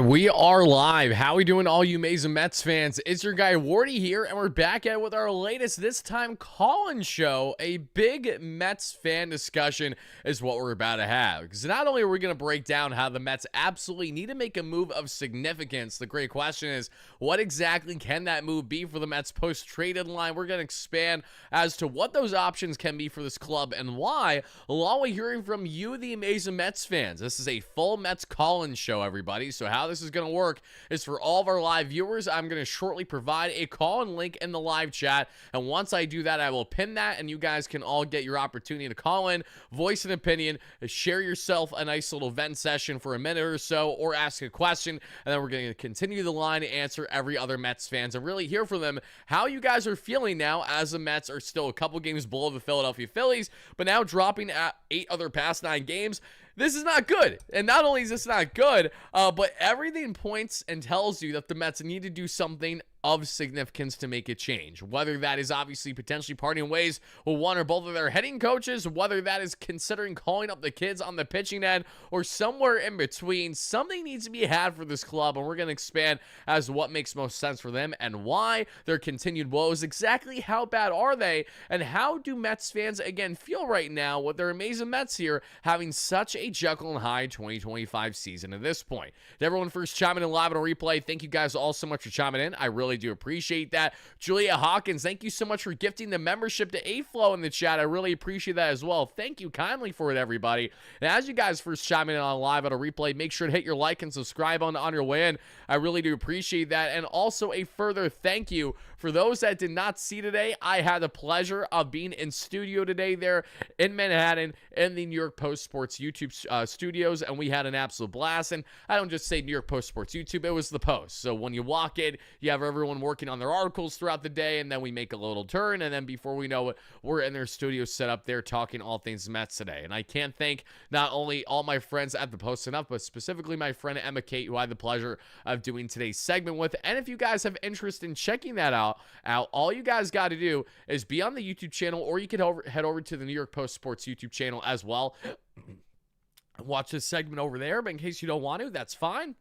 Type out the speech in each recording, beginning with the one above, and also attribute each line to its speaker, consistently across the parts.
Speaker 1: We are live. How we doing, all you amazing Mets fans? It's your guy Wardy here, and we're back at it with our latest, this time, call-in show. A big Mets fan discussion is what we're about to have. Because not only are we going to break down how the Mets absolutely need to make a move of significance, the great question is, what exactly can that move be for the Mets post-trade deadline? We're going to expand as to what those options can be for this club and why, along with hearing from you, the amazing Mets fans. This is a full Mets call-in show, everybody. So how this is going to work is for all of our live viewers, I'm going to shortly provide a call-in link in the live chat, and once I do that, I will pin that, and you guys can all get your opportunity to call in, voice an opinion, share yourself a nice little vent session for a minute or so, or ask a question, and then we're going to continue the line to answer every other Mets fans and really hear from them how you guys are feeling now, as the Mets are still a couple games below the Philadelphia Phillies, but now dropping at 8 other past 9 games. This is not good. And not only is this not good, but everything points and tells you that the Mets need to do something of significance to make a change. Whether that is obviously potentially parting ways with one or both of their hitting coaches, whether that is considering calling up the kids on the pitching end, or somewhere in between, something needs to be had for this club, and we're going to expand as to what makes most sense for them and why their continued woes. Exactly how bad are they, and how do Mets fans, again, feel right now with their amazing Mets here having such a Jekyll and Hyde 2025 season at this point. To everyone first chiming in live on a replay, thank you guys all so much for chiming in. I really do appreciate that. Julia Hawkins, thank you so much for gifting the membership to A-Flow in the chat. I really appreciate that as well. Thank you kindly for it, everybody. And as you guys first chime in on live on a replay, make sure to hit your like and subscribe on your way in. I really do appreciate that. And also a further thank you for those that did not see today. I had the pleasure of being in studio today there in Manhattan in the New York Post Sports YouTube studios, and we had an absolute blast. And I don't just say New York Post Sports YouTube, it was the Post. So when you walk in, you have everyone working on their articles throughout the day, and then we make a little turn, and then before we know it, we're in their studio set up there talking all things Mets today. And I can't thank not only all my friends at the Post enough, but specifically my friend Emma Kate, who I had the pleasure of doing today's segment with. And if you guys have interest in checking that out, all you guys got to do is be on the YouTube channel, or you can head over to the New York Post Sports YouTube channel as well. Watch this segment over there, but in case you don't want to, that's fine,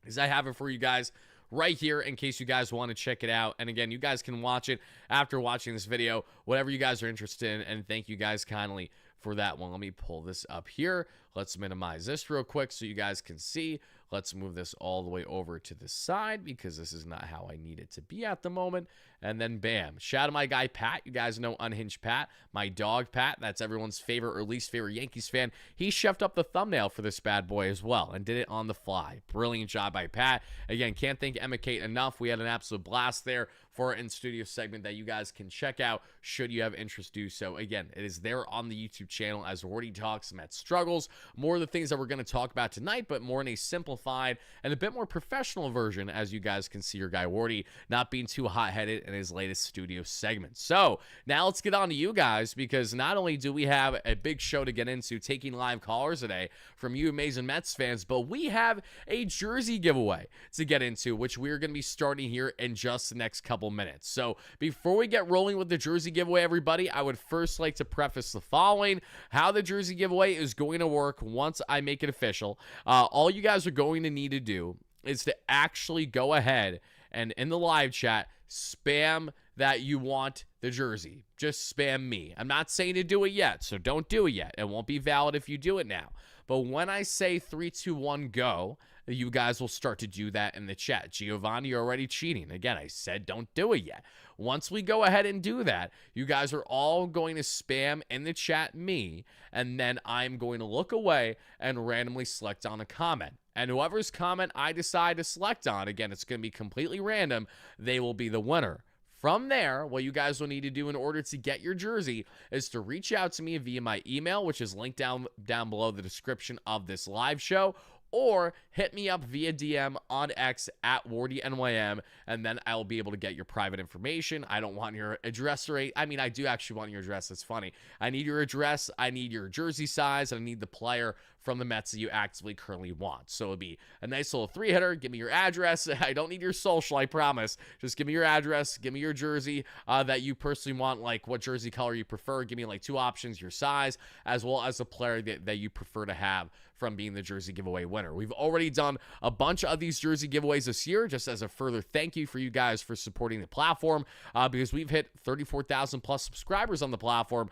Speaker 1: because I have it for you guys right here in case you guys want to check it out. And again, you guys can watch it after watching this video, whatever you guys are interested in, and thank you guys kindly for that one. Let me pull this up here. Let's minimize this real quick so you guys can see. Let's move this all the way over to the side because this is not how I need it to be at the moment. And then bam. Shout out to my guy Pat. You guys know Unhinged Pat. My dog Pat. That's everyone's favorite or least favorite Yankees fan. He chefed up the thumbnail for this bad boy as well and did it on the fly. Brilliant job by Pat. Again, can't thank Emma Kate enough. We had an absolute blast there for our in-studio segment that you guys can check out should you have interest do so. Again, it is there on the YouTube channel as Wardy talks Mets struggles. More of the things that we're going to talk about tonight, but more in a simplified and a bit more professional version, as you guys can see your guy Wardy not being too hot-headed in his latest studio segment. So now let's get on to you guys, because not only do we have a big show to get into, taking live callers today from you amazing Mets fans, but we have a jersey giveaway to get into, which we're going to be starting here in just the next couple minutes. So before we get rolling with the jersey giveaway, everybody, I would first like to preface the following: how the jersey giveaway is going to work once I make it official. All you guys are going to need to do is to actually go ahead and in the live chat spam that you want the jersey. Just spam me. I'm not saying to do it yet, so don't do it yet. It won't be valid if you do it now. But when I say 3, 2, 1, go, you guys will start to do that in the chat. Giovanni, you're already cheating. Again, I said don't do it yet. Once we go ahead and do that, you guys are all going to spam in the chat me, and then I'm going to look away and randomly select on a comment. And whoever's comment I decide to select on, again, it's going to be completely random, they will be the winner. From there, what you guys will need to do in order to get your jersey is to reach out to me via my email, which is linked down below the description of this live show, or hit me up via DM on X at WardyNYM, and then I'll be able to get your private information. I don't want your address rate. I mean, I do actually want your address. That's funny. I need your address. I need your jersey size. And I need the player from the Mets that you actively currently want. So it'll be a nice little 3-hitter. Give me your address. I don't need your social, I promise. Just give me your address. Give me your jersey that you personally want, like what jersey color you prefer. Give me like 2 options, your size, as well as the player that you prefer to have from being the jersey giveaway winner. We've already done a bunch of these jersey giveaways this year, just as a further thank you for you guys for supporting the platform, because we've hit 34,000 plus subscribers on the platform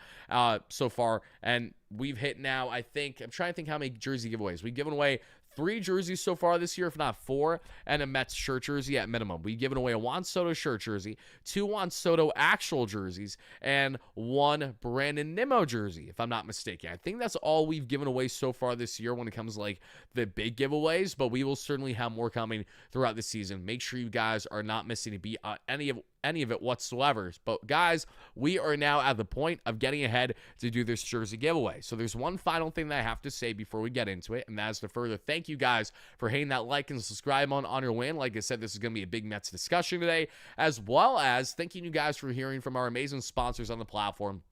Speaker 1: so far, and we've hit now, I'm trying to think how many jersey giveaways. We've given away 3 jerseys so far this year, if not 4, and a Mets shirt jersey at minimum. We've given away a Juan Soto shirt jersey, 2 Juan Soto actual jerseys, and 1 Brandon Nimmo jersey, if I'm not mistaken. I think that's all we've given away so far this year when it comes to like the big giveaways, but we will certainly have more coming throughout the season. Make sure you guys are not missing a beat on any of it whatsoever. But guys, we are now at the point of getting ahead to do this jersey giveaway. So there's one final thing that I have to say before we get into it, and that is to further thank you guys for hitting that like and subscribe on your way in. Like I said, this is going to be a big Mets discussion today, as well as thanking you guys for hearing from our amazing sponsors on the platform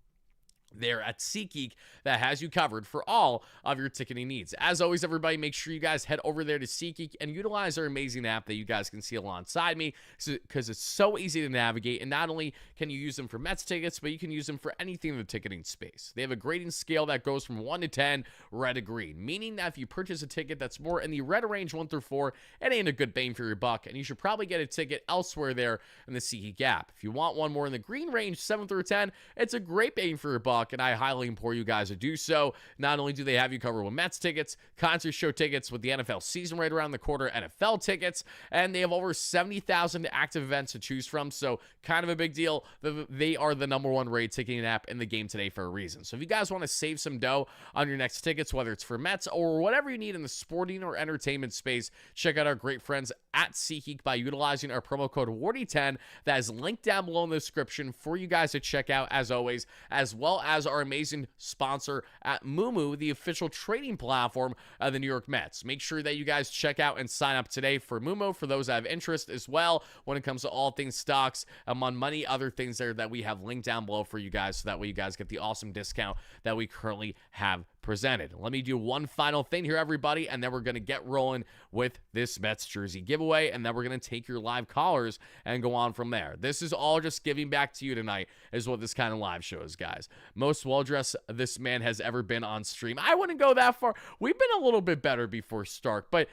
Speaker 1: there at SeatGeek that has you covered for all of your ticketing needs. As always, everybody, make sure you guys head over there to SeatGeek and utilize our amazing app that you guys can see alongside me, because it's so easy to navigate. And not only can you use them for Mets tickets, but you can use them for anything in the ticketing space. They have a grading scale that goes from 1 to 10, red to green, meaning that if you purchase a ticket that's more in the red range 1 through 4, it ain't a good bang for your buck, and you should probably get a ticket elsewhere there in the SeatGeek app. If you want one more in the green range 7 through 10, it's a great bang for your buck, and I highly implore you guys to do so. Not only do they have you covered with Mets tickets, concert show tickets with the NFL season right around the corner, NFL tickets, and they have over 70,000 active events to choose from, so kind of a big deal. They are the #1 rated ticketing app in the game today for a reason. So if you guys want to save some dough on your next tickets, whether it's for Mets or whatever you need in the sporting or entertainment space, check out our great friends at SeatGeek by utilizing our promo code WARDY10 that is linked down below in the description for you guys to check out, as always, as well as our amazing sponsor at Moomoo, the official trading platform of the New York Mets. Make sure that you guys check out and sign up today for Moomoo for those that have interest as well when it comes to all things stocks, among many other things there that we have linked down below for you guys, so that way you guys get the awesome discount that we currently have presented. Let me do one final thing here, everybody, and then we're going to get rolling with this Mets jersey giveaway, and then we're going to take your live callers and go on from there. This is all just giving back to you tonight, is what this kind of live show is, guys. Most well-dressed this man has ever been on stream. I wouldn't go that far. We've been a little bit better before start, but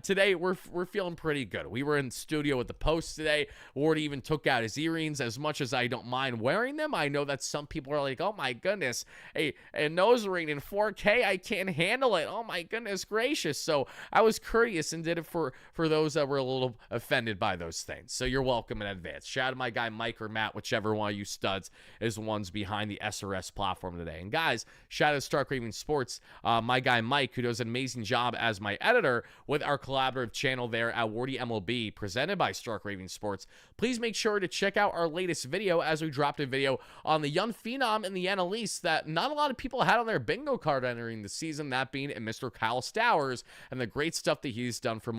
Speaker 1: today we're feeling pretty good. We were in studio with the Post today. Wardy even took out his earrings. As much as I don't mind wearing them, I know that some people are like, oh my goodness, a nose ring in 4K, I can't handle it. Oh my goodness gracious. So I was courteous and did it for those that were a little offended by those things. So you're welcome in advance. Shout out to my guy Mike or Matt, whichever one of you studs is the ones behind the SRS platform today. And guys, shout out to Stark Raving Sports, my guy Mike, who does an amazing job as my editor with our collaborative channel there at WardyMLB, presented by Stark Raving Sports. Please make sure to check out our latest video, as we dropped a video on the young phenom in the NL East that not a lot of people had on their bingo card entering the season, that being Mr. Kyle Stowers, and the great stuff that he's done for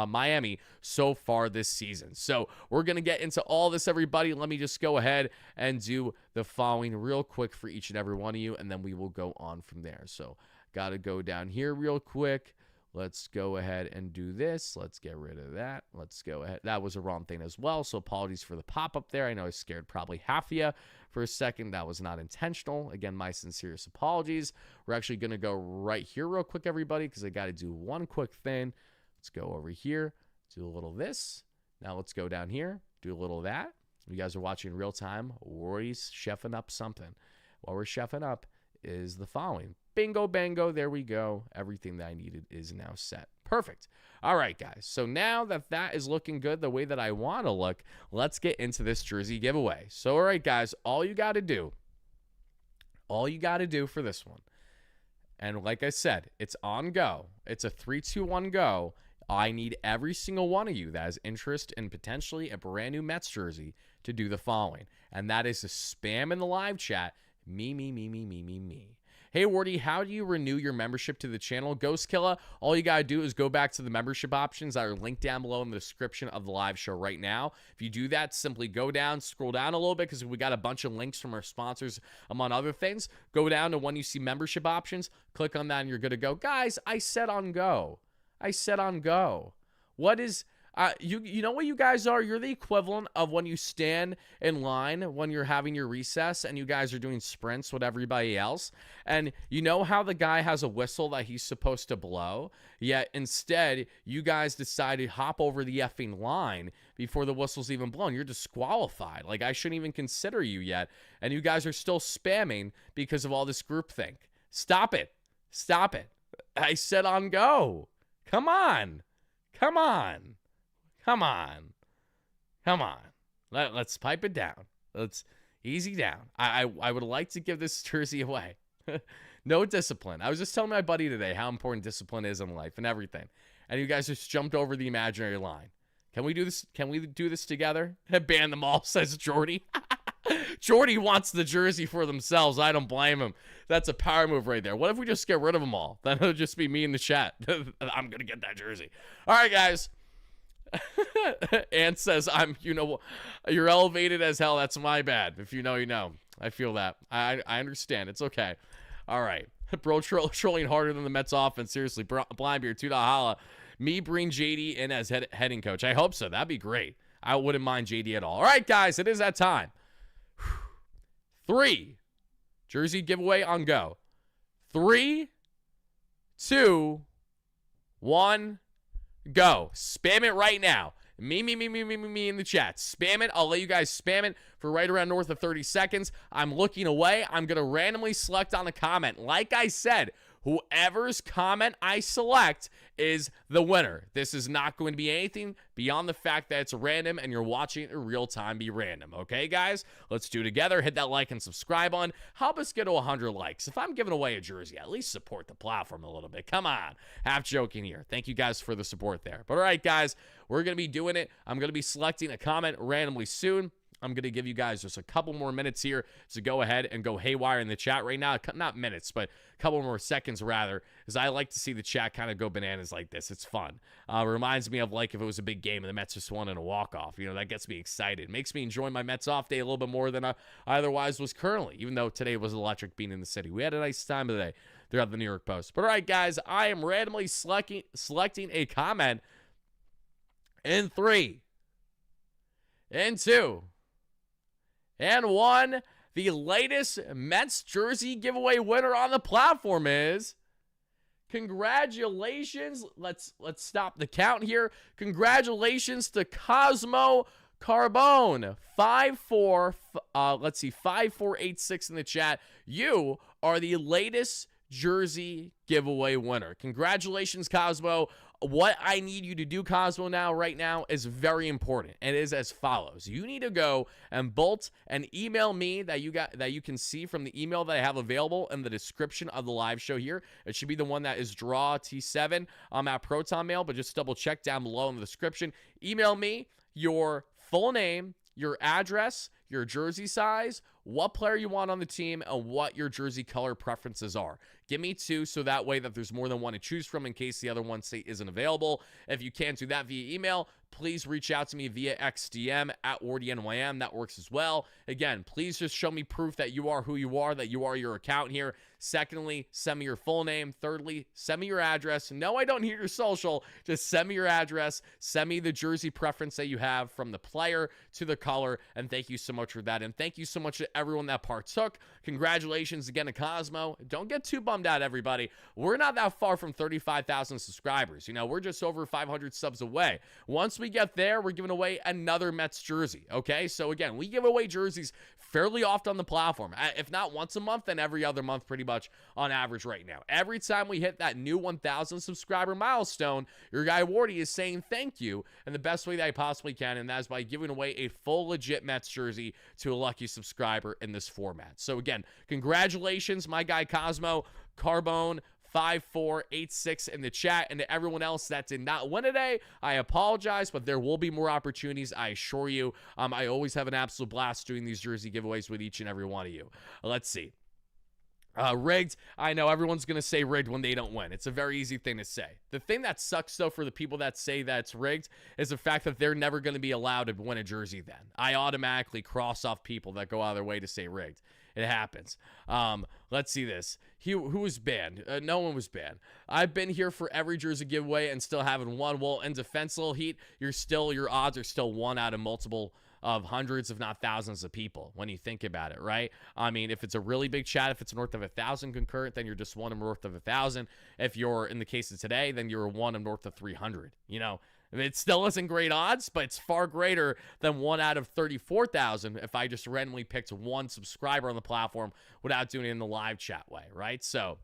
Speaker 1: Miami so far this season. So we're going to get into all this, everybody. Let me just go ahead and do the following real quick for each and every one of you, and then we will go on from there. So got to go down here real quick. Let's go ahead and do this. Let's get rid of that. Let's go ahead. That was a wrong thing as well, so apologies for the pop-up there. I know I scared probably half of you for a second. That was not intentional. Again, my sincerest apologies. We're actually going to go right here real quick, everybody, because I got to do one quick thing. Let's go over here, do a little of this. Now let's go down here, do a little of that. You guys are watching in real time. Wardy's chefing up something. What we're chefing up is the following. Bingo, bango, there we go. Everything that I needed is now set. Perfect. All right, guys. So now that that is looking good the way that I want to look, let's get into this jersey giveaway. So, all right, guys, all you got to do for this one, and like I said, it's on go. It's a 3, 2, 1 go. I need every single one of you that has interest in potentially a brand new Mets jersey to do the following, and that is to spam in the live chat, me. Hey, Wardy, how do you renew your membership to the channel? Ghost Killer, all you got to do is go back to the membership options that are linked down below in the description of the live show right now. If you do that, simply go down, scroll down a little bit because we got a bunch of links from our sponsors, among other things. Go down to when you see membership options, click on that, and you're good to go. Guys, I said on go. I said on go. What is... you know what you guys are? You're the equivalent of when you stand in line when you're having your recess and you guys are doing sprints with everybody else. And you know how the guy has a whistle that he's supposed to blow? Yet instead, you guys decide to hop over the effing line before the whistle's even blown. You're disqualified. Like, I shouldn't even consider you yet. And you guys are still spamming because of all this groupthink. Stop it. Stop it. I said on go. Come on. Come on. Come on. Come on. Let's pipe it down. Let's easy down. I would like to give this jersey away. No discipline. I was just telling my buddy today how important discipline is in life and everything. And you guys just jumped over the imaginary line. Can we do this? Can we do this together? Ban them all, says Jordy. Jordy wants the jersey for themselves. I don't blame him. That's a power move right there. What if we just get rid of them all? Then it'll just be me in the chat. I'm going to get that jersey. All right, guys. Ann says, you're elevated as hell. That's my bad. If you know, you know. I feel that. I understand. It's okay. All right. Bro trolling harder than the Mets offense. Seriously. Blindbeard, $2 holla. Me bring JD in as heading coach. I hope so. That'd be great. I wouldn't mind JD at all. All right, guys. It is that time. 3. Jersey giveaway on go. 3, 2, 1. Go. Spam it right now. Me in the chat. Spam it. I'll let you guys spam it for right around north of 30 seconds. I'm looking away. I'm going to randomly select on a comment. Like I said, whoever's comment I select is the winner. This is not going to be anything beyond the fact that it's random and you're watching it in real time be random. Okay, guys? Let's do it together. Hit that like and subscribe on. Help us get to 100 likes. If I'm giving away a jersey, at least support the platform a little bit. Come on. Half joking here. Thank you guys for the support there. But all right, guys, we're going to be doing it. I'm going to be selecting a comment randomly soon. I'm going to give you guys just a couple more minutes here to go ahead and go haywire in the chat right now. Not minutes, but a couple more seconds rather, because I like to see the chat kind of go bananas like this. It's fun. Reminds me of like if it was a big game and the Mets just won in a walk-off. You know, that gets me excited. Makes me enjoy my Mets off day a little bit more than I otherwise was currently, even though today was electric being in the city. We had a nice time today throughout the New York Post. But all right, guys, I am randomly selecting a comment in 3, in 2, and 1. The latest Mets jersey giveaway winner on the platform is, congratulations. Let's stop the count here. Congratulations to Cosmo Carbone. 5486 in the chat. You are the latest jersey giveaway winner. Congratulations, Cosmo. What I need you to do, Cosmo, right now is very important. And it is as follows. You need to go and bolt and email me that you can see from the email that I have available in the description of the live show here. It should be the one that is draw T7 at Proton Mail, but just double check down below in the description. Email me your full name, your address, your jersey size, what player you want on the team, and what your jersey color preferences are. Give me 2 so that way that there's more than one to choose from in case the other one isn't available. If you can't do that via email, please reach out to me via XDM at WardyNYM. That works as well. Again, please just show me proof that you are who you are, that you are your account here. Secondly, send me your full name. Thirdly, send me your address. No, I don't need your social. Just send me your address. Send me the jersey preference that you have from the player to the color. And thank you so much for that. And thank you so much to everyone that partook. Congratulations again to Cosmo. Don't get too bummed out, everybody. We're not that far from 35,000 subscribers. You know, we're just over 500 subs away. Once we get there, we're giving away another Mets jersey. Okay, so again, we give away jerseys fairly often on the platform. If not once a month, then every other month pretty much on average right now. Every time we hit that new 1,000 subscriber milestone, your guy Wardy is saying thank you in the best way that I possibly can, and that is by giving away a full legit Mets jersey to a lucky subscriber in this format. So again, congratulations, my guy Cosmo Carbone 5486 in the chat, and to everyone else that did not win today, I apologize, but there will be more opportunities, I assure you. I always have an absolute blast doing these jersey giveaways with each and every one of you. Let's see. Rigged. I know everyone's going to say rigged when they don't win. It's a very easy thing to say. The thing that sucks, though, for the people that say that it's rigged is the fact that they're never going to be allowed to win a jersey then. I automatically cross off people that go out of their way to say rigged. It happens. Let's see this. Who was banned? No one was banned. I've been here for every jersey giveaway and still haven't won. Well, in defense, little heat, your odds are still one out of multiple of hundreds, if not thousands of people when you think about it, right? I mean, if it's a really big chat, if it's north of 1,000 concurrent, then you're just one of north of 1,000. If you're, in the case of today, then you're one of north of 300. You know, it still isn't great odds, but it's far greater than 1 out of 34,000 if I just randomly picked one subscriber on the platform without doing it in the live chat way, right? So,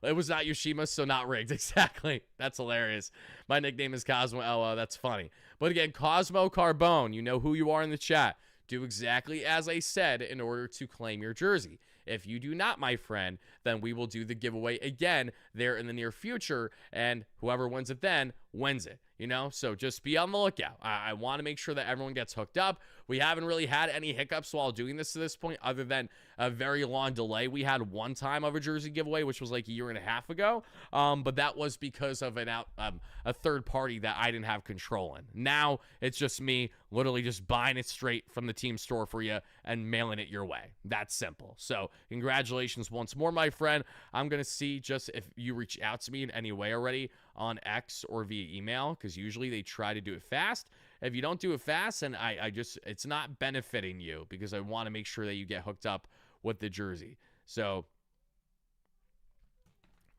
Speaker 1: it was not Yoshima, so not rigged. Exactly. That's hilarious. My nickname is Cosmo. Oh, that's funny. But again, Cosmo Carbone, you know who you are in the chat. Do exactly as I said in order to claim your jersey. If you do not, my friend, then we will do the giveaway again there in the near future, and whoever wins it then wins it. You know, so just be on the lookout. I want to make sure that everyone gets hooked up. We haven't really had any hiccups while doing this to this point, other than a very long delay. We had one time of a jersey giveaway, which was like a year and a half ago, but that was because of a third party that I didn't have control in. Now it's just me literally just buying it straight from the team store for you and mailing it your way. That's simple. So congratulations once more, my friend. I'm going to see just if you reach out to me in any way already on X or via email, because usually they try to do it fast. If you don't do it fast, and it's not benefiting you, because I want to make sure that you get hooked up with the jersey. So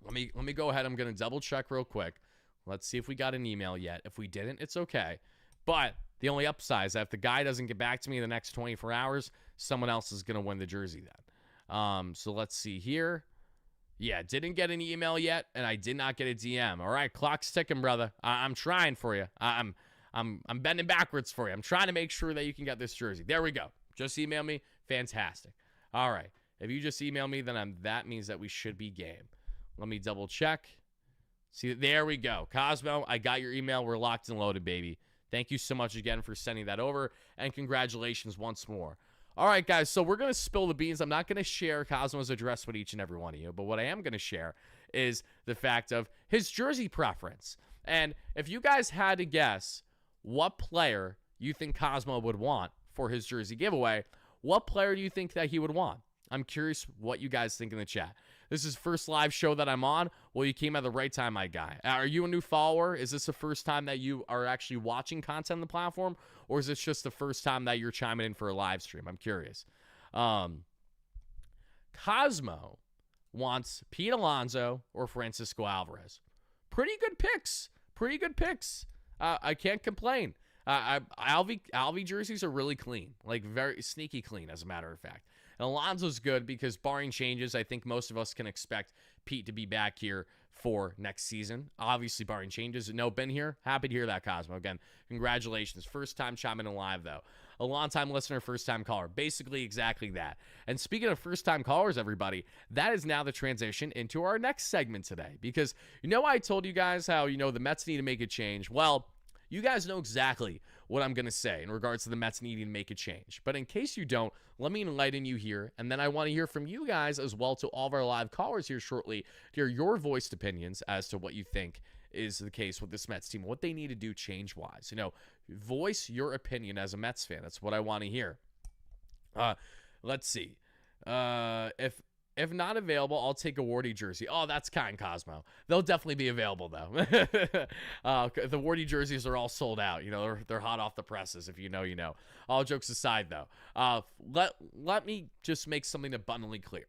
Speaker 1: let me go ahead. I'm going to double check real quick. Let's see if we got an email yet. If we didn't, it's okay. But the only upside is that if the guy doesn't get back to me in the next 24 hours, someone else is going to win the jersey then. So let's see here. Yeah, didn't get an email yet, and I did not get a DM. All right, clock's ticking, brother. I'm trying for you. I'm bending backwards for you. I'm trying to make sure that you can get this jersey. There we go. Just email me. Fantastic. All right. If you just email me, then that means that we should be game. Let me double check. See, there we go. Cosmo, I got your email. We're locked and loaded, baby. Thank you so much again for sending that over, and congratulations once more. All right, guys, so we're going to spill the beans. I'm not going to share Cosmo's address with each and every one of you, but what I am going to share is the fact of his jersey preference. And if you guys had to guess what player you think Cosmo would want for his jersey giveaway, what player do you think that he would want? I'm curious what you guys think in the chat. This is first live show that I'm on. Well, you came at the right time, my guy. Are you a new follower? Is this the first time that you are actually watching content on the platform? Or is this just the first time that you're chiming in for a live stream? I'm curious. Cosmo wants Pete Alonso or Francisco Alvarez. Pretty good picks. Pretty good picks. I can't complain. Alvy jerseys are really clean. Like, very sneaky clean, as a matter of fact. And Alonso's good because, barring changes, I think most of us can expect Pete to be back here for next season. Obviously, barring changes. No, been here. Happy to hear that, Cosmo. Again, congratulations. First time chiming in live, though. A long-time listener, first-time caller. Basically, exactly that. And speaking of first-time callers, everybody, that is now the transition into our next segment today. Because, I told you guys how, the Mets need to make a change. Well, you guys know exactly what I'm going to say in regards to the Mets needing to make a change. But in case you don't, let me enlighten you here. And then I want to hear from you guys as well, to all of our live callers here shortly, to hear your voiced opinions as to what you think is the case with this Mets team, what they need to do change-wise. Voice your opinion as a Mets fan. That's what I want to hear. Let's see. If not available, I'll take a Wardy jersey. Oh, that's kind, Cosmo. They'll definitely be available, though. The Wardy jerseys are all sold out. They're hot off the presses. If you know, you know. All jokes aside, though, let me just make something abundantly clear.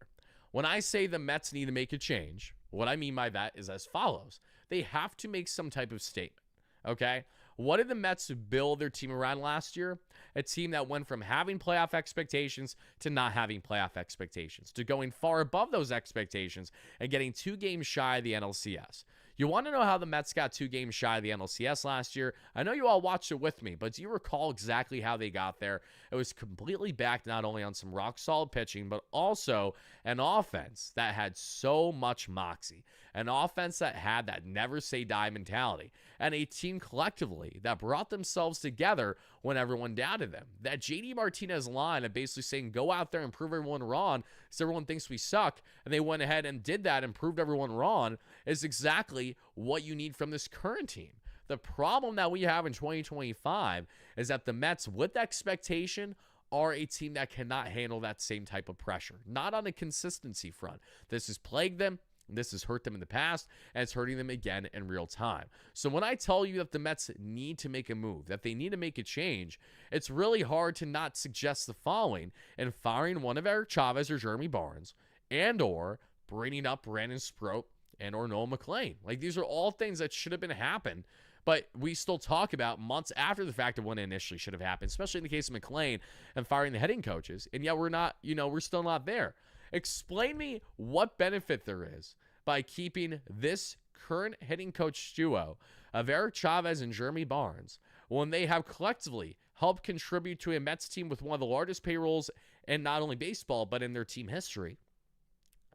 Speaker 1: When I say the Mets need to make a change, what I mean by that is as follows. They have to make some type of statement, okay? What did the Mets build their team around last year? A team that went from having playoff expectations to not having playoff expectations, to going far above those expectations and getting 2 games shy of the NLCS. You want to know how the Mets got 2 games shy of the NLCS last year? I know you all watched it with me, but do you recall exactly how they got there? It was completely backed not only on some rock-solid pitching, but also an offense that had so much moxie, an offense that had that never-say-die mentality, and a team collectively that brought themselves together when everyone doubted them. That JD Martinez line of basically saying, go out there and prove everyone wrong because everyone thinks we suck, and they went ahead and did that and proved everyone wrong, is exactly what you need from this current team. The problem that we have in 2025 is that the Mets, with expectation, are a team that cannot handle that same type of pressure. Not on a consistency front. This has plagued them. This has hurt them in the past, and it's hurting them again in real time. So when I tell you that the Mets need to make a move, that they need to make a change, it's really hard to not suggest the following and firing one of Eric Chavez or Jeremy Barnes, and or bringing up Brandon Sproat and or Noah McLean. Like, these are all things that should have been happened, but we still talk about months after the fact of when it initially should have happened, especially in the case of McLean and firing the hitting coaches, and yet we're not, we're still not there. Explain me what benefit there is by keeping this current hitting coach duo of Eric Chavez and Jeremy Barnes when they have collectively helped contribute to a Mets team with one of the largest payrolls in not only baseball, but in their team history.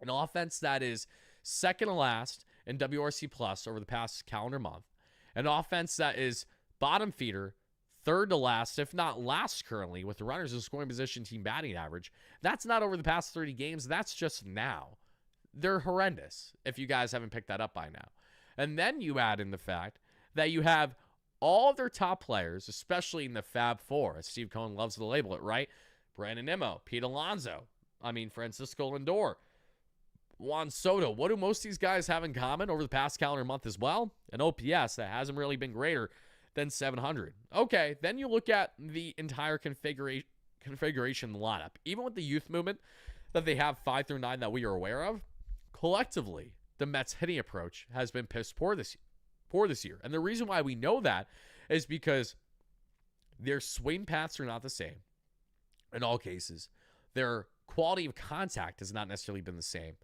Speaker 1: An offense that is second to last in WRC Plus over the past calendar month. An offense that is bottom feeder, third to last, if not last currently, with the runners in scoring position, team batting average. That's not over the past 30 games. That's just now. They're horrendous, if you guys haven't picked that up by now. And then you add in the fact that you have all of their top players, especially in the Fab Four, as Steve Cohen loves to label it, right? Brandon Nimmo, Pete Alonso, Francisco Lindor, Juan Soto. What do most of these guys have in common over the past calendar month as well? An OPS that hasn't really been greater than 700. Okay, then you look at the entire configuration lineup. Even with the youth movement that they have 5 through 9 that we are aware of, collectively, the Mets hitting approach has been piss poor this year. And the reason why we know that is because their swing paths are not the same in all cases. Their quality of contact has not necessarily been the same.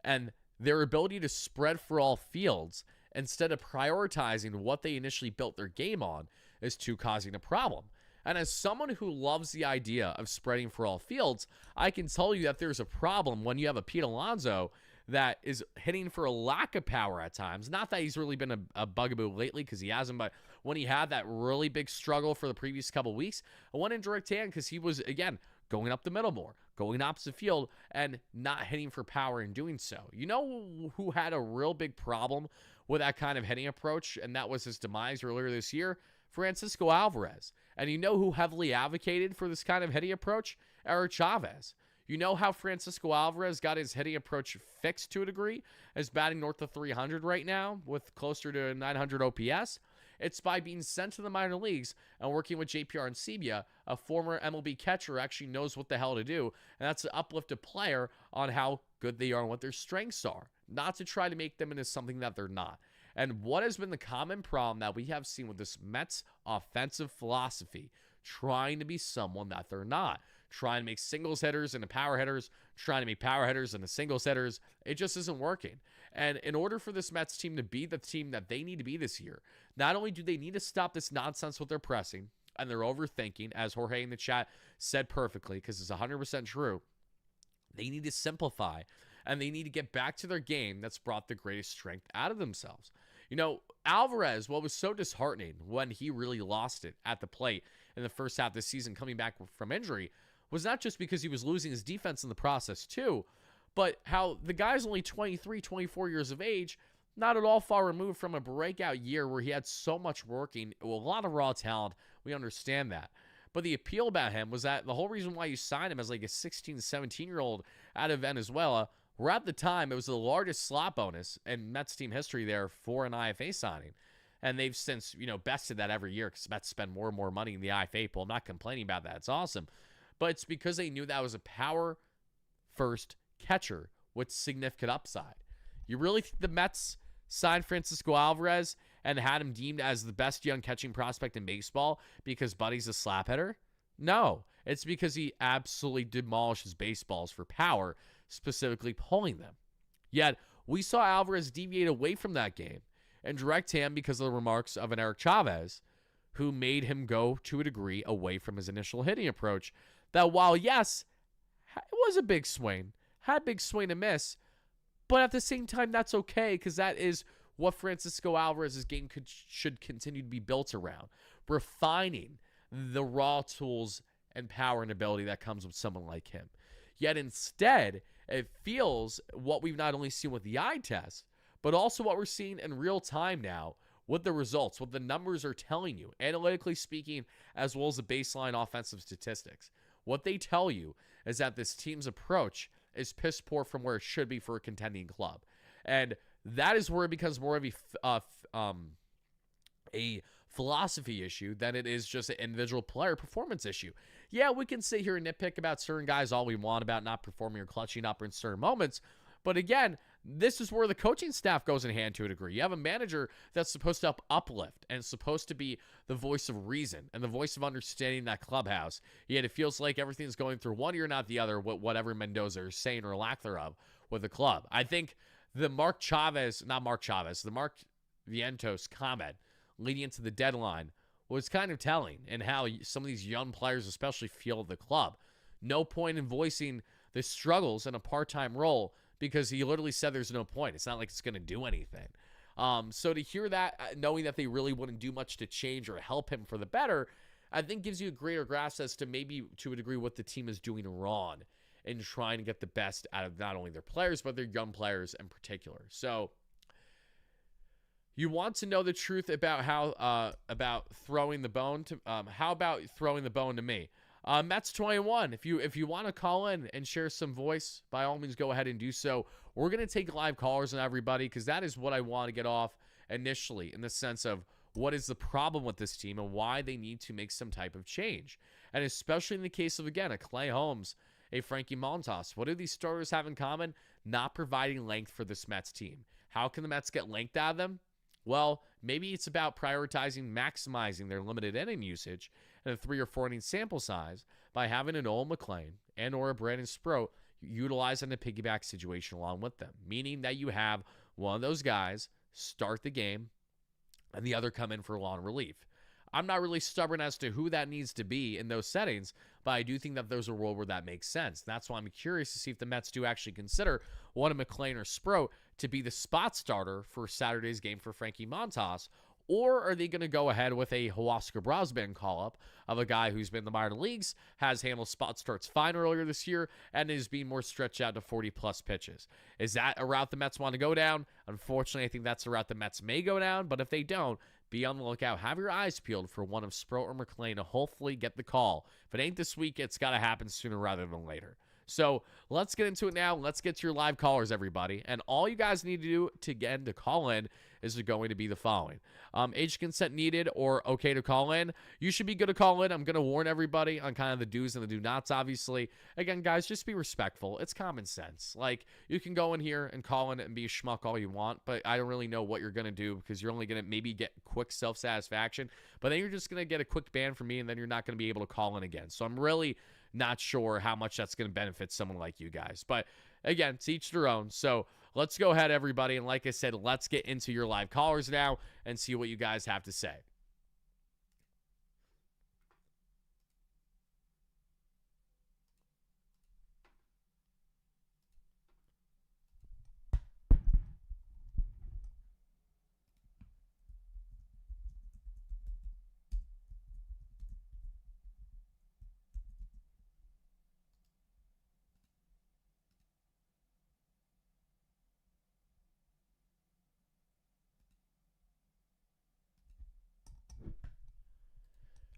Speaker 1: And their ability to spread for all fields instead of prioritizing what they initially built their game on is causing a problem. And as someone who loves the idea of spreading for all fields, I can tell you that there's a problem when you have a Pete Alonso that is hitting for a lack of power at times. Not that he's really been a bugaboo lately, because he hasn't, but when he had that really big struggle for the previous couple weeks, I went in direct hand because he was, again, going up the middle more, going opposite field, and not hitting for power in doing so. You know who had a real big problem with that kind of hitting approach, and that was his demise earlier this year? Francisco Alvarez. And you know who heavily advocated for this kind of hitting approach? Eric Chavez. You know how Francisco Alvarez got his hitting approach fixed to a degree, is batting north of 300 right now with closer to 900 OPS? It's by being sent to the minor leagues and working with JPR and Sebia, a former MLB catcher who actually knows what the hell to do, and that's to uplift a player on how good they are and what their strengths are, not to try to make them into something that they're not. And what has been the common problem that we have seen with this Mets offensive philosophy, trying to be someone that they're not, trying to make singles hitters into power hitters, trying to make power hitters into singles hitters, it just isn't working. And in order for this Mets team to be the team that they need to be this year, not only do they need to stop this nonsense with their pressing and their overthinking, as Jorge in the chat said perfectly, because it's 100% true, they need to simplify, and they need to get back to their game that's brought the greatest strength out of themselves. You know, Alvarez, what was so disheartening when he really lost it at the plate in the first half of the season coming back from injury was not just because he was losing his defense in the process too, but how the guy's only 23, 24 years of age, not at all far removed from a breakout year where he had so much working, a lot of raw talent. We understand that. But the appeal about him was that the whole reason why you signed him as like a 16, 17-year-old out of Venezuela, where at the time it was the largest slot bonus in Mets team history there for an IFA signing. And they've since, bested that every year because Mets spend more and more money in the IFA pool. I'm not complaining about that. It's awesome. But it's because they knew that was a power-first catcher with significant upside. You really think the Mets signed Francisco Alvarez and had him deemed as the best young catching prospect in baseball because Buddy's a slap hitter? No. It's because he absolutely demolishes baseballs for power, specifically pulling them. Yet, we saw Alvarez deviate away from that game in direct hand because of the remarks of an Eric Chavez, who made him go, to a degree, away from his initial hitting approach. That while, yes, it was a big swing, had big swing and miss, but at the same time, that's okay because that is what Francisco Alvarez's game should continue to be built around. Refining the raw tools and power and ability that comes with someone like him. Yet instead, it feels what we've not only seen with the eye test, but also what we're seeing in real time now with the results, what the numbers are telling you, analytically speaking, as well as the baseline offensive statistics. What they tell you is that this team's approach is piss poor from where it should be for a contending club. And that is where it becomes more of a philosophy issue than it is just an individual player performance issue. Yeah, we can sit here and nitpick about certain guys all we want about not performing or clutching up in certain moments. But again, this is where the coaching staff goes in hand to a degree. You have a manager that's supposed to uplift and supposed to be the voice of reason and the voice of understanding that clubhouse. Yet it feels like everything's going through one ear, not the other, whatever Mendoza is saying or lack thereof with the club. I think the Mark Vientos comment leading into the deadline was kind of telling in how some of these young players especially feel the club. No point in voicing the struggles in a part-time role because he literally said there's no point. It's not like it's going to do anything. So to hear that, knowing that they really wouldn't do much to change or help him for the better, I think gives you a greater grasp as to maybe to a degree what the team is doing wrong in trying to get the best out of not only their players, but their young players in particular. So you want to know the truth about how about throwing the bone to how about throwing the bone to me? Mets 21. If you want to call in and share some voice, by all means go ahead and do so. We're gonna take live callers on everybody because that is what I want to get off initially, in the sense of what is the problem with this team and why they need to make some type of change. And especially in the case of, again, a Clay Holmes, a Frankie Montas. What do these starters have in common? Not providing length for this Mets team. How can the Mets get length out of them? Well, maybe it's about prioritizing maximizing their limited inning usage and a 3 or 4 inning sample size by having an Noel McLean and or a Brandon Sproat utilizing a piggyback situation along with them, meaning that you have one of those guys start the game and the other come in for long relief. I'm not really stubborn as to who that needs to be in those settings, but I do think that there's a role where that makes sense. That's why I'm curious to see if the Mets do actually consider one of McLean or Sproat to be the spot starter for Saturday's game for Frankie Montas, or are they going to go ahead with a Huascar Brosman call-up of a guy who's been in the minor leagues, has handled spot starts fine earlier this year, and is being more stretched out to 40-plus pitches? Is that a route the Mets want to go down? Unfortunately, I think that's a route the Mets may go down, but if they don't, be on the lookout. Have your eyes peeled for one of Sproat or McLean to hopefully get the call. If it ain't this week, it's got to happen sooner rather than later. So let's get into it now. Let's get to your live callers, everybody. And all you guys need to do to call in is going to be the following. Age consent needed or okay to call in. You should be good to call in. I'm going to warn everybody on kind of the do's and the do nots, obviously. Again, guys, just be respectful. It's common sense. Like, you can go in here and call in and be a schmuck all you want, but I don't really know what you're going to do because you're only going to maybe get quick self-satisfaction, but then you're just going to get a quick ban from me, and then you're not going to be able to call in again. So I'm really not sure how much that's going to benefit someone like you guys. But again, to each their own. So let's go ahead, everybody. And like I said, let's get into your live callers now and see what you guys have to say.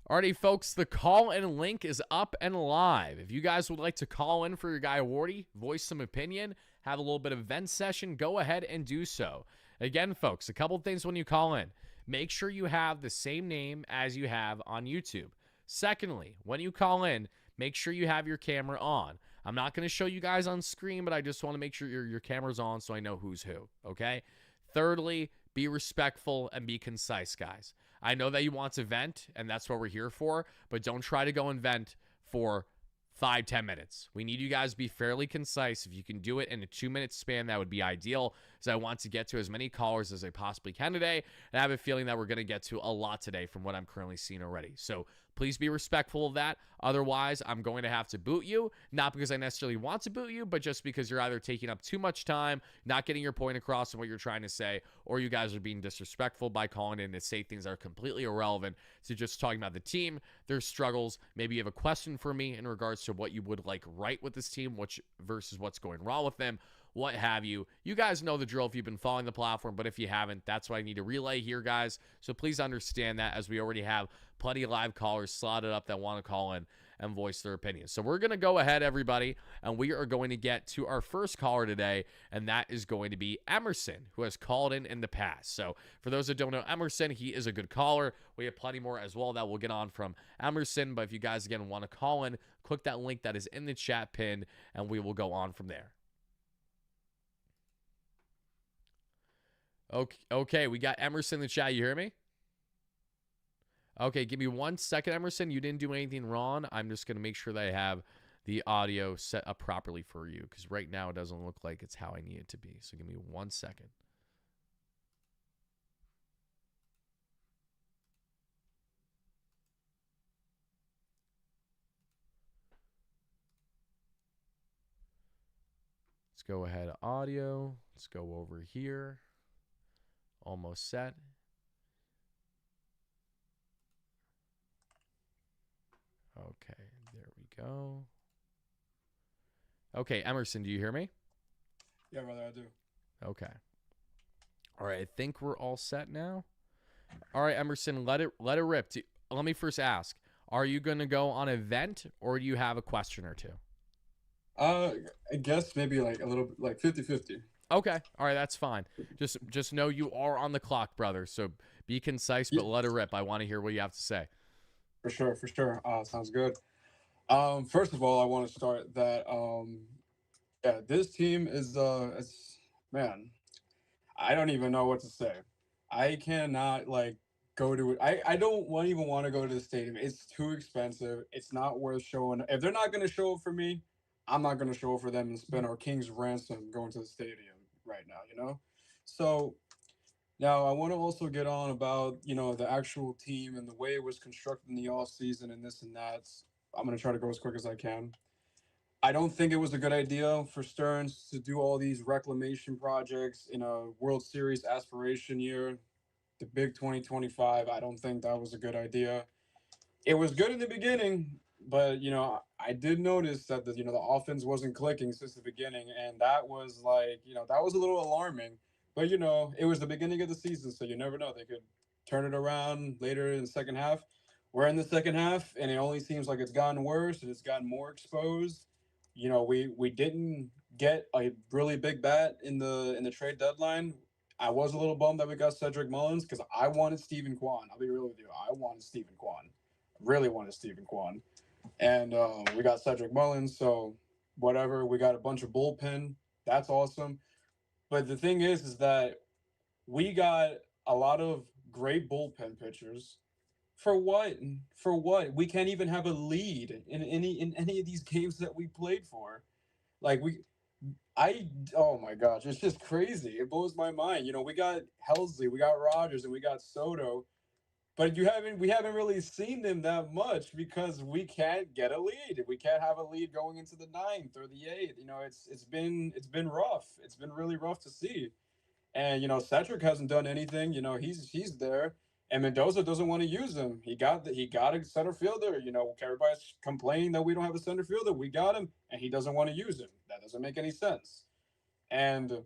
Speaker 1: Alrighty, folks, the call-in link is up and live. If you guys would like to call in for your guy Wardy, voice some opinion, have a little bit of vent session, go ahead and do so. Again, folks, a couple things when you call in. Make sure you have the same name as you have on YouTube. Secondly, when you call in, make sure you have your camera on. I'm not going to show you guys on screen, but I just want to make sure your camera's on so I know who's who, okay? Thirdly, be respectful and be concise, guys. I know that you want to vent, and that's what we're here for, but don't try to go and vent for 5-10 minutes. We need you guys to be fairly concise. If you can do it in a 2-minute span, that would be ideal, because I want to get to as many callers as I possibly can today, and I have a feeling that we're going to get to a lot today from what I'm currently seeing already. So please be respectful of that. Otherwise, I'm going to have to boot you, not because I necessarily want to boot you, but just because you're either taking up too much time, not getting your point across and what you're trying to say, or you guys are being disrespectful by calling in to say things that are completely irrelevant to just talking about the team, their struggles. Maybe you have a question for me in regards to what you would like right with this team, which versus what's going wrong with them, what have you. You guys know the drill if you've been following the platform, but if you haven't, that's what I need to relay here, guys. So please understand that, as we already have plenty of live callers slotted up that want to call in and voice their opinions. So we're going to go ahead, everybody, and we are going to get to our first caller today, and that is going to be Emerson, who has called in the past. So for those that don't know Emerson, he is a good caller. We have plenty more as well that we'll get on from Emerson, but if you guys, again, want to call in, click that link that is in the chat pin, and we will go on from there. Okay, we got Emerson in the chat. You hear me? Okay, give me 1 second, Emerson. You didn't do anything wrong. I'm just going to make sure that I have the audio set up properly for you, because right now it doesn't look like it's how I need it to be. So give me 1 second. Let's go ahead, audio. Let's go over here. Almost set. Okay, there we go. Okay, Emerson, do you hear me?
Speaker 2: Yeah, brother, I do.
Speaker 1: Okay. All right, I think we're all set now. All right, Emerson, let it rip. Let me first ask, are you going to go on a vent, or do you have a question or two?
Speaker 2: I guess maybe like a little, like 50-50.
Speaker 1: Okay. All right, that's fine. Just know you are on the clock, brother. So be concise, but
Speaker 2: Yeah,
Speaker 1: let it rip. I want to hear what you have to say.
Speaker 2: for sure, for sure. Sounds good. First of all, I want to start that. Yeah, this team is it's man, I don't even know what to say. I cannot like go to it. I don't even want to go to the stadium. It's too expensive. It's not worth showing. If they're not going to show it for me, I'm not going to show it for them and spend our king's ransom going to the stadium right now. So now I want to also get on about the actual team and the way it was constructed in the off season and this and that. I'm going to try to go as quick as I can. I don't think it was a good idea for Stearns to do all these reclamation projects in a World Series aspiration year, the big 2025. I don't think that was a good idea. It was good in the beginning, but I did notice that the offense wasn't clicking since the beginning, and that was like that was a little alarming. But it was the beginning of the season, so you never know. They could turn it around later in the second half. We're in the second half, and it only seems like it's gotten worse and it's gotten more exposed. We didn't get a really big bat in the trade deadline. I was a little bummed that we got Cedric Mullins because I wanted Stephen Kwan. I'll be real with you. I wanted Stephen Kwan. Really wanted Stephen Kwan. And we got Cedric Mullins. So whatever. We got a bunch of bullpen. That's awesome. But the thing is that we got a lot of great bullpen pitchers. For what? For what? We can't even have a lead in any of these games that we played for. Like oh my gosh, it's just crazy. It blows my mind. We got Helsley, we got Rogers, and we got Soto, but we haven't really seen them that much because we can't get a lead. We can't have a lead going into the ninth or the eighth. It's been rough. It's been really rough to see. And Cedric hasn't done anything. He's there, and Mendoza doesn't want to use him. He got a center fielder. Everybody's complaining that we don't have a center fielder. We got him, and he doesn't want to use him. That doesn't make any sense. And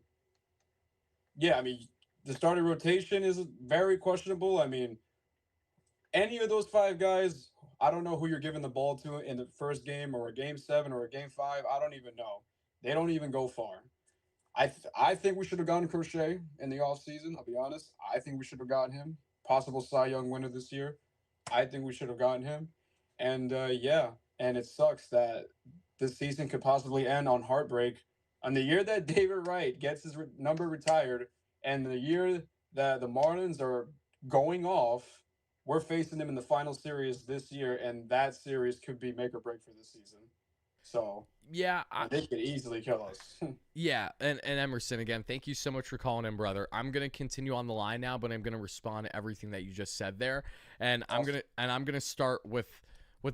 Speaker 2: yeah, I mean, the starting rotation is very questionable. I mean, any of those five guys, I don't know who you're giving the ball to in the first game or a game 7 or a game 5. I don't even know. They don't even go far. I think we should have gotten Crochet in the offseason. I'll be honest. I think we should have gotten him. Possible Cy Young winner this year. I think we should have gotten him. And yeah, and it sucks that this season could possibly end on heartbreak. On the year that David Wright gets his number retired, and the year that the Marlins are going off, we're facing them in the final series this year, and that series could be make or break for this season. So
Speaker 1: Yeah,
Speaker 2: they could easily kill us.
Speaker 1: yeah, and Emerson, again, thank you so much for calling in, brother. I'm gonna continue on the line now, but I'm gonna respond to everything that you just said there, and
Speaker 2: Awesome.
Speaker 1: I'm gonna start with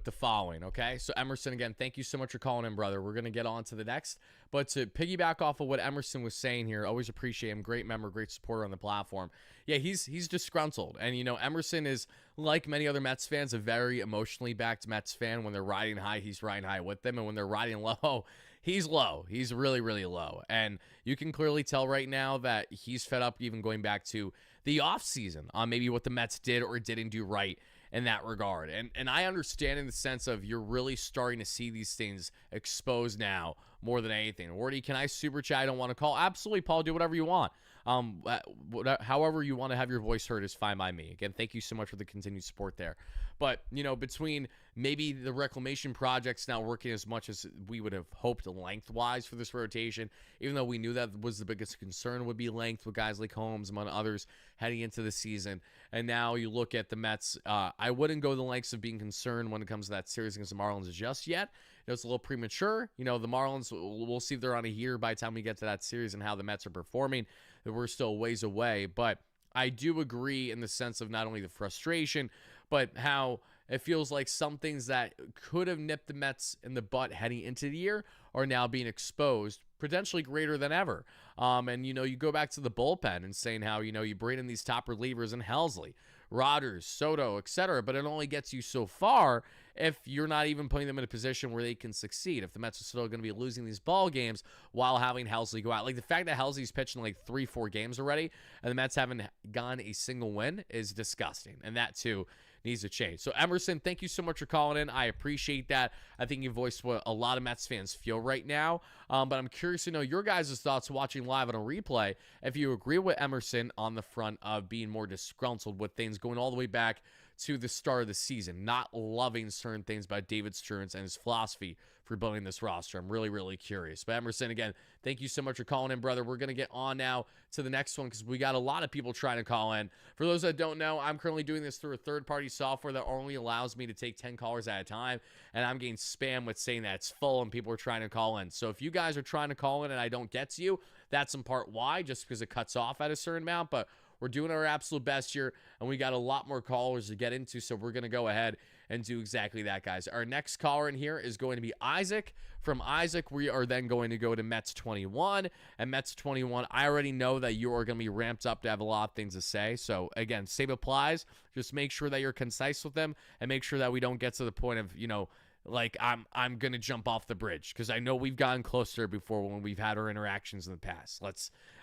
Speaker 1: the following. Okay, so Emerson, again, thank you so much for calling in, brother. We're gonna get on to the next, but to piggyback off of what Emerson was saying here, always appreciate him. Great member, great supporter on the platform. Yeah, he's disgruntled, and Emerson is, like many other Mets fans, a very emotionally backed Mets fan. When they're riding high, he's riding high with them, and when they're riding low, he's low. He's really, really low. And you can clearly tell right now that he's fed up, even going back to the offseason on maybe what the Mets did or didn't do right in that regard. And I understand in the sense of you're really starting to see these things exposed now more than anything. Wardy, can I super chat? I don't want to call. Absolutely, Paul. Do whatever you want. However you want to have your voice heard is fine by me. Again, thank you so much for the continued support there. But, between maybe the reclamation projects not working as much as we would have hoped lengthwise for this rotation, even though we knew that was the biggest concern would be length with guys like Holmes, among others, heading into the season. And now you look at the Mets. I wouldn't go the lengths of being concerned when it comes to that series against the Marlins just yet. It's a little premature. The Marlins, we'll see if they're on a heater by the time we get to that series and how the Mets are performing. We're still ways away. But I do agree in the sense of not only the frustration, but how it feels like some things that could have nipped the Mets in the butt heading into the year are now being exposed, potentially greater than ever. And, you go back to the bullpen and saying how, you bring in these top relievers in Helsley, Rodgers, Soto, etc., but it only gets you so far if you're not even putting them in a position where they can succeed. If the Mets are still going to be losing these ball games while having Helsley go out. Like the fact that Helsley's pitching like 3-4 games already and the Mets haven't gotten a single win is disgusting. And that too needs to change. So Emerson, thank you so much for calling in. I appreciate that. I think you voiced what a lot of Mets fans feel right now. But I'm curious to know your guys' thoughts watching live on a replay. If you agree with Emerson on the front of being more disgruntled with things going all the way back to the start of the season, not loving certain things about David Stearns and his philosophy for building this roster. I'm really, really curious. But Emerson, again, thank you so much for calling in, brother. We're going to get on now to the next one because we got a lot of people trying to call in. For those that don't know, I'm currently doing this through a third-party software that only allows me to take 10 callers at a time, and I'm getting spam with saying that it's full and people are trying to call in. So if you guys are trying to call in and I don't get to you, that's in part why, just because it cuts off at a certain amount, but we're doing our absolute best here, and we got a lot more callers to get into, so we're going to go ahead and do exactly that, guys. Our next caller in here is going to be Isaac. From Isaac, we are then going to go to Mets 21. And Mets 21, I already know that you are going to be ramped up to have a lot of things to say. So, again, same applies. Just make sure that you're concise with them and make sure that we don't get to the point of, like I'm going to jump off the bridge, because I know we've gotten closer before when we've had our interactions in the past.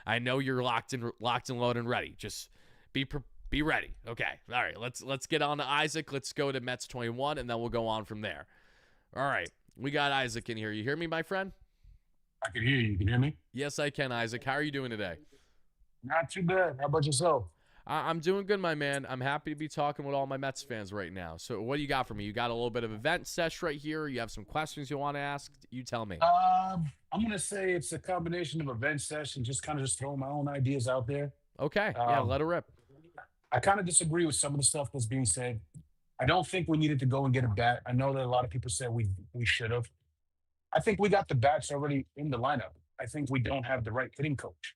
Speaker 1: I know you're locked and loaded and ready. Just be ready. Okay. All right. Let's get on to Isaac. Let's go to Mets 21, and then we'll go on from there. All right. We got Isaac in here. You hear me, my friend?
Speaker 3: I can hear you. You can hear me?
Speaker 1: Yes, I can, Isaac. How are you doing today?
Speaker 3: Not too bad. How about yourself?
Speaker 1: I'm doing good, my man. I'm happy to be talking with all my Mets fans right now. So what do you got for me? You got a little bit of event sesh right here. You have some questions you want to ask? You tell me.
Speaker 3: I'm going to say it's a combination of event session, just kind of just throwing my own ideas out there.
Speaker 1: Okay. Yeah, let it rip.
Speaker 3: I kind of disagree with some of the stuff that's being said. I don't think we needed to go and get a bat. I know that a lot of people said we should have. I think we got the bats already in the lineup. I think we don't have the right hitting coach.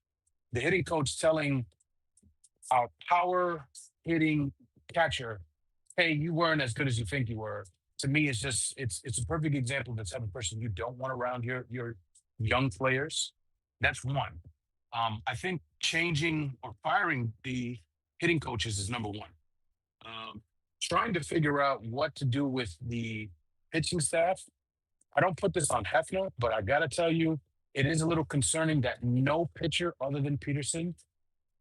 Speaker 3: The hitting coach telling our power hitting catcher, hey, you weren't as good as you think you were. To me, it's a perfect example of the type of person you don't want around your young players. That's one. I think changing or firing the hitting coaches is number one. Trying to figure out what to do with the pitching staff. I don't put this on Hefner, but I got to tell you, it is a little concerning that no pitcher other than Peterson,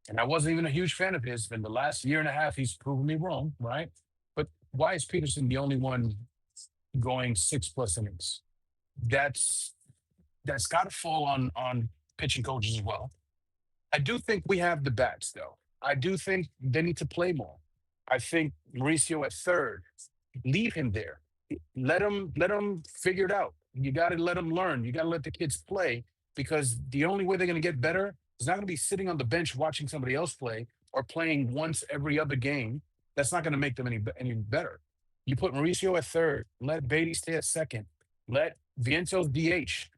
Speaker 3: and I wasn't even a huge fan of his, in the last year and a half, he's proven me wrong, right? But why is Peterson the only one going 6+ innings? That's got to fall on pitching coaches as well. I do think we have the bats, though. I do think they need to play more. I think Mauricio at third, leave him there. Let him figure it out. You got to let them learn. You got to let the kids play, because the only way they're going to get better is not going to be sitting on the bench watching somebody else play or playing once every other game. That's not going to make them any better. You put Mauricio at third, let Beatty stay at second, let Viento's DH.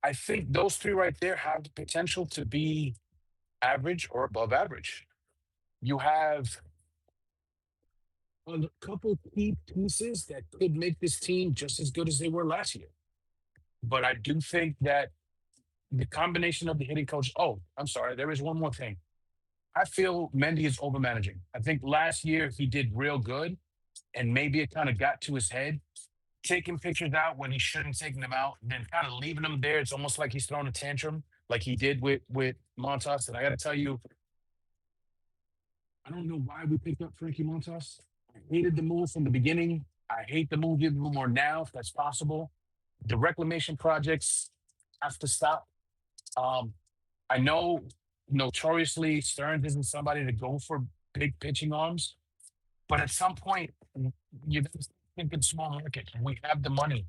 Speaker 3: I think those three right there have the potential to be average or above average. You have a couple key pieces that could make this team just as good as they were last year. But I do think that the combination of the hitting coach. Oh, I'm sorry. There is one more thing. I feel Mendy is over managing. I think last year he did real good, and maybe it kind of got to his head, taking pictures out when he shouldn't taking them out, then kind of leaving them there. It's almost like he's throwing a tantrum, like he did with Montas. And I got to tell you, I don't know why we picked up Frankie Montas. I hated the move from the beginning. I hate the move even more now, if that's possible. The reclamation projects have to stop. I know notoriously Stearns isn't somebody to go for big pitching arms, but at some point, you think in small market. We have the money.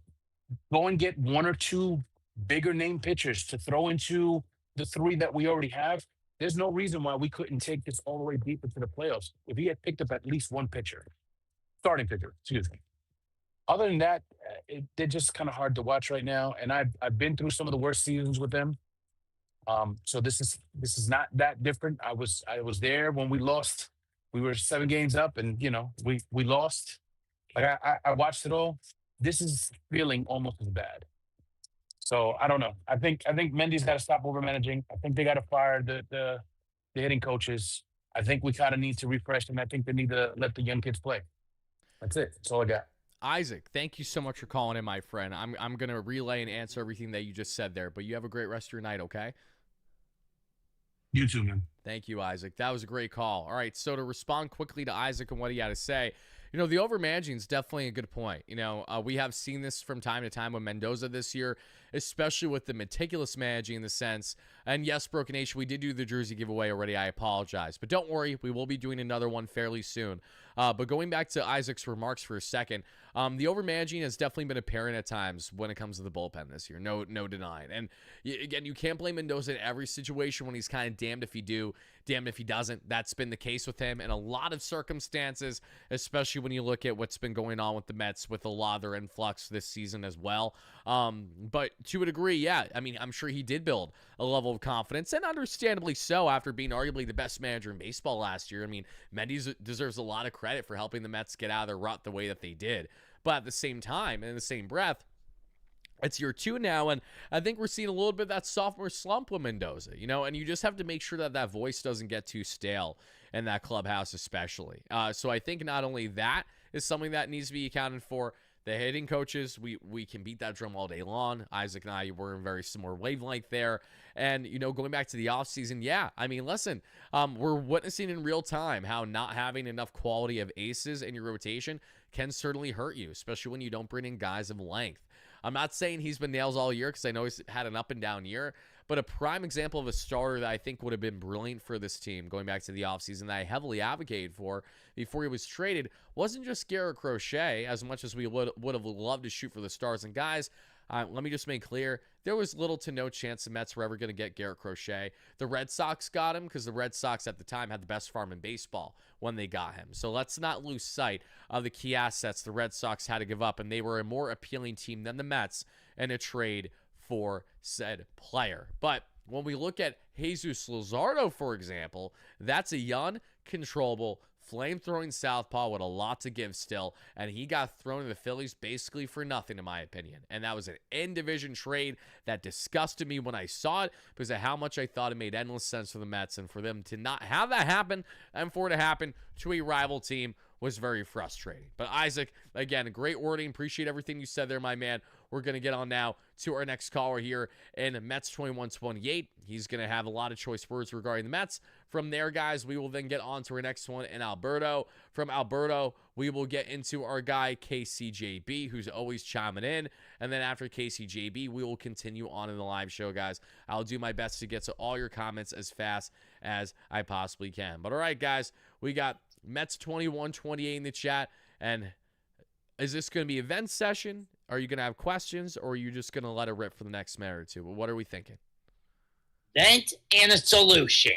Speaker 3: Go and get one or two bigger name pitchers to throw into the three that we already have. There's no reason why we couldn't take this all the way deep into the playoffs if he had picked up at least one pitcher, starting pitcher, excuse me. Other than that, they're just kind of hard to watch right now. And I've been through some of the worst seasons with them. So this is not that different. I was there when we lost. We were 7 games up, and we lost. Like I watched it all. This is feeling almost as bad. So I don't know. I think Mendy's got to stop over managing. I think they got to fire the hitting coaches. I think we kind of need to refresh them. I think they need to let the young kids play. That's it. That's all I got.
Speaker 1: Isaac, thank you so much for calling in, my friend. I'm gonna relay and answer everything that you just said there, but you have a great rest of your night, okay?
Speaker 3: You too, man.
Speaker 1: Thank you, Isaac. That was a great call. All right, so to respond quickly to Isaac and what he had to say, the overmanaging is definitely a good point. We have seen this from time to time with Mendoza this year, especially with the meticulous managing in the sense. And yes, Broken Nation, we did do the jersey giveaway already. I apologize. But don't worry, we will be doing another one fairly soon. But going back to Isaac's remarks for a second, the overmanaging has definitely been apparent at times when it comes to the bullpen this year. No denying. And again, you can't blame Mendoza in every situation when he's kind of damned if he do, damned if he doesn't. That's been the case with him in a lot of circumstances, especially when you look at what's been going on with the Mets with a lot of their influx this season as well. But to a degree, yeah, I mean, I'm sure he did build a level of confidence, and understandably so, after being arguably the best manager in baseball last year. I mean, Mendy deserves a lot of credit for helping the Mets get out of their rut the way that they did. But at the same time, and in the same breath, it's year 2 now, and I think we're seeing a little bit of that sophomore slump with Mendoza, and you just have to make sure that voice doesn't get too stale in that clubhouse especially. So I think not only that is something that needs to be accounted for, the hitting coaches, we can beat that drum all day long. Isaac and I were in very similar wavelength there. And, going back to the offseason, yeah, I mean, listen, we're witnessing in real time how not having enough quality of aces in your rotation can certainly hurt you, especially when you don't bring in guys of length. I'm not saying he's been nails all year because I know he's had an up and down year, but a prime example of a starter that I think would have been brilliant for this team going back to the offseason that I heavily advocated for before he was traded wasn't just Garrett Crochet, as much as we would have loved to shoot for the stars. And guys, let me just make clear, there was little to no chance the Mets were ever going to get Garrett Crochet. The Red Sox got him because the Red Sox at the time had the best farm in baseball when they got him. So let's not lose sight of the key assets the Red Sox had to give up, and they were a more appealing team than the Mets in a trade for said player. But when we look at Jesus Luzardo, for example, that's a young, controllable, flame-throwing southpaw with a lot to give still, and he got thrown to the Phillies basically for nothing, in my opinion. And that was an in-division trade that disgusted me when I saw it because of how much I thought it made endless sense for the Mets, and for them to not have that happen and for it to happen to a rival team was very frustrating. But Isaac, again, great wording. Appreciate everything you said there, my man. We're going to get on now to our next caller here in Mets 2128. He's going to have a lot of choice words regarding the Mets. From there, guys, we will then get on to our next one in Alberto. From Alberto, we will get into our guy KCJB, who's always chiming in. And then after KCJB, we will continue on in the live show, guys. I'll do my best to get to all your comments as fast as I possibly can. But all right, guys, we got Mets 2128 in the chat. And is this going to be a vent session? Are you going to have questions, or are you just going to let it rip for the next minute or two? What are we thinking?
Speaker 4: Vent and a solution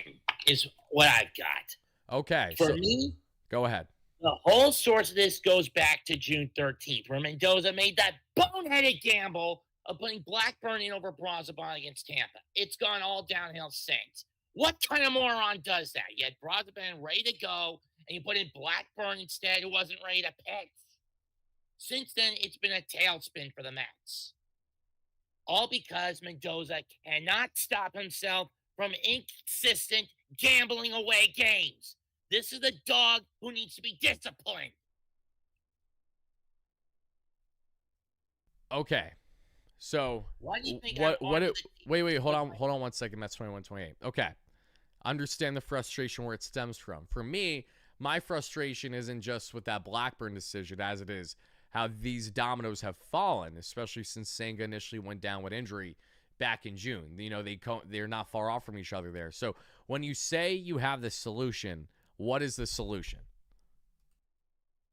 Speaker 4: is what I've got.
Speaker 1: Okay.
Speaker 4: For me,
Speaker 1: go ahead.
Speaker 4: The whole source of this goes back to June 13th, where Mendoza made that boneheaded gamble of putting Blackburn in over Brazoban against Tampa. It's gone all downhill since. What kind of moron does that? You had Brazoban ready to go, and you put in Blackburn instead, who wasn't ready to pitch. Since then, it's been a tailspin for the Mets. All because Mendoza cannot stop himself from inconsistent gambling away games. This is the dog who needs to be disciplined.
Speaker 1: Okay. So
Speaker 4: why do you think
Speaker 1: wait, hold on 1 second. That's 21-28. Okay. Understand the frustration where it stems from. For me, my frustration isn't just with that Blackburn decision as it is how these dominoes have fallen, especially since Senga initially went down with injury back in June. You know, they're not far off from each other there. So when you say you have the solution, what is the solution?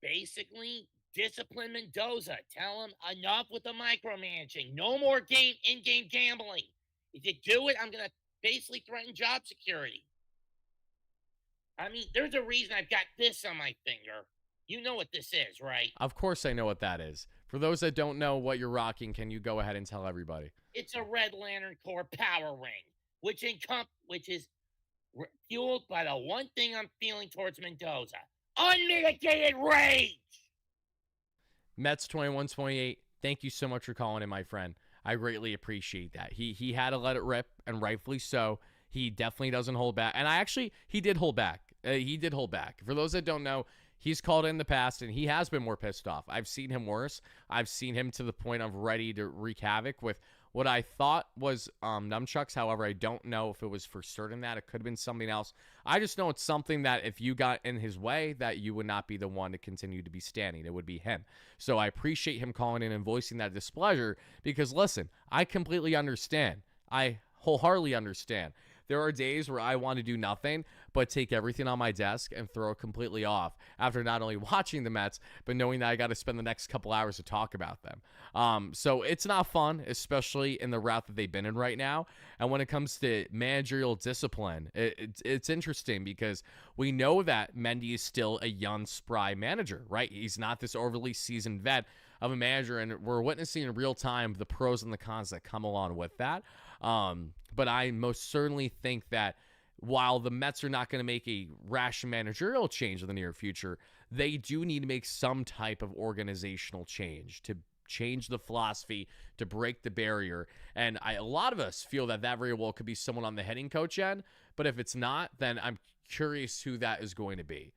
Speaker 4: Basically, discipline Mendoza. Tell him enough with the micromanaging. No more in-game gambling. If you do it, I'm going to basically threaten job security. I mean, there's a reason I've got this on my finger. You know what this is, right?
Speaker 1: Of course I know what that is. For those that don't know what you're rocking, can you go ahead and tell everybody?
Speaker 4: It's a Red Lantern Corps power ring, which is fueled by the one thing I'm feeling towards Mendoza. Unmitigated rage!
Speaker 1: Mets 21-28, thank you so much for calling in, my friend. I greatly appreciate that. He had to let it rip, and rightfully so. He definitely doesn't hold back. And he did hold back. He did hold back. For those that don't know, he's called in the past, and he has been more pissed off. I've seen him worse. I've seen him to the point of ready to wreak havoc with what I thought was nunchucks. However, I don't know if it was for certain that. It could have been something else. I just know it's something that if you got in his way, that you would not be the one to continue to be standing. It would be him. So I appreciate him calling in and voicing that displeasure because, listen, I completely understand. I wholeheartedly understand. There are days where I want to do nothing but take everything on my desk and throw it completely off after not only watching the Mets, but knowing that I got to spend the next couple hours to talk about them. So it's not fun, especially in the route that they've been in right now. And when it comes to managerial discipline, it's interesting because we know that Mendy is still a young, spry manager, right? He's not this overly seasoned vet of a manager, and we're witnessing in real time the pros and the cons that come along with that. But I most certainly think that while the Mets are not going to make a rash managerial change in the near future, they do need to make some type of organizational change to change the philosophy, to break the barrier. And a lot of us feel that very well could be someone on the hitting coach end. But if it's not, then I'm curious who that is going to be.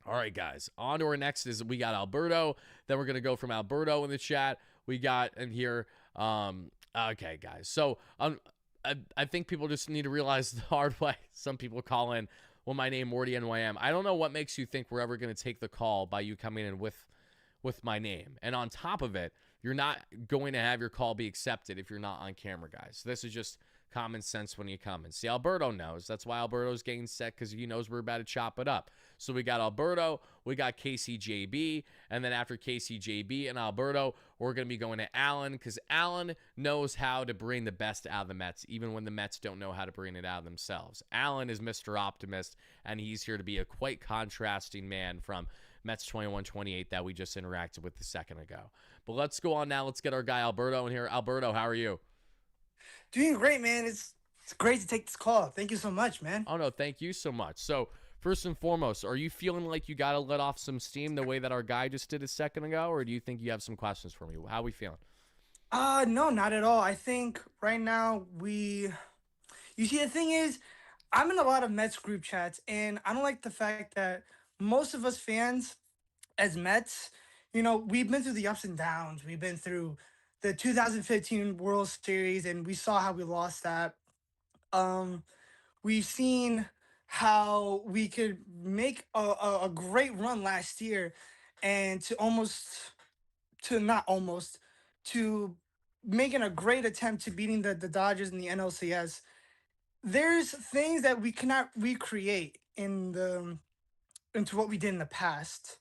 Speaker 1: All right, guys, on to our next is we got Alberto. Then we're going to go from Alberto in the chat. We got in here. Okay, guys. So I think people just need to realize the hard way. Some people call in, well, my name, WardyNYM. I don't know what makes you think we're ever going to take the call by you coming in with my name. And on top of it, you're not going to have your call be accepted if you're not on camera, guys. So this is just common sense when you come in. See, Alberto knows. That's why Alberto's getting set, because he knows we're about to chop it up. So we got Alberto, we got KCJB, and then after KCJB and Alberto, we're going to be going to Allan, because Allan knows how to bring the best out of the Mets, even when the Mets don't know how to bring it out of themselves. Allan is Mr. Optimist, and he's here to be a quite contrasting man from Mets 21-28 that we just interacted with a second ago. But let's go on now. Let's get our guy Alberto in here. Alberto, how are you?
Speaker 5: Doing great, man. It's great to take this call. Thank you so much, man.
Speaker 1: Oh, no, thank you so much. So, first and foremost, are you feeling like you got to let off some steam the way that our guy just did a second ago, or do you think you have some questions for me? How are we feeling?
Speaker 5: No, not at all. I think right now you see, the thing is, I'm in a lot of Mets group chats, and I don't like the fact that most of us fans as Mets, we've been through the ups and downs. We've been through the 2015 World Series, and we saw how we lost that. We've seen how we could make a great run last year, and to making a great attempt to beating the Dodgers in the NLCS. There's things that we cannot recreate into what we did in the past.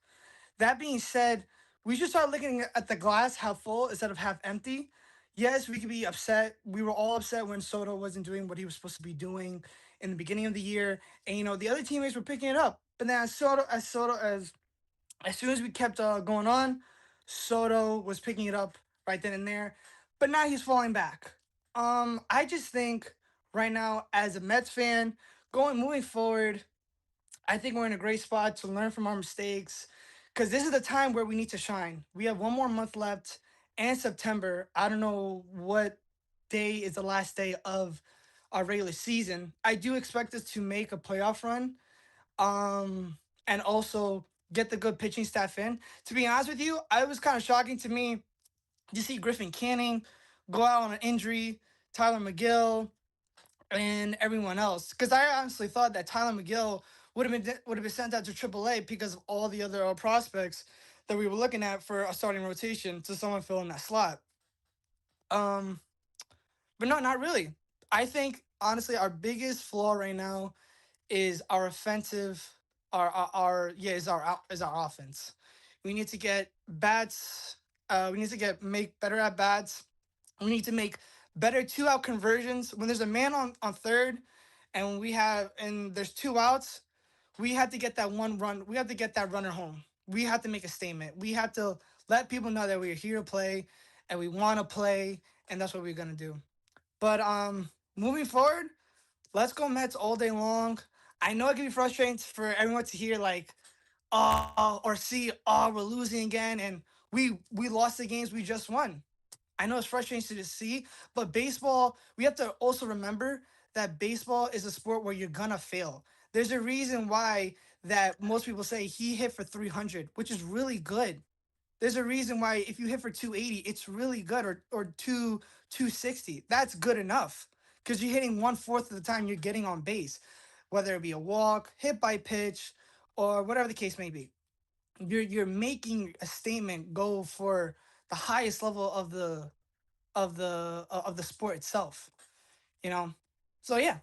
Speaker 5: That being said, we should start looking at the glass half full instead of half empty. Yes, we could be upset. We were all upset when Soto wasn't doing what he was supposed to be doing in the beginning of the year, and the other teammates were picking it up. But then as soon as we kept going on, Soto was picking it up right then and there. But now he's falling back. I just think right now, as a Mets fan, moving forward, I think we're in a great spot to learn from our mistakes because this is the time where we need to shine. We have one more month left and September. I don't know what day is the last day of our regular season. I do expect us to make a playoff run, and also get the good pitching staff in. To be honest with you, it was kind of shocking to me to see Griffin Canning go out on an injury, Tyler McGill, and everyone else. Because I honestly thought that Tyler McGill would have been sent out to AAA because of all the other prospects that we were looking at for a starting rotation to someone fill in that slot. But no, not really. I think honestly our biggest flaw right now is our offensive, is our offense. We need to get bats. We need to make better at bats. We need to make better 2-out conversions. When there's a man on third, and there's 2 outs, we have to get that one run. We have to get that runner home. We have to make a statement. We have to let people know that we're here to play, and we want to play, and that's what we're gonna do. But moving forward, let's go Mets all day long. I know it can be frustrating for everyone to hear like, oh, or see, oh, we're losing again, and we lost the games we just won. I know it's frustrating to see, but baseball, we have to also remember that baseball is a sport where you're gonna fail. There's a reason why that most people say he hit for 300, which is really good. There's a reason why if you hit for 280, it's really good, or 260. That's good enough because you're hitting 1/4 of the time you're getting on base, whether it be a walk, hit by pitch, or whatever the case may be. You're making a statement go for the highest level of the sport itself, you know. So yeah,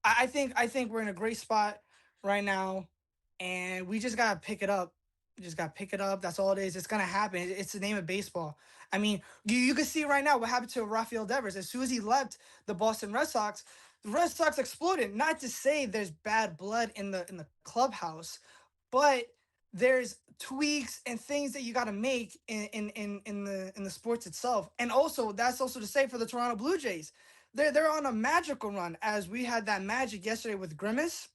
Speaker 5: I think we're in a great spot right now, and we just gotta pick it up. We just gotta pick it up. That's all it is. It's gonna happen. It's the name of baseball. I mean, you can see right now what happened to Rafael Devers. As soon as he left the Boston Red Sox, the Red Sox exploded. Not to say there's bad blood in the clubhouse, but there's tweaks and things that you got to make in the sports itself. And also, that's also to say for the Toronto Blue Jays, they're on a magical run, as we had that magic yesterday with Grimace.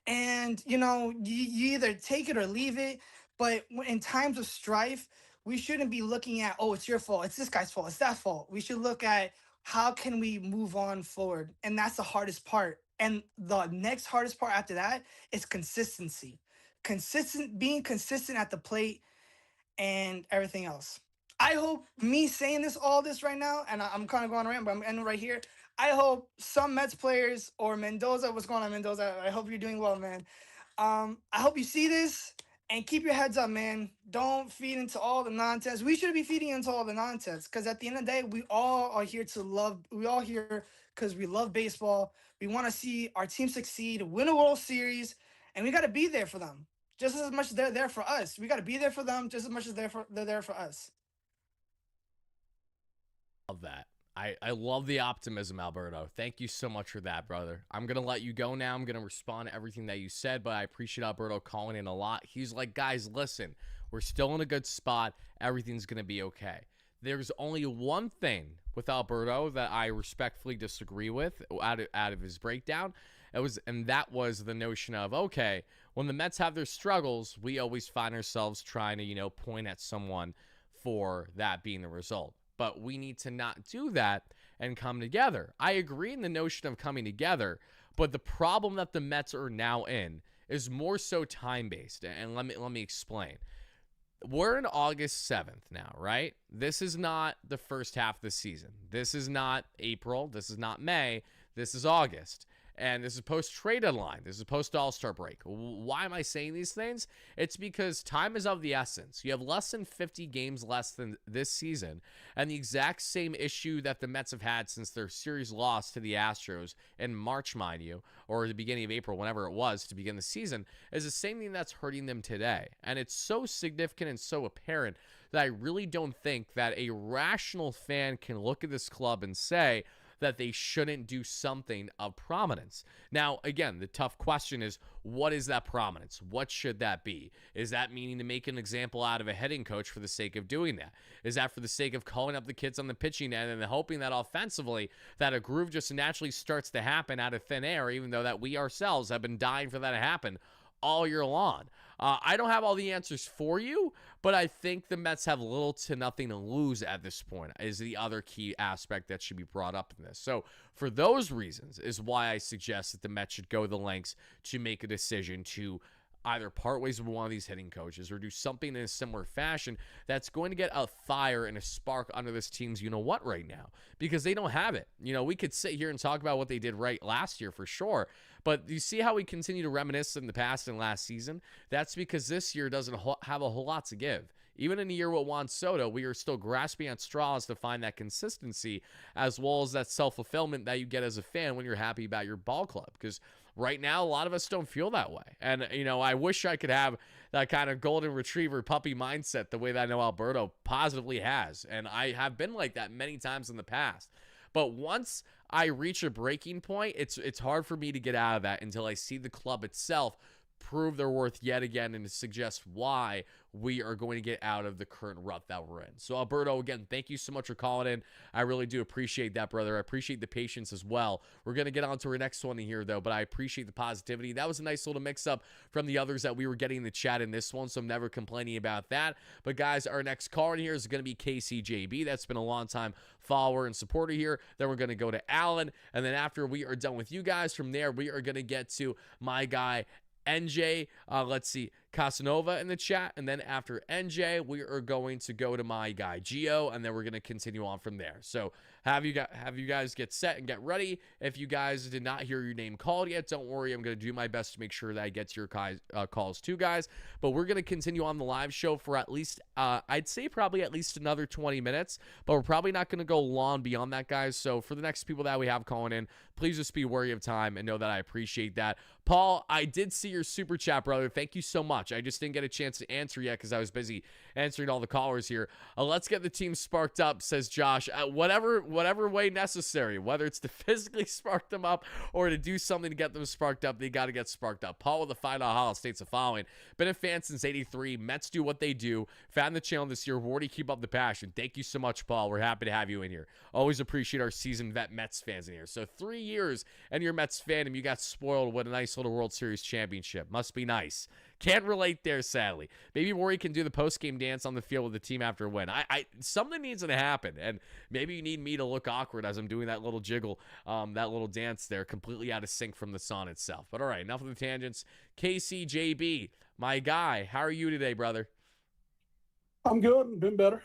Speaker 5: And you either take it or leave it. But in times of strife, we shouldn't be looking at, oh, it's your fault, it's this guy's fault, it's that fault. We should look at how can we move on forward, and that's the hardest part. And the next hardest part after that is consistency. Being consistent at the plate and everything else. I hope me saying all this right now, and I'm kind of going around, but I'm ending right here. I hope some Mets players or Mendoza, what's going on, Mendoza? I hope you're doing well, man. I hope you see this and keep your heads up, man. Don't feed into all the nonsense. We shouldn't be feeding into all the nonsense because at the end of the day, we all are here to love. We all here because we love baseball. We want to see our team succeed, win a World Series, and we got to be there for them just as much as they're there for us. We got to be there for them just as much as they're there for us.
Speaker 1: Love that. I love the optimism, Alberto. Thank you so much for that, brother. I'm going to let you go now. I'm going to respond to everything that you said, but I appreciate Alberto calling in a lot. He's like, guys, listen, we're still in a good spot. Everything's going to be okay. There's only one thing with Alberto that I respectfully disagree with out of his breakdown. That was the notion of, okay, when the Mets have their struggles, we always find ourselves trying to, point at someone for that being the result. But we need to not do that and come together. I agree in the notion of coming together, but the problem that the Mets are now in is more so time-based. And let me explain. We're in August 7th now, right? This is not the first half of the season. This is not April. This is not May. This is August. And this is post-trade deadline. This is post-All-Star break. Why am I saying these things? It's because time is of the essence. You have less than 50 games less than this season, and the exact same issue that the Mets have had since their series loss to the Astros in March, mind you, or the beginning of April, whenever it was to begin the season, is the same thing that's hurting them today. And it's so significant and so apparent that I really don't think that a rational fan can look at this club and say that they shouldn't do something of prominence. Now, again, the tough question is, what is that prominence? What should that be? Is that meaning to make an example out of a hitting coach for the sake of doing that? Is that for the sake of calling up the kids on the pitching end and hoping that offensively that a groove just naturally starts to happen out of thin air, even though that we ourselves have been dying for that to happen all year long? I don't have all the answers for you, but I think the Mets have little to nothing to lose at this point, is the other key aspect that should be brought up in this. So for those reasons is why I suggest that the Mets should go the lengths to make a decision to either part ways with one of these hitting coaches or do something in a similar fashion that's going to get a fire and a spark under this team's you-know-what right now, because they don't have it. You know, we could sit here and talk about what they did right last year for sure, but you see how we continue to reminisce in the past and last season? That's because this year doesn't have a whole lot to give. Even in a year with Juan Soto, we are still grasping at straws to find that consistency as well as that self-fulfillment that you get as a fan when you're happy about your ball club, because right now, a lot of us don't feel that way. And, you know, I wish I could have that kind of golden retriever puppy mindset the way that I know Alberto positively has. And I have been like that many times in the past. But once I reach a breaking point, it's hard for me to get out of that until I see the club itself prove their worth yet again and to suggest why we are going to get out of the current rut that we're in. So, Alberto, again, thank you so much for calling in. I really do appreciate that, brother. I appreciate the patience as well. We're going to get on to our next one here, though, but I appreciate the positivity. That was a nice little mix-up from the others that we were getting in the chat in this one, so I'm never complaining about that. But, guys, our next caller in here is going to be KCJB. That's been a long-time follower and supporter here. Then we're going to go to Allan, and then after we are done with you guys, from there, we are going to get to my guy, NJ, let's see, Kasanova in the chat, and then after NJ, we are going to go to my guy Gio, and then we're going to continue on from there. So have you guys get set and get ready. If you guys did not hear your name called yet, don't worry. I'm going to do my best to make sure that I get to your calls too, guys. But we're going to continue on the live show for at least, I'd say probably at least another 20 minutes, but we're probably not going to go long beyond that, guys. So for the next people that we have calling in, please just be wary of time and know that I appreciate that. Paul, I did see your super chat, brother. Thank you so much. I just didn't get a chance to answer yet because I was busy answering all the callers here. Let's get the team sparked up, says Josh. Whatever way necessary, whether it's to physically spark them up or to do something to get them sparked up, they got to get sparked up. Paul with the $5 Hollow states the following: been a fan since '83. Mets do what they do. Found the channel this year. Wardy, keep up the passion. Thank you so much, Paul. We're happy to have you in here. Always appreciate our seasoned vet Mets fans in here. So 3 years and your Mets fandom, you got spoiled with a nice little World Series championship. Must be nice. Can't relate there, sadly. Maybe Wardy can do the post-game dance on the field with the team after a win. Something needs to happen, and maybe you need me to look awkward as I'm doing that little jiggle, that little dance there, completely out of sync from the song itself. But all right, enough of the tangents. KCJB, my guy, how are you today, brother?
Speaker 6: I'm good. Been better.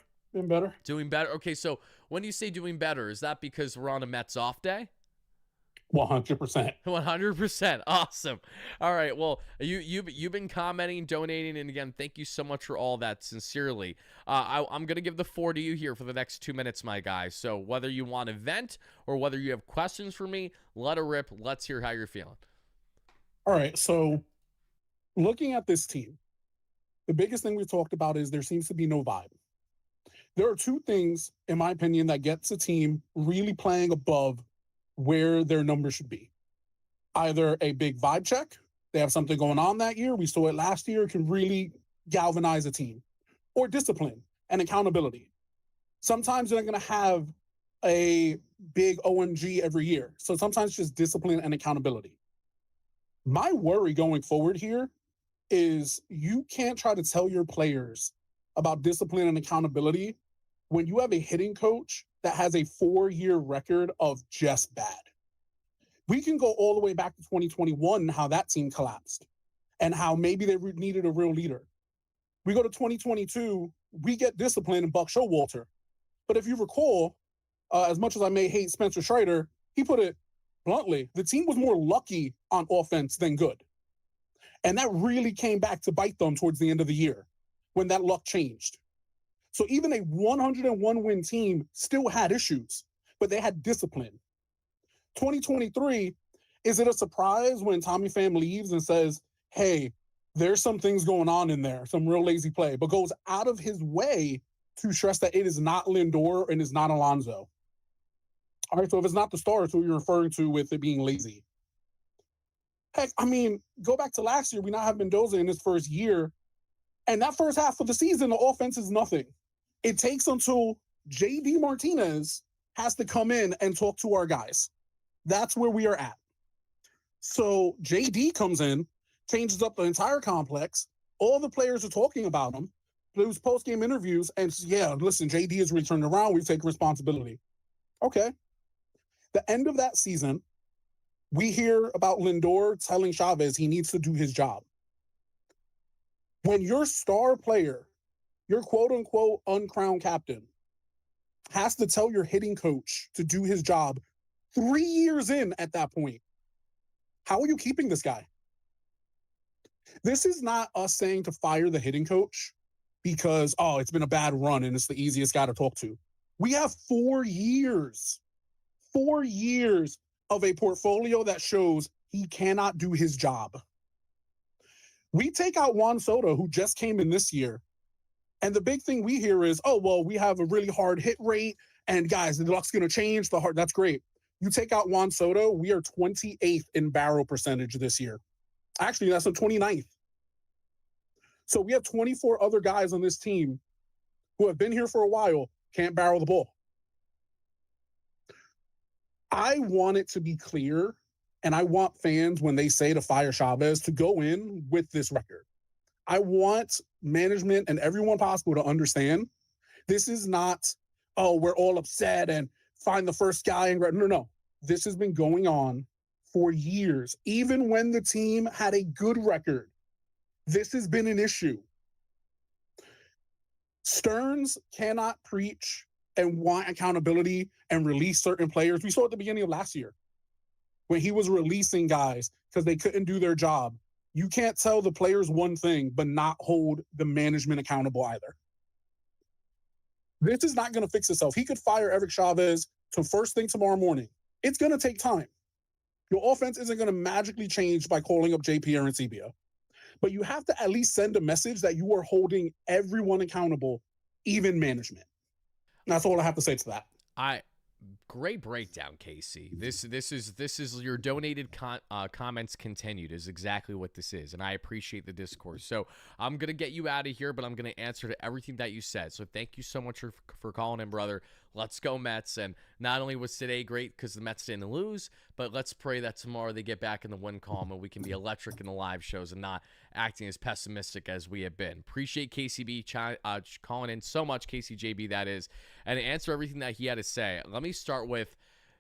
Speaker 1: Doing better? Okay, so when you say doing better, is that because we're on a Mets off day?
Speaker 6: 100%.
Speaker 1: 100%. Awesome. All right. Well, you've been commenting, donating, and again, thank you so much for all that. Sincerely, I'm gonna give the floor to you here for the next 2 minutes, my guy. So whether you want to vent or whether you have questions for me, let it rip. Let's hear how you're feeling.
Speaker 6: All right. So looking at this team, the biggest thing we've talked about is there seems to be no vibe. There are two things, in my opinion, that gets a team really playing above where their numbers should be. Either a big vibe check, they have something going on that year, we saw it last year, can really galvanize a team, or discipline and accountability. Sometimes they're going to have a big OMG every year. So sometimes just discipline and accountability. My worry going forward here is you can't try to tell your players about discipline and accountability when you have a hitting coach that has a 4-year record of just bad. We can go all the way back to 2021, how that team collapsed and how maybe they needed a real leader. We go to 2022, we get discipline in Buck Showalter. But if you recall, as much as I may hate Spencer Strider, he put it bluntly, the team was more lucky on offense than good. And that really came back to bite them towards the end of the year when that luck changed. So even a 101-win team still had issues, but they had discipline. 2023, is it a surprise when Tommy Pham leaves and says, hey, there's some things going on in there, some real lazy play, but goes out of his way to stress that it is not Lindor and is not Alonso? All right, so if it's not the stars, who you're referring to with it being lazy? Heck, I mean, go back to last year. We now have Mendoza in his first year, and that first half of the season, the offense is nothing. It takes until JD Martinez has to come in and talk to our guys. That's where we are at. So JD comes in, changes up the entire complex. All the players are talking about him. Those post-game interviews, and yeah, listen, JD is returned around. We take responsibility. Okay. The end of that season, we hear about Lindor telling Chavez he needs to do his job. When your star player, your quote-unquote uncrowned captain, has to tell your hitting coach to do his job 3 years in at that point, how are you keeping this guy? This is not us saying to fire the hitting coach because, oh, it's been a bad run and it's the easiest guy to talk to. We have 4 years of a portfolio that shows he cannot do his job. We take out Juan Soto, who just came in this year, and the big thing we hear is, oh, well, we have a really hard hit rate, and guys, the luck's going to change. That's great. You take out Juan Soto, we are 28th in barrel percentage this year. Actually, that's the 29th. So we have 24 other guys on this team who have been here for a while, can't barrel the ball. I want it to be clear, and I want fans, when they say to fire Chavez, to go in with this record. I want management and everyone possible to understand this is not, oh, we're all upset and find the first guy. And no. This has been going on for years. Even when the team had a good record, this has been an issue. Stearns cannot preach and want accountability and release certain players. We saw at the beginning of last year when he was releasing guys because they couldn't do their job. You can't tell the players one thing but not hold the management accountable either. This is not going to fix itself. He could fire Eric Chavez to first thing tomorrow morning. It's going to take time. Your offense isn't going to magically change by calling up JP Arancibia. But you have to at least send a message that you are holding everyone accountable, even management. That's all I have to say to that.
Speaker 1: Great breakdown, Casey. This is your donated comments continued is exactly what this is, and I appreciate the discourse. So I'm gonna get you out of here, but I'm gonna answer to everything that you said. So thank you so much for calling in, brother. Let's go Mets. And not only was today great because the Mets didn't lose, but let's pray that tomorrow they get back in the win column and we can be electric in the live shows and not acting as pessimistic as we have been. Appreciate KCB calling in so much, KCJB that is, and to answer everything that he had to say. Let me start with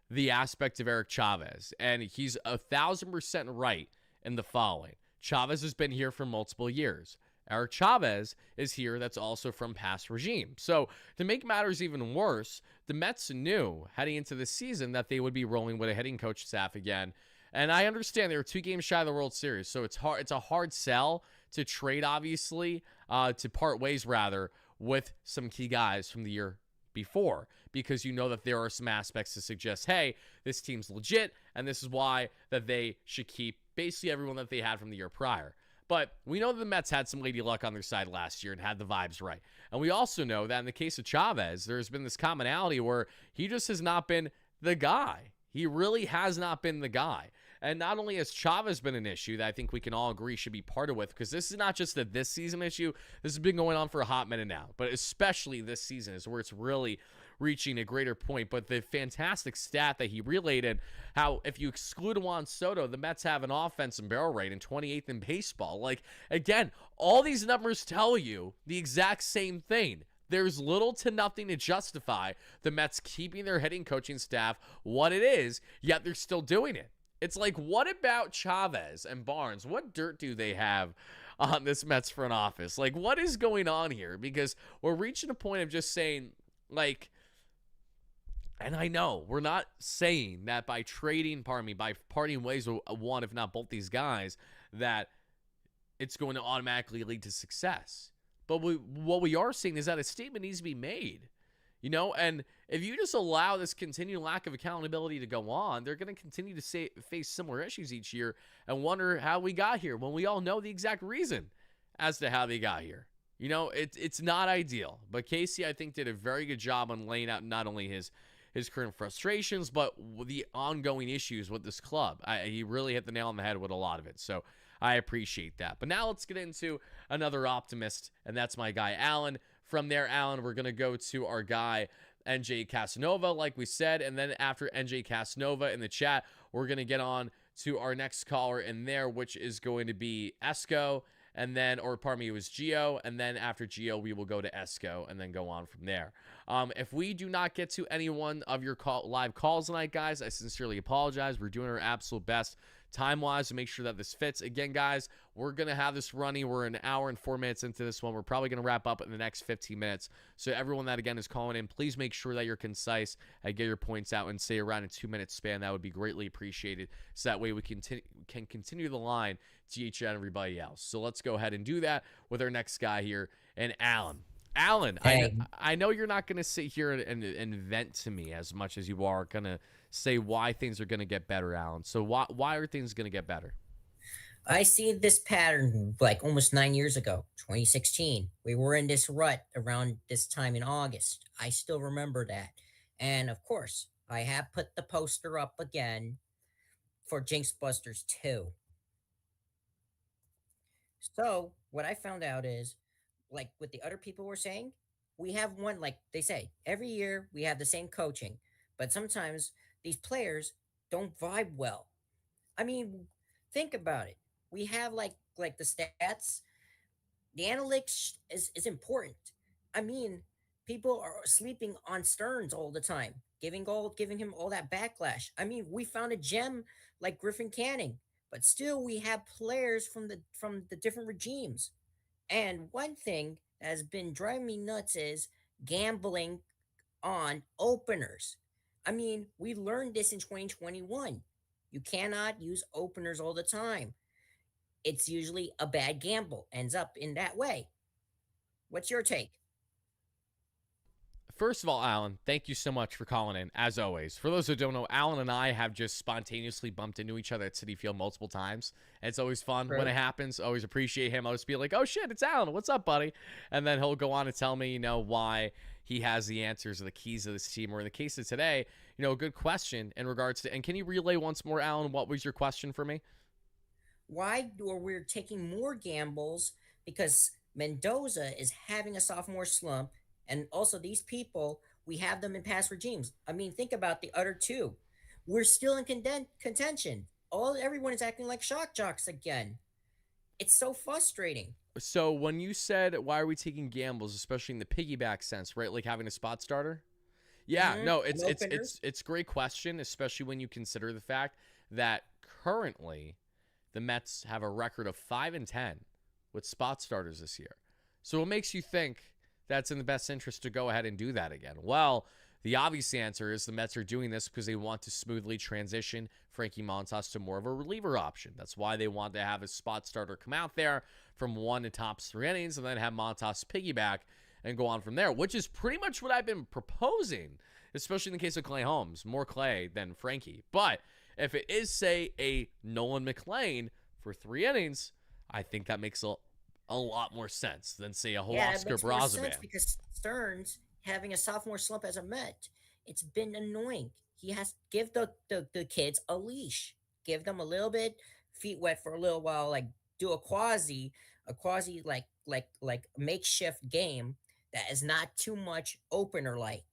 Speaker 1: the aspect of Eric Chavez, and he's 1,000% right in the following. Chavez has been here for multiple years. Eric Chavez is here that's also from past regime. So to make matters even worse, the Mets knew heading into the season that they would be rolling with a hitting coach staff again. And I understand they were 2 games shy of the World Series, so it's a hard sell to trade, obviously, to part ways rather with some key guys from the year before, because you know that there are some aspects to suggest, hey, this team's legit, and this is why that they should keep basically everyone that they had from the year prior. But we know that the Mets had some lady luck on their side last year and had the vibes right. And we also know that in the case of Chavez, there's been this commonality where he just has not been the guy. He really has not been the guy. And not only has Chavez been an issue that I think we can all agree should be part of with, because this is not just a this season issue. This has been going on for a hot minute now. But especially this season is where it's really reaching a greater point. But the fantastic stat that he relayed in how if you exclude Juan Soto, the Mets have an offensive barrel rate and 28th in baseball. Like, again, all these numbers tell you the exact same thing. There's little to nothing to justify the Mets keeping their hitting coaching staff what it is, yet they're still doing it. It's like, what about Chavez and Barnes? What dirt do they have on this Mets front office? Like, what is going on here? Because we're reaching a point of just saying, like, and I know we're not saying that by by parting ways with one, if not both these guys, that it's going to automatically lead to success. But what we are saying is that a statement needs to be made. You know, and if you just allow this continued lack of accountability to go on, they're going to continue to face similar issues each year and wonder how we got here when we all know the exact reason as to how they got here. You know, it's not ideal. But Casey, I think, did a very good job on laying out not only his his current frustrations, but the ongoing issues with this club. He really hit the nail on the head with a lot of it. So I appreciate that. But now let's get into another optimist, and that's my guy, Allan. From there, Allan, we're going to go to our guy, NJ Kasanova, like we said. And then after NJ Kasanova in the chat, we're going to get on to our next caller in there, which is going to be Esco. And then, or pardon me, it was Gio. And then after Gio, we will go to Esco and then go on from there. If we do not get to any one of your live calls tonight, guys, I sincerely apologize. We're doing our absolute best time-wise to make sure that this fits. Again, guys, we're going to have this running. We're an hour and 4 minutes into this one. We're probably going to wrap up in the next 15 minutes. So everyone that, again, is calling in, please make sure that you're concise and get your points out and say around a 2-minute span. That would be greatly appreciated. So that way we can continue the line to each and everybody else. So let's go ahead and do that with our next guy here, and Allan. Allan,
Speaker 7: Hey.
Speaker 1: I know you're not going to sit here and vent to me as much as you are going to say why things are going to get better, Allan. So why are things going to get better?
Speaker 7: I see this pattern like almost 9 years ago, 2016. We were in this rut around this time in August. I still remember that. And of course, I have put the poster up again for Jinx Busters 2. So what I found out is, like what the other people were saying, we have one, like they say, every year we have the same coaching, but sometimes these players don't vibe well. I mean, think about it. We have like the stats, the analytics is important. I mean, people are sleeping on Stearns all the time, giving him all that backlash. I mean, we found a gem like Griffin Canning, but still we have players from the different regimes. And one thing that has been driving me nuts is gambling on openers. I mean, we learned this in 2021. You cannot use openers all the time. It's usually a bad gamble, ends up in that way. What's your take?
Speaker 1: First of all, Allan, thank you so much for calling in, as always. For those who don't know, Allan and I have just spontaneously bumped into each other at Citi Field multiple times. And it's always fun when it happens. Always appreciate him. I'll just be like, oh, shit, it's Allan. What's up, buddy? And then he'll go on to tell me, why he has the answers or the keys of this team. Or in the case of today, a good question in regards to – and can you relay once more, Allan, what was your question for me?
Speaker 7: Why are we taking more gambles? Because Mendoza is having a sophomore slump. And also these people, we have them in past regimes. I mean, think about the other two. We're still in contention. Everyone is acting like shock jocks again. It's so frustrating.
Speaker 1: So when you said, why are we taking gambles, especially in the piggyback sense, right? Like having a spot starter? Yeah, no, it's a great question, especially when you consider the fact that currently the Mets have a record of 5-10 with spot starters this year. So what makes you think that's in the best interest to go ahead and do that again? Well, the obvious answer is the Mets are doing this because they want to smoothly transition Frankie Montas to more of a reliever option. That's why they want to have a spot starter come out there from 1 to tops 3 innings and then have Montas piggyback and go on from there, which is pretty much what I've been proposing, especially in the case of Clay Holmes. More Clay than Frankie. But if it is, say, a Nolan McLean for 3 innings, I think that makes a lot more sense than, say, a Oscar Brazoban.
Speaker 7: Because Stearns having a sophomore slump as a Met, it's been annoying. He has to give the kids a leash, give them a little bit feet wet for a little while, like do a quasi like makeshift game that is not too much opener like.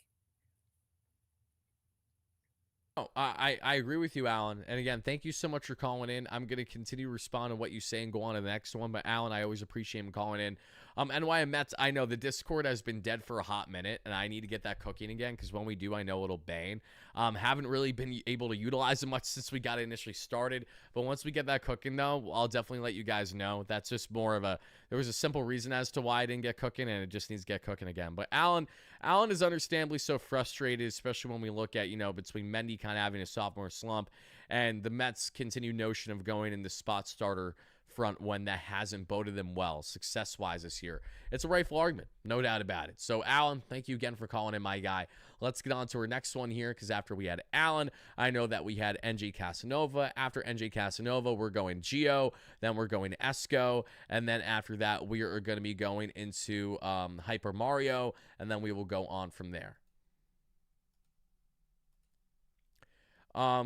Speaker 1: Oh, I agree with you, Allan. And again, thank you so much for calling in. I'm going to continue to respond to what you say and go on to the next one. But Allan, I always appreciate him calling in. NYM Mets, I know the Discord has been dead for a hot minute, and I need to get that cooking again because when we do, I know it'll bang. Haven't really been able to utilize it much since we got it initially started. But once we get that cooking, though, I'll definitely let you guys know. That's just more of there was a simple reason as to why I didn't get cooking, and it just needs to get cooking again. But Allan is understandably so frustrated, especially when we look at, between Mendy kind of having a sophomore slump and the Mets' continued notion of going in the spot starter front when that hasn't boded them well success-wise this year. It's a rightful argument, no doubt about it. So, Allan, thank you again for calling in, my guy. Let's get on to our next one here because after we had Allan, I know that we had NJ Kasanova. After NJ Kasanova, we're going Gio, then we're going Esco, and then after that, we are going to be going into Hyper Mario, and then we will go on from there.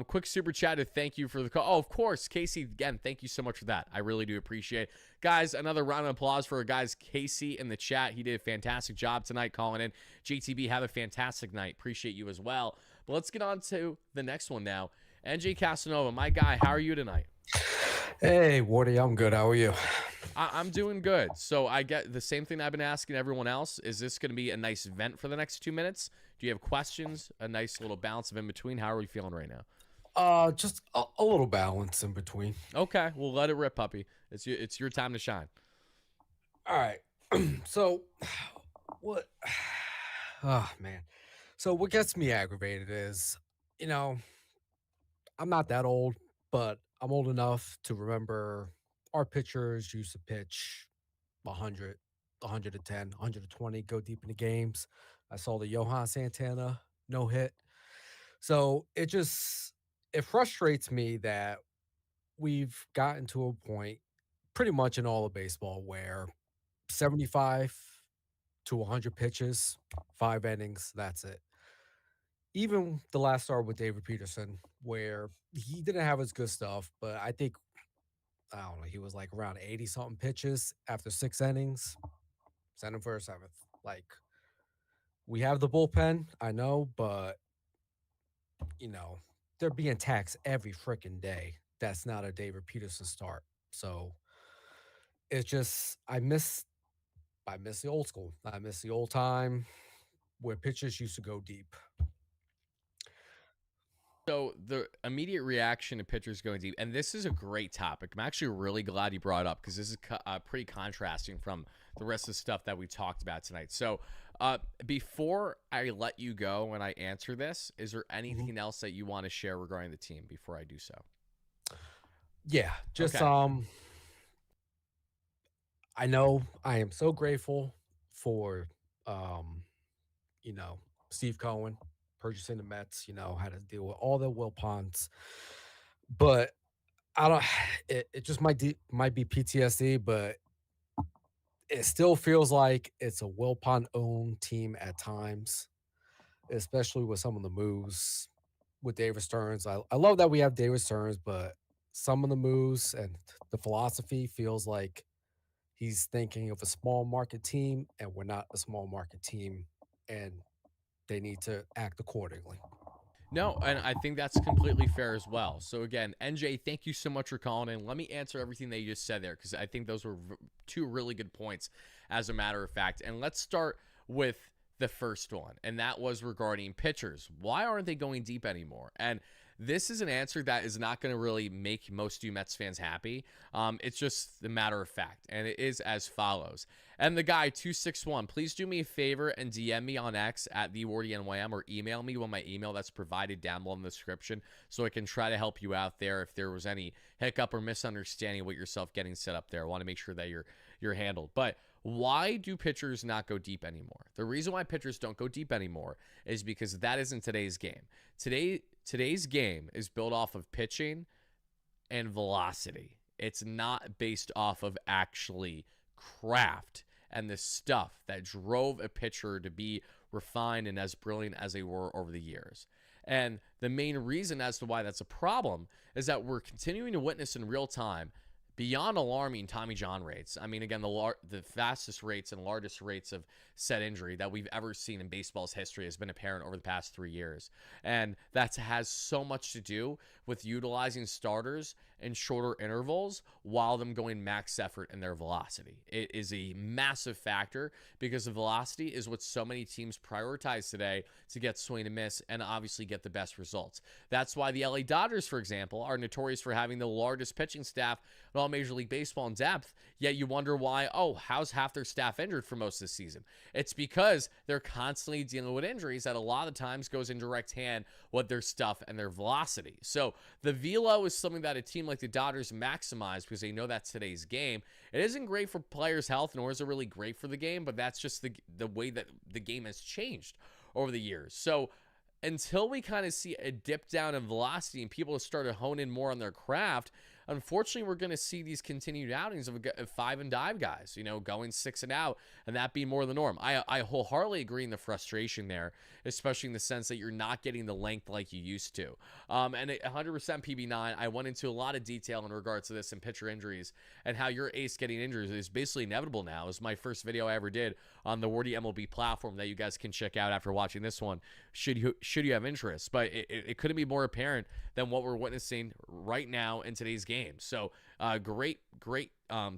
Speaker 1: Quick super chat to thank you for the call. Oh, of course, Casey, again, thank you so much for that. I really do appreciate it. Guys, another round of applause for our guys, Casey in the chat. He did a fantastic job tonight calling in. JTB, have a fantastic night. Appreciate you as well. But let's get on to the next one now. NJ Kasanova, my guy, how are you tonight?
Speaker 8: Hey, Wardy, I'm good. How are you?
Speaker 1: I'm doing good. So I get the same thing I've been asking everyone else. Is this going to be a nice vent for the next 2 minutes? Do you have questions? A nice little balance of in between? How are we feeling right now?
Speaker 8: Just a little balance in between.
Speaker 1: Okay, we'll let it rip, puppy. It's your time to shine.
Speaker 8: All right. So, what? Oh, man. So what gets me aggravated is, I'm not that old, but I'm old enough to remember our pitchers used to pitch 100, 110, 120, go deep into games. I saw the Johan Santana no hit. So it frustrates me that we've gotten to a point pretty much in all of baseball where 75 to 100 pitches, 5 innings, that's it. Even the last start with David Peterson, where he didn't have his good stuff, but I think, I don't know, he was like around 80 something pitches after 6 innings. Send him for a 7th. Like, we have the bullpen, I know, but they're being taxed every freaking day. That's not a David Peterson start. So it's just, I miss the old school. I miss the old time where pitchers used to go deep.
Speaker 1: So the immediate reaction to pitchers going deep, and this is a great topic. I'm actually really glad you brought it up because this is pretty contrasting from the rest of the stuff that we talked about tonight. So before I let you go and I answer this, is there anything else that you want to share regarding the team before I do so?
Speaker 8: Yeah, just
Speaker 1: Okay.
Speaker 8: I know I am so grateful for Steve Cohen purchasing the Mets, had to deal with all the Wilpons. But I don't it just might be PTSD, but it still feels like it's a Wilpon owned team at times, especially with some of the moves with David Stearns. I love that we have David Stearns, but some of the moves and the philosophy feels like he's thinking of a small market team, and we're not a small market team, and they need to act accordingly.
Speaker 1: No, and I think that's completely fair as well. So again, NJ, thank you so much for calling in. Let me answer everything that you just said there because I think those were 2 really good points as a matter of fact. And let's start with the first one, and that was regarding pitchers. Why aren't they going deep anymore? And this is an answer that is not going to really make most of you Mets fans happy. It's just the matter of fact, and it is as follows. And the guy 261, please do me a favor and DM me on X at the WardyNYM or email me with my email that's provided down below in the description so I can try to help you out there if there was any hiccup or misunderstanding with yourself getting set up there. I want to make sure that you're handled. But why do pitchers not go deep anymore? The reason why pitchers don't go deep anymore is because that isn't today's game. Today's game is built off of pitching and velocity. It's not based off of actually craft and the stuff that drove a pitcher to be refined and as brilliant as they were over the years. And the main reason as to why that's a problem is that we're continuing to witness in real time beyond alarming Tommy John rates. I mean, again, the fastest rates and largest rates of said injury that we've ever seen in baseball's history has been apparent over the past 3 years. And that has so much to do with utilizing starters in shorter intervals while them going max effort in their velocity. It is a massive factor because the velocity is what so many teams prioritize today to get swing and miss and obviously get the best results. That's why the LA Dodgers, for example, are notorious for having the largest pitching staff in all Major League Baseball in depth, yet you wonder why, how's half their staff injured for most of the season? It's because they're constantly dealing with injuries that a lot of times goes in direct hand with their stuff and their velocity. So the velo is something that a team like the Dodgers maximize because they know that's today's game. It isn't great for players' health, nor is it really great for the game, but that's just the way that the game has changed over the years. So until we kind of see a dip down in velocity and people start to hone in more on their craft, unfortunately, we're going to see these continued outings of 5-and-dive guys, going 6-and-out, and that being more the norm. I wholeheartedly agree in the frustration there, especially in the sense that you're not getting the length like you used to. And 100% PB9, I went into a lot of detail in regards to this and pitcher injuries and how your ace getting injuries is basically inevitable now. It was my first video I ever did on the Wardy MLB platform that you guys can check out after watching this one, should you have interest. But it couldn't be more apparent than what we're witnessing right now in today's game. So great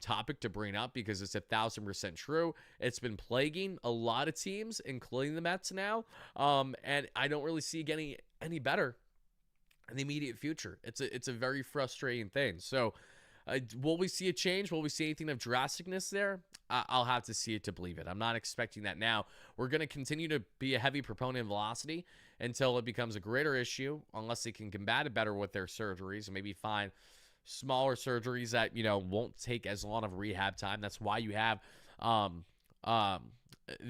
Speaker 1: topic to bring up because it's 1,000% true. It's been plaguing a lot of teams, including the Mets now, and I don't really see it getting any better in the immediate future. It's a very frustrating thing. So will we see a change? Will we see anything of drasticness there? I'll have to see it to believe it. I'm not expecting that now. We're going to continue to be a heavy proponent of velocity until it becomes a greater issue, unless they can combat it better with their surgeries and maybe find smaller surgeries that, won't take as long of rehab time. That's why you have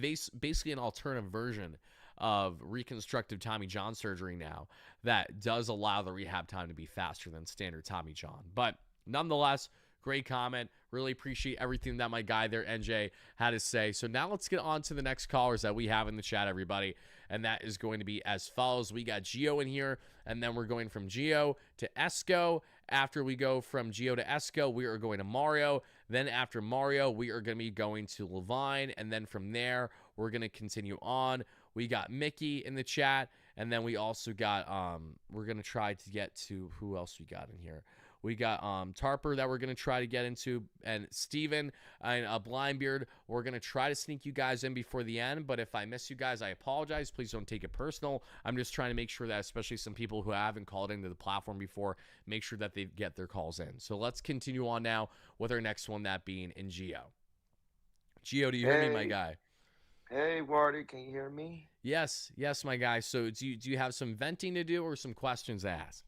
Speaker 1: basically an alternative version of reconstructive Tommy John surgery now that does allow the rehab time to be faster than standard Tommy John. But nonetheless, great comment. Really appreciate everything that my guy there, NJ, had to say. So now let's get on to the next callers that we have in the chat, everybody. And that is going to be as follows. We got Gio in here, and then we're going from Gio to Esco. After we go from Gio to Esco, we are going to Mario. Then after Mario, we are going to be going to Levine. And then from there, we're going to continue on. We got Mickey in the chat. And then we also got, we're going to try to get to, who else we got in here? We got Tarper that we're going to try to get into, and Steven and Blindbeard. We're going to try to sneak you guys in before the end, but if I miss you guys, I apologize. Please don't take it personal. I'm just trying to make sure that, especially some people who haven't called into the platform before, make sure that they get their calls in. So let's continue on now with our next one, that being in Gio. Gio, do you hear me, my guy?
Speaker 9: Hey, Wardy, can you hear me?
Speaker 1: Yes, my guy. So do you have some venting to do or some questions to ask?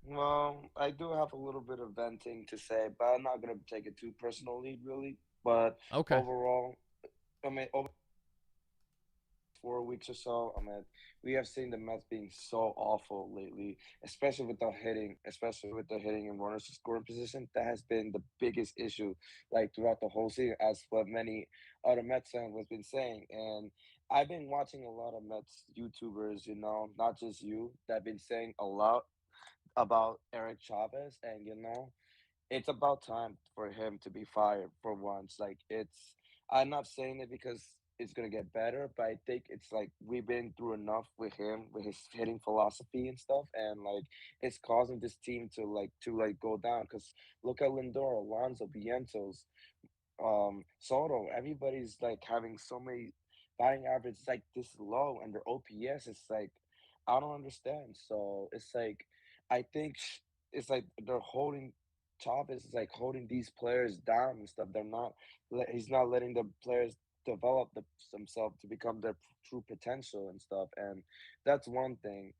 Speaker 9: Well, I do have a little bit of venting to say, but I'm not going to take it too personally, really. But
Speaker 1: Okay.
Speaker 9: overall, over 4 weeks or so, we have seen the Mets being so awful lately, especially with the hitting, and runners to scoring position. That has been the biggest issue, like throughout the whole season, as what many other Mets fans have been saying. And I've been watching a lot of Mets YouTubers, not just you, that have been saying a lot about Eric Chavez, and it's about time for him to be fired for once. Like I'm not saying it because it's gonna get better, but I think it's like we've been through enough with him, with his hitting philosophy and stuff, and like it's causing this team to go down. Cause look at Lindor, Alonso, Vientos, Soto. Everybody's like having so many batting average like this low, and their OPS is like I don't understand. So it's like I think it's like they're holding Chavez is like holding these players down and stuff. He's not letting the players develop themselves to become their true potential and stuff. And that's one thing.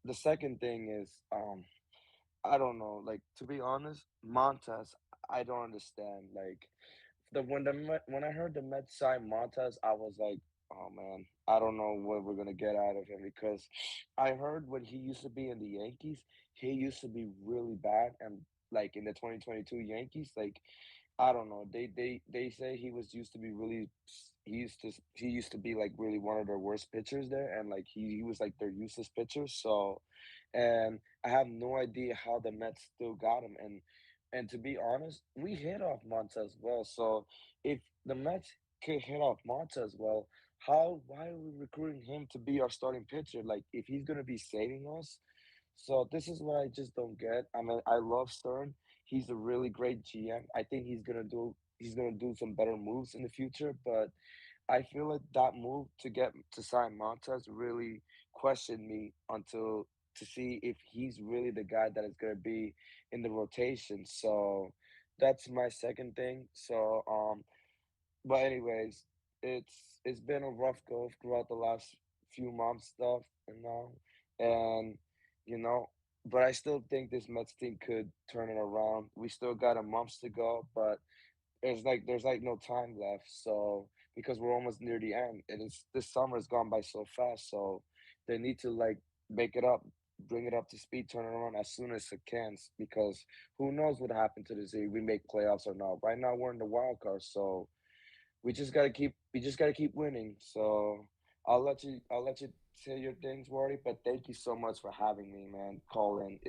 Speaker 9: The second thing is I don't know. Like to be honest, Montas, I don't understand. Like when I heard the Mets sign Montas, I was like, oh man, I don't know what we're gonna get out of him because I heard when he used to be in the Yankees, he used to be really bad, and like in the 2022 Yankees, like I don't know. They say he was used to be really he used to be like really one of their worst pitchers there, and like he was like their useless pitcher. So, and I have no idea how the Mets still got him. And to be honest, we hit off Montez well. So if the Mets could hit off Montez well, why are we recruiting him to be our starting pitcher? Like if he's gonna be saving us, so this is what I just don't get. I love Stern. He's a really great GM. I think he's gonna do some better moves in the future. But I feel like that move to sign Montez really questioned me until to see if he's really the guy that is gonna be in the rotation. So that's my second thing. So but anyways, it's been a rough go throughout the last few months stuff, and you know, but I still think this Mets team could turn it around. We still got a month to go, but there's like no time left. So because we're almost near the end, and it's this summer's gone by so fast, so they need to like make it up bring it up to speed, turn it around as soon as it can, because who knows what happened to this if we make playoffs or not. Right now we're in the wild card, so we just gotta keep winning. So I'll let you say your things, Wardy, but thank you so much for having me, man. Call in.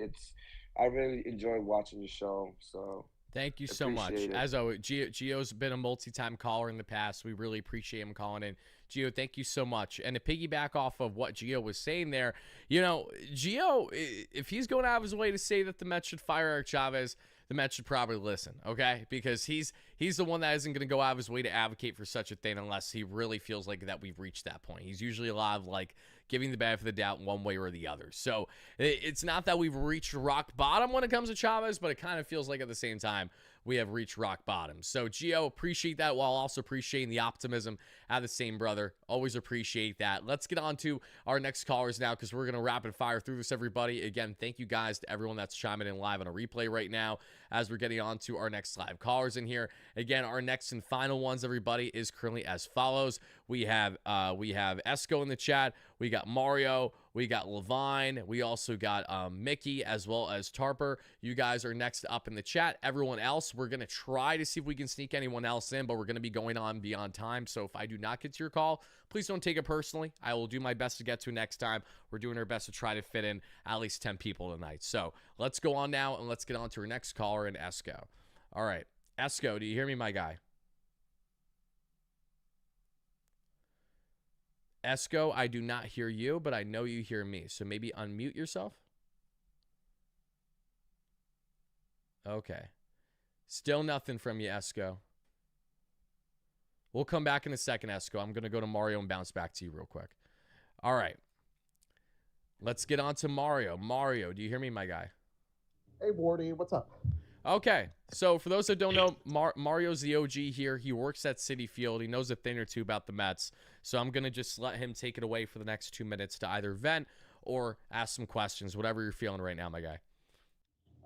Speaker 9: I really enjoy watching your show. So
Speaker 1: Thank you so much.
Speaker 9: appreciate it.
Speaker 1: As always, Gio's been a multi-time caller in the past. We really appreciate him calling in. Gio, thank you so much. And to piggyback off of what Gio was saying there, you know, Gio, if he's going out of his way to say that the Mets should fire Eric Chavez, the Mets should probably listen, okay? Because he's the one that isn't going to go out of his way to advocate for such a thing unless he really feels like that we've reached that point. He's usually a lot of like giving the benefit of the doubt one way or the other. So it's not that we've reached rock bottom when it comes to Chavez, but it kind of feels like at the same time we have reached rock bottom. So Gio, appreciate that while also appreciating the optimism at the same brother. Always appreciate that. Let's get on to our next callers now because we're going to rapid fire through this, everybody. Again, thank you guys to everyone that's chiming in live on a replay right now as we're getting on to our next live callers in here. Again, our next and final ones, everybody, is currently as follows. We have Esco in the chat. We got Mario. We got Levine. We also got Mickey as well as Tarper. You guys are next up in the chat. Everyone else, we're going to try to see if we can sneak anyone else in, but we're going to be going on beyond time. So if I do not get to your call, please don't take it personally. I will do my best to get to next time. We're doing our best to try to fit in at least 10 people tonight. So let's go on now and let's get on to our next caller in Esco. All right. Esco, do you hear me, my guy? Esco, I do not hear you, but I know you hear me. So maybe unmute yourself. Okay. Still nothing from you, Esco. We'll come back in a second, Esco. I'm going to go to Mario and bounce back to you real quick. All right. Let's get on to Mario. Mario, do you hear me, my guy?
Speaker 10: Hey, Wardy, what's up?
Speaker 1: Okay, so for those that don't know, Mario's the OG here. He works at Citi Field. He knows a thing or two about the Mets. So I'm going to just let him take it away for the next 2 minutes to either vent or ask some questions, whatever you're feeling right now, my guy.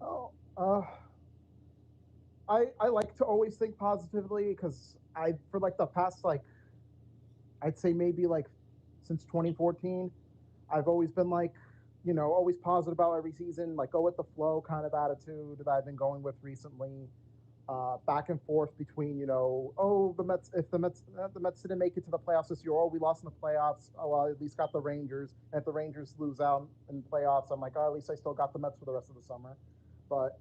Speaker 10: Oh, I like to always think positively because for like the past, like, I'd say maybe like since 2014, I've always been like, you know, always positive about every season, like go with the flow kind of attitude that I've been going with recently. Back and forth between, you know, oh, the Mets didn't make it to the playoffs this year. Oh, we lost in the playoffs. Oh, well, I at least got the Rangers. And if the Rangers lose out in the playoffs, I'm like, oh, at least I still got the Mets for the rest of the summer. But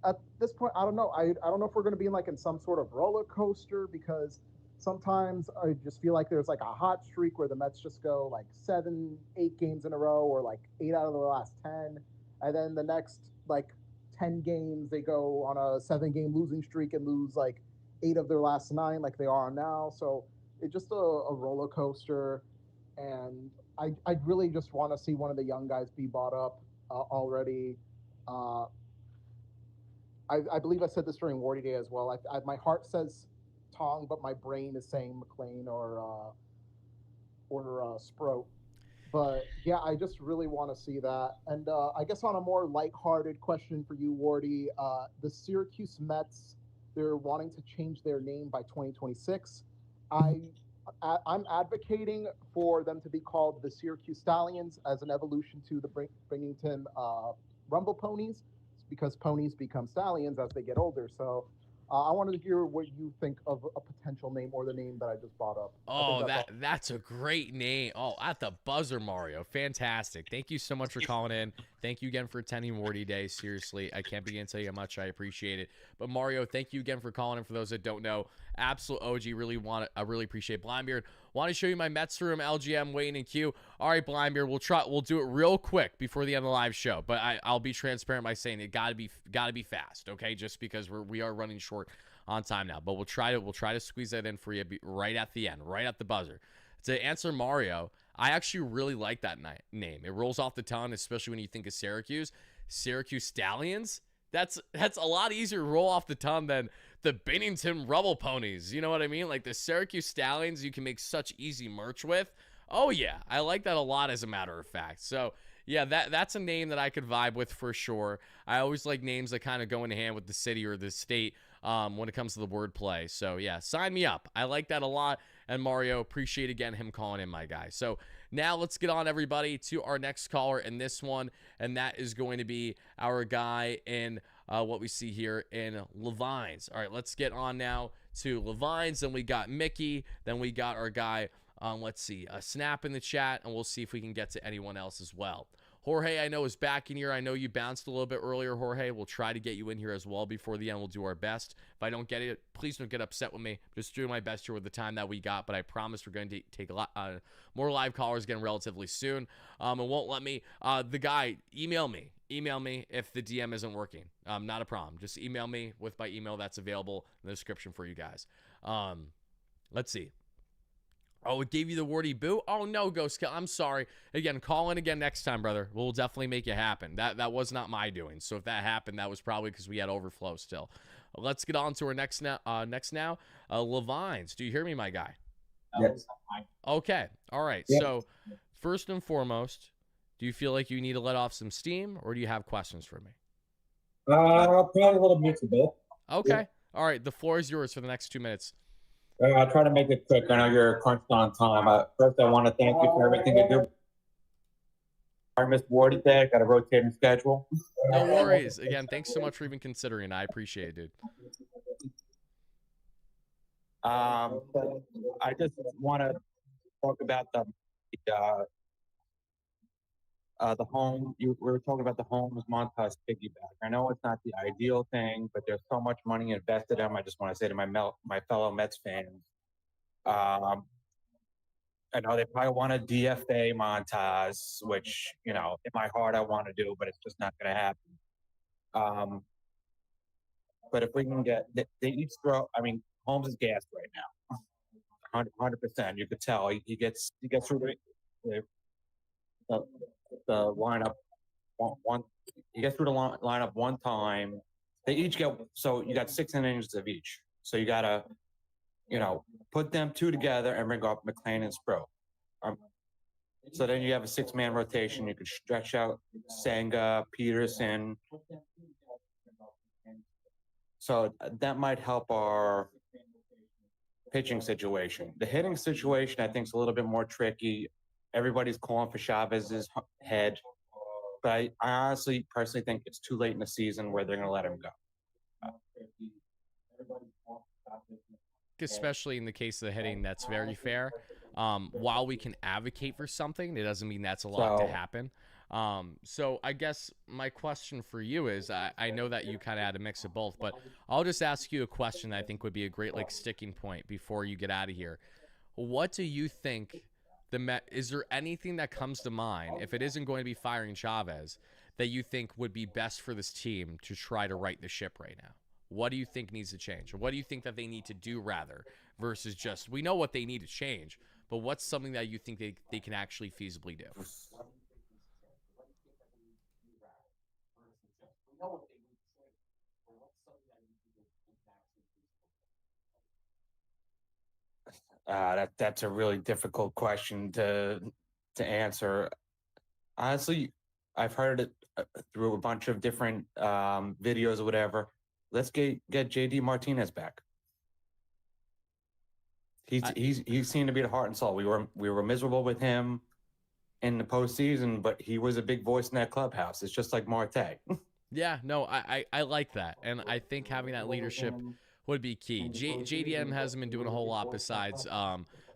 Speaker 10: at this point, I don't know. I don't know if we're going to be in some sort of roller coaster because sometimes I just feel like there's like a hot streak where the Mets just go like 7, 8 games in a row or like 8 out of the last 10. And then the next like 10 games, they go on a 7-game losing streak and lose like 8 of their last 9 like they are now. So it's just a roller coaster. And I really just want to see one of the young guys be bought up already. I believe I said this during Wardy Day as well. My heart says Tong, but my brain is saying McLean or Sproat. But yeah, I just really want to see that. And I guess on a more lighthearted question for you, Wardy, the Syracuse Mets, they're wanting to change their name by 2026. I'm advocating for them to be called the Syracuse Stallions as an evolution to the Binghamton Rumble Ponies, because ponies become stallions as they get older. So I wanted to hear what you think of a potential name or the name that I just brought up.
Speaker 1: Oh, that's a great name. Oh, at the buzzer, Mario. Fantastic. Thank you so much for calling in. Thank you again for attending Wardy Day. Seriously, I can't begin to tell you how much I appreciate it. But Mario, thank you again for calling in. For those that don't know, absolute OG. I really appreciate Blindbeard. Want to show you my Mets room, LGM waiting in queue. All right, Blindbeard, we'll do it real quick before the end of the live show. But I'll be transparent by saying it gotta be fast, okay? Just because we are running short on time now. But we'll try to squeeze that in for you right at the end, right at the buzzer. To answer Mario, I actually really like that name. It rolls off the tongue, especially when you think of Syracuse. Syracuse Stallions. That's a lot easier to roll off the tongue than the Bennington Rubble Ponies. You know what I mean? Like the Syracuse Stallions, you can make such easy merch with. Oh yeah, I like that a lot, as a matter of fact. So yeah, that's a name that I could vibe with for sure. I always like names that kind of go in hand with the city or the state when it comes to the wordplay. So yeah, sign me up. I like that a lot. And Mario, appreciate again him calling in, my guy. So now let's get on, everybody, to our next caller in this one, and that is going to be our guy in what we see here in Levine's. All right, let's get on now to Levine's. Then we got Mickey. Then we got our guy, let's see, Snap in the chat, and we'll see if we can get to anyone else as well. Jorge, I know, is back in here. I know you bounced a little bit earlier, Jorge. We'll try to get you in here as well before the end. We'll do our best. If I don't get it, please don't get upset with me. I'm just doing my best here with the time that we got, but I promise we're going to take a lot more live callers again relatively soon. It won't let me. The guy, email me. Email me if the DM isn't working. Not a problem. Just email me with my email that's available in the description for you guys. Let's see. Oh, it gave you the Wardy boot? Oh, no, Ghost Kill. I'm sorry. Again, call in again next time, brother. We'll definitely make it happen. That was not my doing. So if that happened, that was probably because we had overflow still. Let's get on to our next now. Levine's. Do you hear me, my guy?
Speaker 11: Yes.
Speaker 1: Okay. All right.
Speaker 11: Yeah.
Speaker 1: So first and foremost, do you feel like you need to let off some steam, or do you have questions for me?
Speaker 11: Probably a little mix of both.
Speaker 1: Okay.
Speaker 11: Yeah.
Speaker 1: All right. The floor is yours for the next 2 minutes.
Speaker 11: I'll try to make it quick. I know you're crunched on time. First, I want to thank you for everything you do. I missed Wardy today. Got a rotating schedule.
Speaker 1: No worries. Again, thanks so much for even considering. I appreciate it, dude.
Speaker 11: I just want to talk about the home. We were talking about the Holmes Montas piggyback. I know it's not the ideal thing, but there's so much money invested in them. I just want to say to my fellow Mets fans, I know they probably want a DFA Montas, which, you know, in my heart I want to do, but it's just not going to happen. But if we can get, they each throw. I mean, Holmes is gassed right now, 100%. You could tell he gets through the lineup one. He gets through the lineup one time. They each get, so you got 6 innings of each. So you gotta, you know, put them 2 together and bring up McClain and Sproat. So then you have a 6-man rotation. You could stretch out Senga, Peterson. So that might help our pitching situation. The hitting situation, I think, is a little bit more tricky. Everybody's calling for Chavez's head, but I honestly, personally think it's too late in the season where they're going to let him go.
Speaker 1: Especially in the case of the hitting, that's very fair. While we can advocate for something, it doesn't mean that's a lot to happen. So I guess my question for you is, I know that you kind of had a mix of both, but I'll just ask you a question that I think would be a great sticking point before you get out of here. What do you think is there anything that comes to mind, if it isn't going to be firing Chavez, that you think would be best for this team to try to right the ship right now? What do you think needs to change? Or what do you think that they need to do rather, versus just, we know what they need to change, but what's something that you think they can actually feasibly do?
Speaker 11: That's a really difficult question to answer. Honestly, I've heard it through a bunch of different videos or whatever. Let's get JD Martinez back. He seemed to be the heart and soul. We were miserable with him in the postseason, but he was a big voice in that clubhouse. It's just like Marte.
Speaker 1: Yeah, no, I like that, and I think having that leadership would be key. JDM hasn't been doing a whole lot besides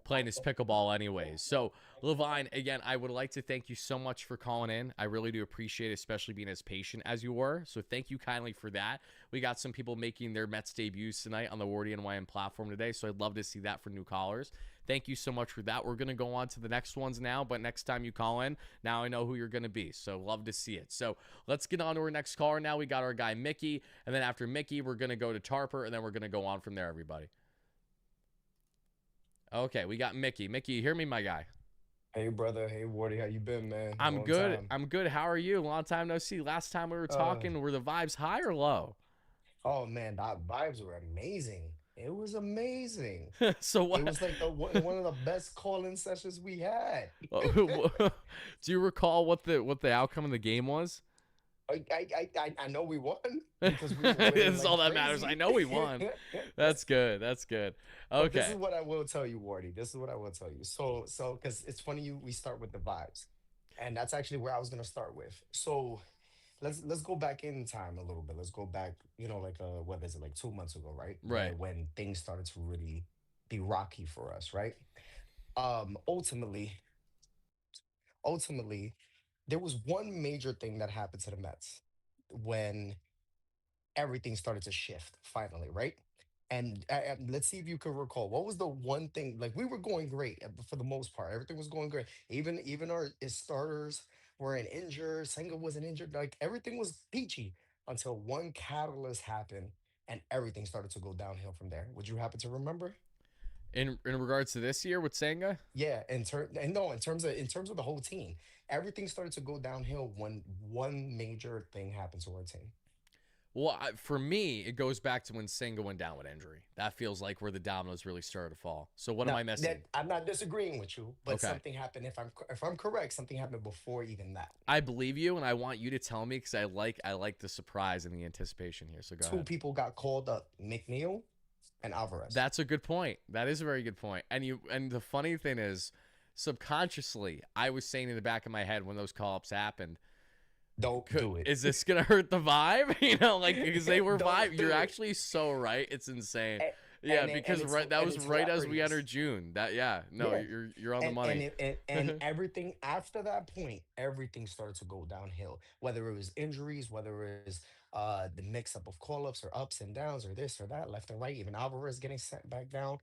Speaker 1: playing his pickleball anyways. So, Levine, again, I would like to thank you so much for calling in. I really do appreciate it, especially being as patient as you were. So thank you kindly for that. We got some people making their Mets debuts tonight on the WardyNYM platform today, so I'd love to see that for new callers. Thank you so much for that. We're going to go on to the next ones now, but next time you call in, now I know who you're going to be, so love to see it. So let's get on to our next caller now. We got our guy Mickey, and then after Mickey, we're going to go to Tarper, and then we're going to go on from there, everybody. Okay, we got Mickey. Mickey, you hear me, my guy?
Speaker 12: Hey, brother. Hey, Wardy. How you been, man?
Speaker 1: I'm
Speaker 12: Long
Speaker 1: good.
Speaker 12: time.
Speaker 1: I'm good. How are you? Long time no see. Last time we were talking, were the vibes high or low?
Speaker 12: Oh, man, that vibes were amazing. It was amazing.
Speaker 1: So what?
Speaker 12: It was like one of the best call-in sessions we had.
Speaker 1: Do you recall what the outcome of the game was?
Speaker 12: I know we won because we were winning
Speaker 1: That's
Speaker 12: like
Speaker 1: all that matters. I
Speaker 12: crazy.
Speaker 1: know we won. That's good. That's good.
Speaker 12: But this
Speaker 1: Okay.
Speaker 12: is what I will tell you, Wardy. This is what I will tell you. So because it's funny we start with the vibes, and that's actually where I was gonna start with. So let's go back in time a little bit. Let's go back, like what is it, like 2 months ago, right?
Speaker 1: Right.
Speaker 12: When things started to really be rocky for us, right? Ultimately, ultimately, there was one major thing that happened to the Mets when everything started to shift finally, right? And let's see if you can recall what was the one thing. Like, we were going great for the most part. Everything was going great. Even our starters weren't injured. Senga wasn't injured. Like, everything was peachy until one catalyst happened and everything started to go downhill from there. Would you happen to remember?
Speaker 1: In regards to this year with Senga,
Speaker 12: Yeah, in terms of the whole team, everything started to go downhill when one major thing happened to our team.
Speaker 1: well, for me, it goes back to when Senga went down with injury. That feels like where the dominoes really started to fall. So what am
Speaker 12: Now,
Speaker 1: I missing?
Speaker 12: that I'm not disagreeing with you, but
Speaker 1: Okay.
Speaker 12: something happened. If I'm correct, something happened before even that.
Speaker 1: I believe you, and I want you to tell me because I like the surprise and the anticipation here. So go
Speaker 12: Two
Speaker 1: ahead.
Speaker 12: people got called up: McNeil and Alvarez.
Speaker 1: That's a good point. That is a very good point. And the funny thing is, subconsciously, I was saying in the back of my head when those call ups happened,
Speaker 12: Don't do it.
Speaker 1: is this gonna hurt the vibe? Like, because they were
Speaker 12: Don't
Speaker 1: vibe.
Speaker 12: do
Speaker 1: You're
Speaker 12: it.
Speaker 1: actually so right. It's insane.
Speaker 12: A-
Speaker 1: Yeah,
Speaker 12: and
Speaker 1: because
Speaker 12: it's
Speaker 1: right, that
Speaker 12: and
Speaker 1: was
Speaker 12: it's
Speaker 1: right as we
Speaker 12: hilarious.
Speaker 1: entered June. No,
Speaker 12: Yeah.
Speaker 1: you're on the
Speaker 12: And
Speaker 1: money.
Speaker 12: and everything after that point, everything started to go downhill. Whether it was injuries, whether it was the mix up of call ups or ups and downs or this or that, left and right, even Alvarez getting sent back down.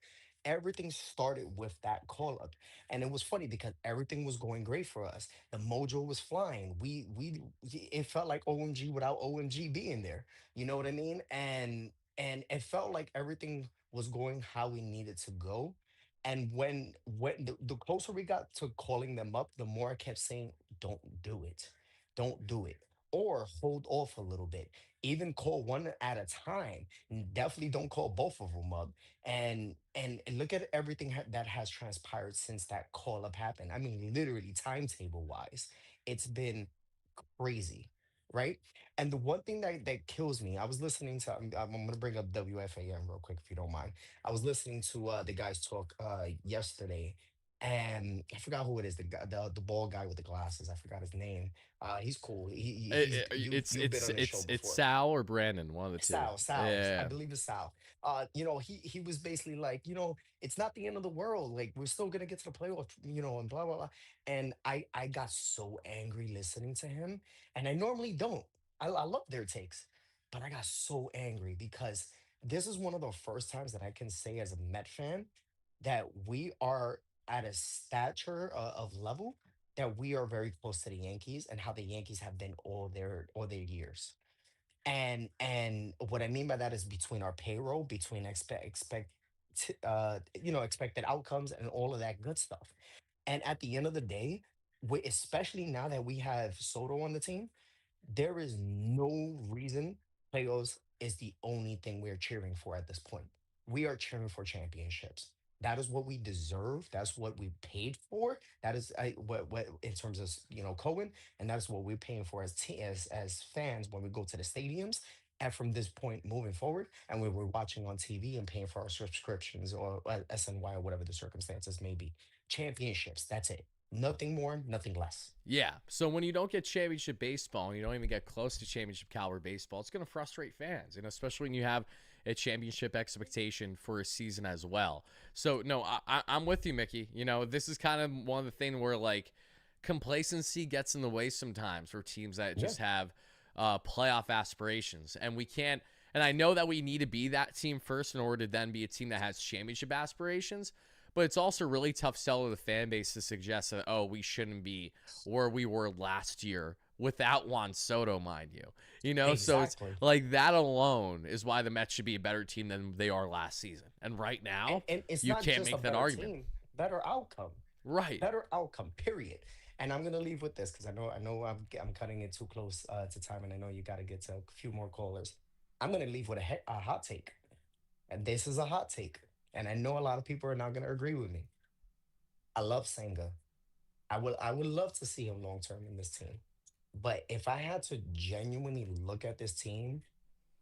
Speaker 12: Everything started with that call up, and it was funny because everything was going great for us. The mojo was flying. It felt like OMG without OMG being there. You know what I mean? And it felt like everything was going how we needed to go. And when the closer we got to calling them up, the more I kept saying, "Don't do it, don't do it," or hold off a little bit. Even call one at a time. Definitely don't call both of them up. And look at everything that has transpired since that call up happened. I mean, literally, timetable wise, it's been crazy, right? And the one thing that kills me, I was listening to. I'm going to bring up WFAM real quick if you don't mind. I was listening to the guys talk yesterday, and I forgot who it is. The bald guy with the glasses. I forgot his name. He's cool. He's you've been on this show
Speaker 1: It's
Speaker 12: before.
Speaker 1: Sal or Brandon, one of the two.
Speaker 12: Sal, I
Speaker 1: Yeah.
Speaker 12: believe it's Sal. He was basically like, it's not the end of the world. Like, we're still gonna get to the playoff, and blah blah blah. And I got so angry listening to him, and I normally don't. I love their takes, but I got so angry because this is one of the first times that I can say as a Met fan that we are at a stature of level that we are very close to the Yankees and how the Yankees have been all their years. And what I mean by that is between our payroll, between expected outcomes and all of that good stuff. And at the end of the day, especially now that we have Soto on the team, there is no reason playoffs is the only thing we're cheering for at this point. We are cheering for championships. That is what we deserve. That's what we paid for. That is what in terms of Cohen, and that's what we're paying for as fans when we go to the stadiums. And from this point moving forward, and when we're watching on TV and paying for our subscriptions or SNY or whatever the circumstances may be, championships. That's it. Nothing more, nothing less.
Speaker 1: Yeah. So when you don't get championship baseball and you don't even get close to championship caliber baseball, it's going to frustrate fans, especially when you have a championship expectation for a season as well. So no, I'm with you, Mickey. This is kind of one of the things where like complacency gets in the way sometimes for teams that
Speaker 12: Yeah.
Speaker 1: just have playoff aspirations, and we can't. And I know that we need to be that team first in order to then be a team that has championship aspirations. But it's also really tough sell to the fan base to suggest that, oh, we shouldn't be where we were last year without Juan Soto, mind you. So it's
Speaker 12: Exactly.
Speaker 1: like that alone is why the Mets should be a better team than they are last season. And right
Speaker 12: and,
Speaker 1: now,
Speaker 12: and it's
Speaker 1: you
Speaker 12: not
Speaker 1: can't
Speaker 12: just a
Speaker 1: make that
Speaker 12: better
Speaker 1: argument.
Speaker 12: team, better outcome,
Speaker 1: Right.
Speaker 12: better outcome. Period. And I'm gonna leave with this because I know I'm cutting it too close to time, and I know you got to get to a few more callers. I'm gonna leave with a hot take, and this is a hot take, and I know a lot of people are not gonna agree with me. I love Senga. I would love to see him long term in this team. But if I had to genuinely look at this team,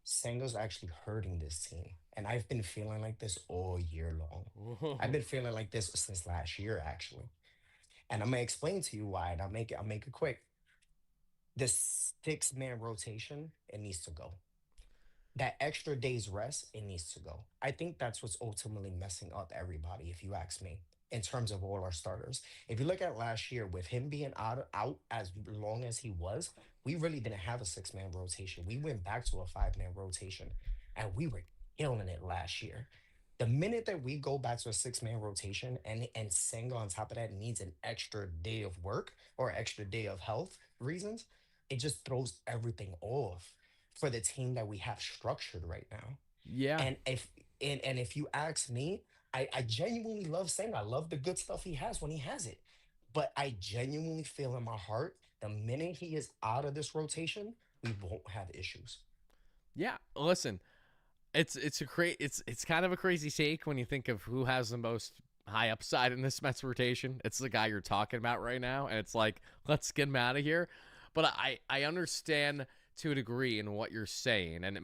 Speaker 12: Senga's actually hurting this team. And I've been feeling like this all year long. I've been feeling like this since last year, actually. And I'm gonna explain to you why, and I'll make it quick. This 6-man rotation, it needs to go. That extra day's rest, it needs to go. I think that's what's ultimately messing up everybody, if you ask me, in terms of all our starters. If you look at last year, with him being out as long as he was, we really didn't have a 6-man rotation. We went back to a 5-man rotation, and we were killing it last year. The minute that we go back to a 6-man rotation, and Senga on top of that needs an extra day of work or extra day of health reasons, it just throws everything off for the team that we have structured right now.
Speaker 1: Yeah.
Speaker 12: And if you ask me, I genuinely love Senga. I love the good stuff he has when he has it. But I genuinely feel in my heart, the minute he is out of this rotation, we won't have issues.
Speaker 1: Yeah. Listen, it's kind of a crazy take when you think of who has the most high upside in this Mets rotation. It's the guy you're talking about right now, and it's like, let's get him out of here. But I understand to a degree in what you're saying. And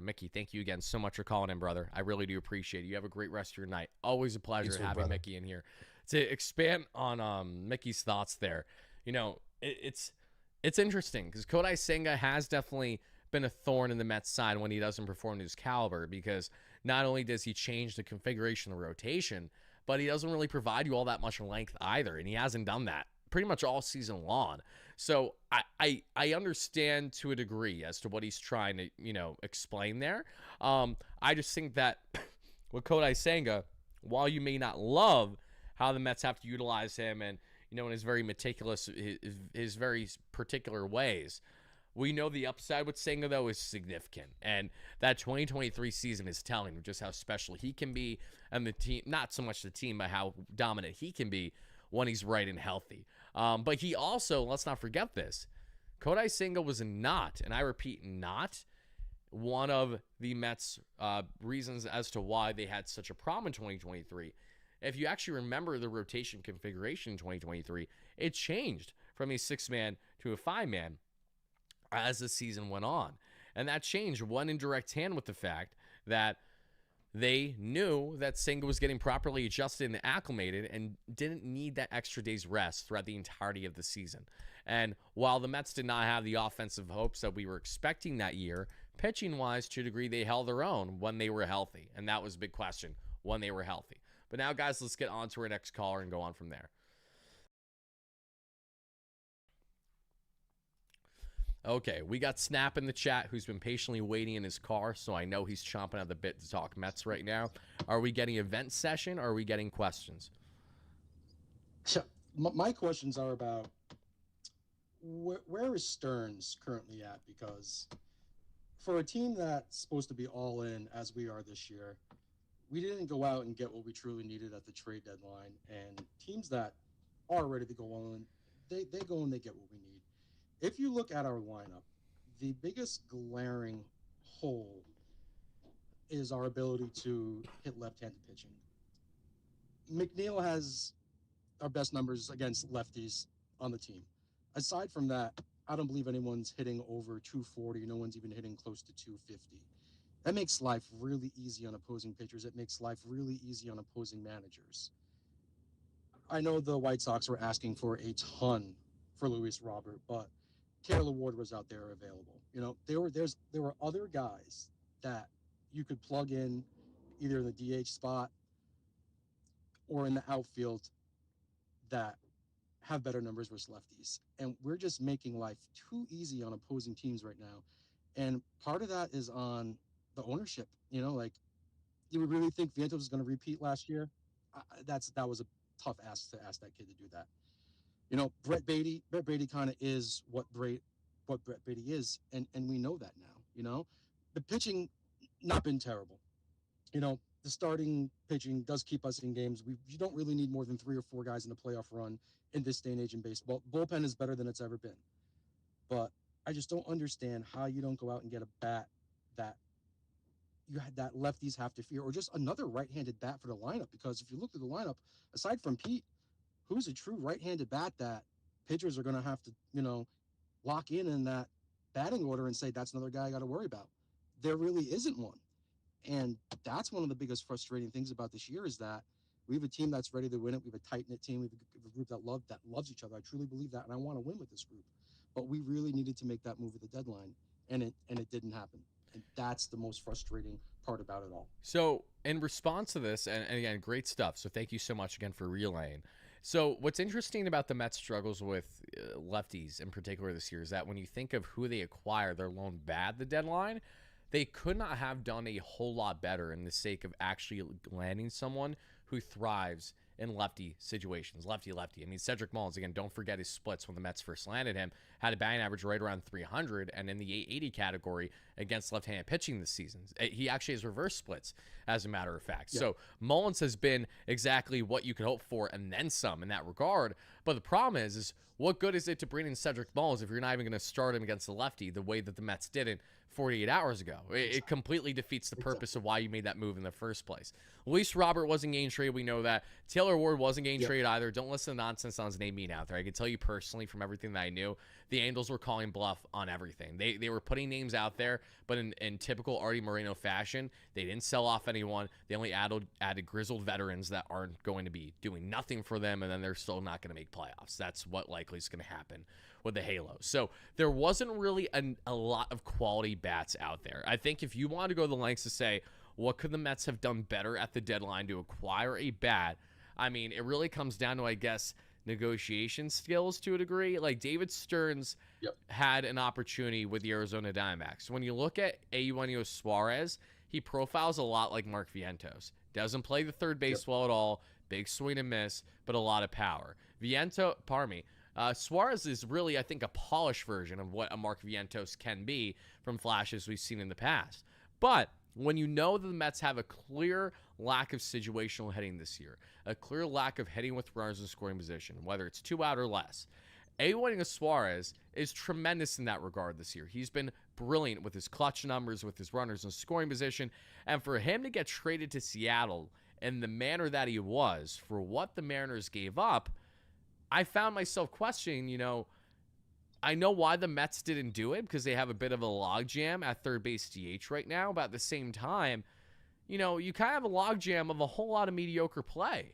Speaker 1: Mickey, thank you again so much for calling in, brother. I really do appreciate it. You have a great rest of your night. Always a pleasure
Speaker 12: too,
Speaker 1: having
Speaker 12: brother.
Speaker 1: Mickey in here. To expand on Mickey's thoughts there, it's interesting because Kodai Senga has definitely been a thorn in the Mets side when he doesn't perform to his caliber, because not only does he change the configuration of the rotation, but he doesn't really provide you all that much length either, and he hasn't done that pretty much all season long. So I understand to a degree as to what he's trying to explain there. I just think that with Kodai Senga, while you may not love how the Mets have to utilize him and in his very meticulous, his very particular ways, we know the upside with Senga, though, is significant. And that 2023 season is telling just how special he can be, and the team, not so much the team, but how dominant he can be when he's right and healthy. But he also, let's not forget this, Kodai Senga was not, and I repeat, not one of the Mets' reasons as to why they had such a problem in 2023. If you actually remember the rotation configuration in 2023, it changed from a 6-man to a 5-man as the season went on. And that change went in direct hand with the fact that they knew that Senga was getting properly adjusted and acclimated and didn't need that extra day's rest throughout the entirety of the season. And while the Mets did not have the offensive hopes that we were expecting that year, pitching-wise, to a degree, they held their own when they were healthy. And that was a big question, when they were healthy. But now, guys, let's get on to our next caller and go on from there. Okay, we got Snap in the chat, who's been patiently waiting in his car, so I know he's chomping at the bit to talk Mets right now. Are we getting event session, or are we getting questions?
Speaker 13: My questions are about where is Stearns currently at? Because for a team that's supposed to be all in, as we are this year, we didn't go out and get what we truly needed at the trade deadline. And teams that are ready to go on, they go and they get what we need. If you look at our lineup, the biggest glaring hole is our ability to hit left-handed pitching. McNeil has our best numbers against lefties on the team. Aside from that, I don't believe anyone's hitting over 240. No one's even hitting close to 250. That makes life really easy on opposing pitchers. It makes life really easy on opposing managers. I know the White Sox were asking for a ton for Luis Robert, but Taylor Ward was out there available. There were other guys that you could plug in either in the DH spot or in the outfield that have better numbers versus lefties. And we're just making life too easy on opposing teams right now. And part of that is on the ownership. Do we really think Vientos is going to repeat last year? That was a tough ask to ask that kid to do that. Brett Beatty kind of is what Brett Beatty is, and we know that now. The pitching not been terrible. The starting pitching does keep us in games. You don't really need more than 3 or 4 guys in the playoff run in this day and age in baseball. Bullpen is better than it's ever been. But I just don't understand how you don't go out and get a bat that lefties have to fear, or just another right-handed bat for the lineup. Because if you look at the lineup, aside from Pete, who's a true right-handed bat that pitchers are going to have to, lock in that batting order and say, that's another guy I got to worry about. There really isn't one. And that's one of the biggest frustrating things about this year is that we have a team that's ready to win it. We have a tight-knit team. We have a group that loves each other. I truly believe that, and I want to win with this group. But we really needed to make that move at the deadline, and it didn't happen. And that's the most frustrating part about it all.
Speaker 1: So in response to this, and again, great stuff. So thank you so much again for relaying. So what's interesting about the Mets' struggles with lefties in particular this year is that when you think of who they acquire, their lone bat at the deadline, they could not have done a whole lot better in the sake of actually landing someone who thrives in lefty situations. Lefty. I mean, Cedric Mullins, again, don't forget his splits when the Mets first landed him, had a batting average right around 300, and in the 880 category against left-handed pitching this season. He actually has reverse splits, as a matter of fact. Yeah. So Mullins has been exactly what you could hope for and then some in that regard. But the problem is what good is it to bring in Cedric Mullins if you're not even going to start him against the lefty the way that the Mets didn't 48 hours ago? It completely defeats the purpose of why you made that move in the first place. Luis Robert wasn't getting traded. We know that. Taylor Ward wasn't getting traded either. Don't listen to nonsense on his name being out there. I can tell you personally from everything that I knew, the Angels were calling bluff on everything. They were putting names out there, but in typical Artie Moreno fashion, they didn't sell off anyone. They only added grizzled veterans that aren't going to be doing nothing for them, and then they're still not going to make playoffs. That's what likely is going to happen with the Halo. So there wasn't really a lot of quality bats out there. I think if you want to go the lengths to say, what could the Mets have done better at the deadline to acquire a bat? I mean, it really comes down to, I guess, negotiation skills to a degree. Like David Stearns had an opportunity with the Arizona Diamondbacks. When you look at Eugenio Suarez, he profiles a lot like Mark Vientos. Doesn't play the third base well at all. Big swing and miss, but a lot of power. Suarez is really, I think, a polished version of what a Mark Vientos can be from flashes we've seen in the past. But when you know that the Mets have a clear lack of situational hitting this year, a clear lack of hitting with runners in scoring position, whether it's 2 out or less, Eugenio Suarez is tremendous in that regard this year. He's been brilliant with his clutch numbers, with his runners in scoring position, and for him to get traded to Seattle in the manner that he was for what the Mariners gave up, I found myself questioning, I know why the Mets didn't do it because they have a bit of a logjam at third base DH right now, but at the same time, you kind of have a logjam of a whole lot of mediocre play.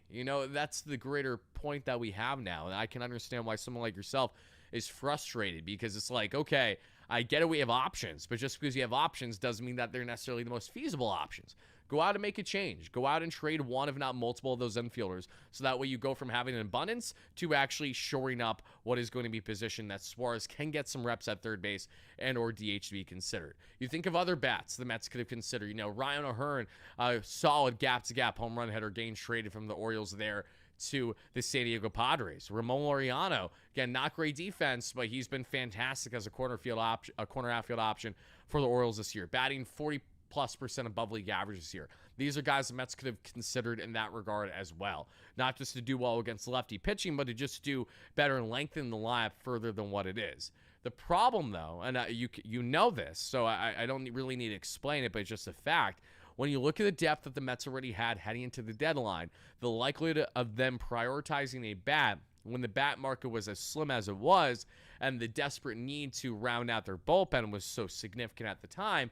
Speaker 1: That's the greater point that we have now, and I can understand why someone like yourself is frustrated because it's like, okay, I get it, we have options, but just because you have options doesn't mean that they're necessarily the most feasible options. Go out and make a change. Go out and trade one, if not multiple, of those infielders. So that way you go from having an abundance to actually shoring up what is going to be positioned that Suarez can get some reps at third base and or DH to be considered. You think of other bats the Mets could have considered. Ryan O'Hearn, a solid gap-to-gap home run hitter, getting traded from the Orioles there to the San Diego Padres. Ramon Laureano, again, not great defense, but he's been fantastic as a corner outfield option for the Orioles this year, batting 40+% above league average this year. These are guys the Mets could have considered in that regard as well. Not just to do well against lefty pitching, but to just do better and lengthen the lineup further than what it is. The problem, though, and you know this, so I don't really need to explain it, but it's just a fact. When you look at the depth that the Mets already had heading into the deadline, the likelihood of them prioritizing a bat when the bat market was as slim as it was and the desperate need to round out their bullpen was so significant at the time,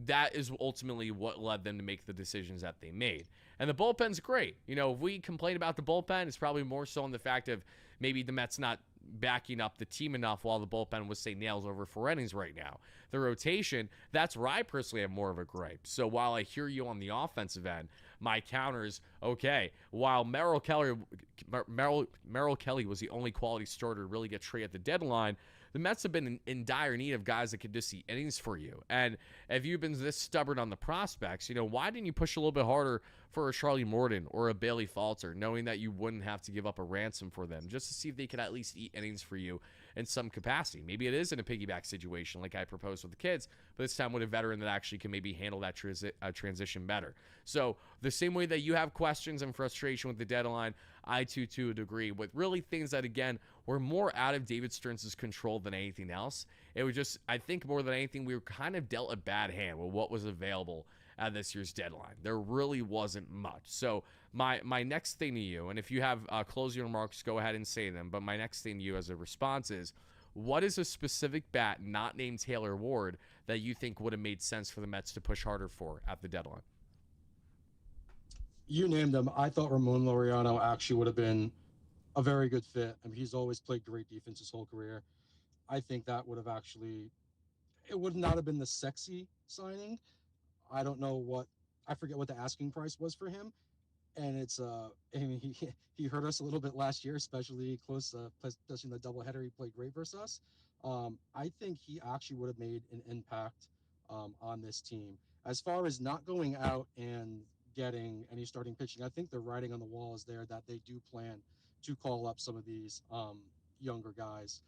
Speaker 1: that is ultimately what led them to make the decisions that they made. And the bullpen's great. If we complain about the bullpen, it's probably more so on the fact of maybe the Mets not backing up the team enough while the bullpen was, say, nails over 4 innings right now. The rotation, that's where I personally have more of a gripe. So while I hear you on the offensive end, my counters, okay, while Merrill Kelly was the only quality starter to really get traded at the deadline, the Mets have been in dire need of guys that could just see innings for you. And if you've been this stubborn on the prospects, why didn't you push a little bit harder for a Charlie Morton or a Bailey Falter, knowing that you wouldn't have to give up a ransom for them, just to see if they could at least eat innings for you in some capacity? Maybe it is in a piggyback situation like I proposed with the kids, but this time with a veteran that actually can maybe handle that transition better. So the same way that you have questions and frustration with the deadline, I too, to a degree, with really things that, again, were more out of David Stearns' control than anything else. It was just, I think more than anything, we were kind of dealt a bad hand with what was available at this year's deadline. There really wasn't much. So my next thing to you, and if you have closing remarks, go ahead and say them, but my next thing to you as a response is, what is a specific bat not named Taylor Ward that you think would have made sense for the Mets to push harder for at the deadline?
Speaker 13: You named him. I thought Ramon Laureano actually would have been a very good fit. I mean, he's always played great defense his whole career. I think that would have actually, it would not have been the sexy signing. I don't know what, I forget what the asking price was for him. And it's, I mean, he hurt us a little bit last year, especially close, especially in the doubleheader. He played great versus us. I think he actually would have made an impact on this team. As far as not going out and getting any starting pitching, I think the writing on the wall is there that they do plan to call up some of these younger guys.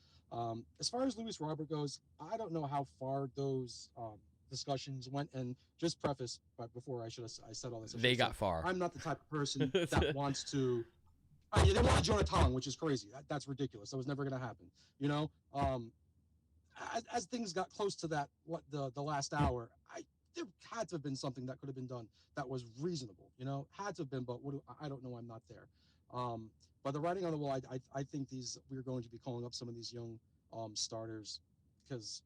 Speaker 13: As far as Luis Robert goes, I don't know how far those discussions went. And just preface, but before I said all this.
Speaker 1: They got far.
Speaker 13: I'm not the type of person that wants to. They want to join a tongue, which is crazy. That's ridiculous. That was never going to happen. You know, as things got close to that, the last hour, there had to have been something that could have been done that was reasonable. You know, had to have been, but I don't know. I'm not there. But the writing on the wall, I think we're going to be calling up some of these young starters because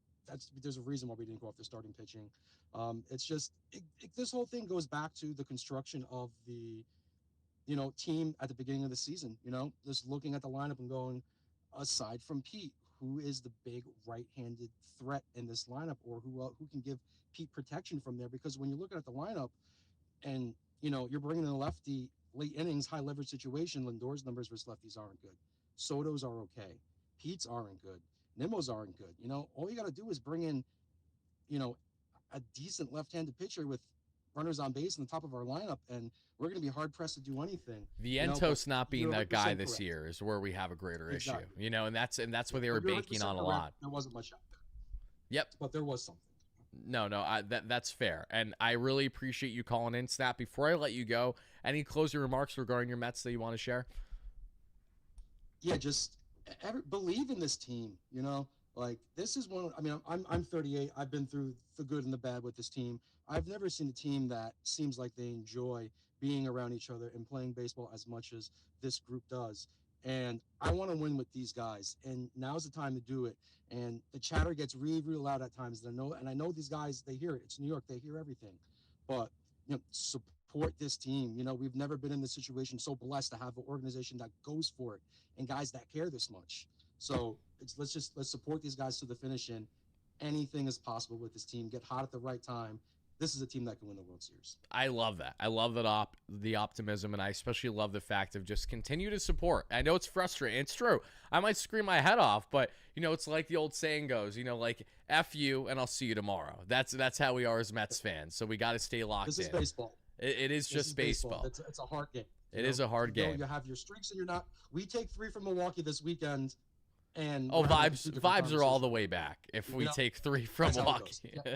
Speaker 13: there's a reason why we didn't go after starting pitching. It's just this whole thing goes back to the construction of the team at the beginning of the season. Just looking at the lineup and going, aside from Pete, who is the big right-handed threat in this lineup, or who can give Pete protection from there? Because when you're looking at the lineup and you're bringing in a lefty late innings, high leverage situation, Lindor's numbers versus lefties aren't good. Soto's are okay. Pete's aren't good. Nimmo's aren't good. All you got to do is bring in, a decent left-handed pitcher with runners on base in the top of our lineup, and we're going to be hard-pressed to do anything.
Speaker 1: Vientos not being that guy this year is where we have a greater issue, and that's where they were banking on a lot.
Speaker 13: There wasn't much out there.
Speaker 1: Yep.
Speaker 13: But there was something.
Speaker 1: No, that's fair. And I really appreciate you calling in, Snap. Before I let you go, any closing remarks regarding your Mets that you want to share?
Speaker 13: Yeah, just believe in this team, Like, this is one. I mean, I'm 38. I've been through the good and the bad with this team. I've never seen a team that seems like they enjoy being around each other and playing baseball as much as this group does. And I want to win with these guys. And now's the time to do it. And the chatter gets really, really loud at times. And I know these guys, they hear it. It's New York. They hear everything. But, support this team. We've never been in this situation, so blessed to have an organization that goes for it and guys that care this much. So let's support these guys to the finish, and anything is possible with this team. Get hot at the right time. This is a team that can win the World Series.
Speaker 1: I love that. I love the optimism, and I especially love the fact of just continue to support. I know it's frustrating. It's true. I might scream my head off, but it's like the old saying goes, like F you and I'll see you tomorrow. That's how we are as Mets fans. So we got to stay locked in.
Speaker 13: This is baseball.
Speaker 1: It is just baseball.
Speaker 13: It's a hard game.
Speaker 1: It is a hard game.
Speaker 13: You have your streaks and you're not. We take 3 from Milwaukee this weekend. And
Speaker 1: vibes are all the way back if we take 3 from Milwaukee.
Speaker 13: Yeah.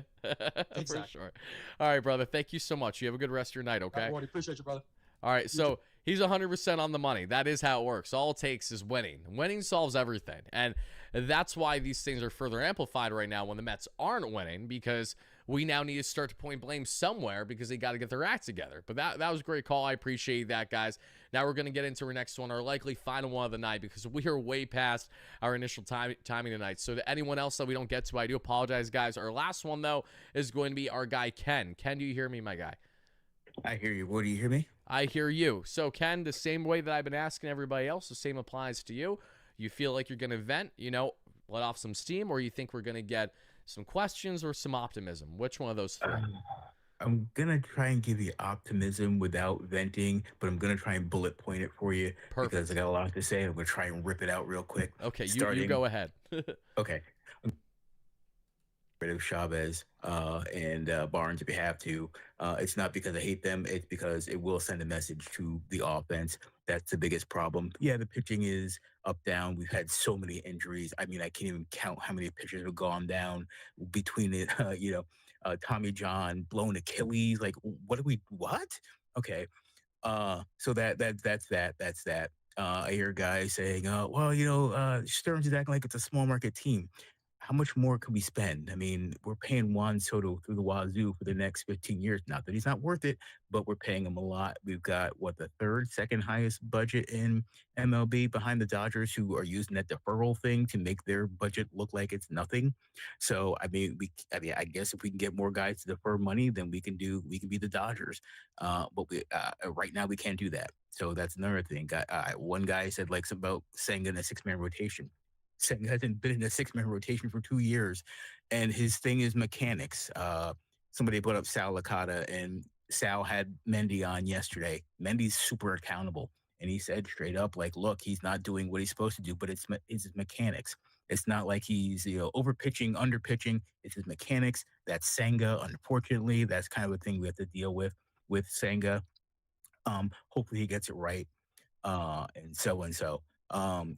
Speaker 13: Exactly.
Speaker 1: For sure. All right, brother. Thank you so much. You have a good rest of your night, okay?
Speaker 13: Right, appreciate you, brother.
Speaker 1: All right, so he's 100% on the money. That is how it works. All it takes is winning. Winning solves everything. And that's why these things are further amplified right now when the Mets aren't winning, because we now need to start to point blame somewhere because they got to get their act together. But that was a great call. I appreciate that, guys. Now we're going to get into our next one, our likely final one of the night, because we are way past our initial timing tonight. So to anyone else that we don't get to, I do apologize, guys. Our last one, though, is going to be our guy, Ken. Ken, do you hear me, my guy?
Speaker 14: I hear you. What do you hear me?
Speaker 1: I hear you. So, Ken, the same way that I've been asking everybody else, the same applies to you. You feel like you're going to vent, let off some steam, or you think we're going to get some questions or some optimism? Which one of those 3?
Speaker 14: I'm going to try and give you optimism without venting, but I'm going to try and bullet point it for you.
Speaker 1: Perfect.
Speaker 14: Because I got a lot to say. I'm going to try and rip it out real quick.
Speaker 1: Okay, you go ahead.
Speaker 14: Okay. Rid of Chavez and Barnes if you have to. It's not because I hate them. It's because it will send a message to the offense. That's the biggest problem. Yeah, the pitching is up, down. We've had so many injuries. I mean, I can't even count how many pitchers have gone down between it. Tommy John, blown Achilles. Like, what? Okay. So that's that. I hear guys saying, Stearns is acting like it's a small market team. how much more could we spend? I mean, we're paying Juan Soto through the wazoo for the next 15 years. Not that he's not worth it, but we're paying him a lot. We've got what, the second highest budget in MLB behind the Dodgers, who are using that deferral thing to make their budget look like it's nothing. So I guess if we can get more guys to defer money, then we can be the Dodgers. But right now we can't do that. So that's another thing. One guy said like something about Senga in a 6-man rotation. Senga hasn't been in a 6-man rotation for 2 years, and his thing is mechanics. Somebody put up Sal Licata, and Sal had Mendy on yesterday. Mendy's super accountable, and he said straight up, like, look, he's not doing what he's supposed to do, but it's his mechanics. It's not like he's over pitching, under pitching. It's his mechanics. That's Senga. Unfortunately, that's kind of a thing we have to deal with Senga. Hopefully he gets it right. And so.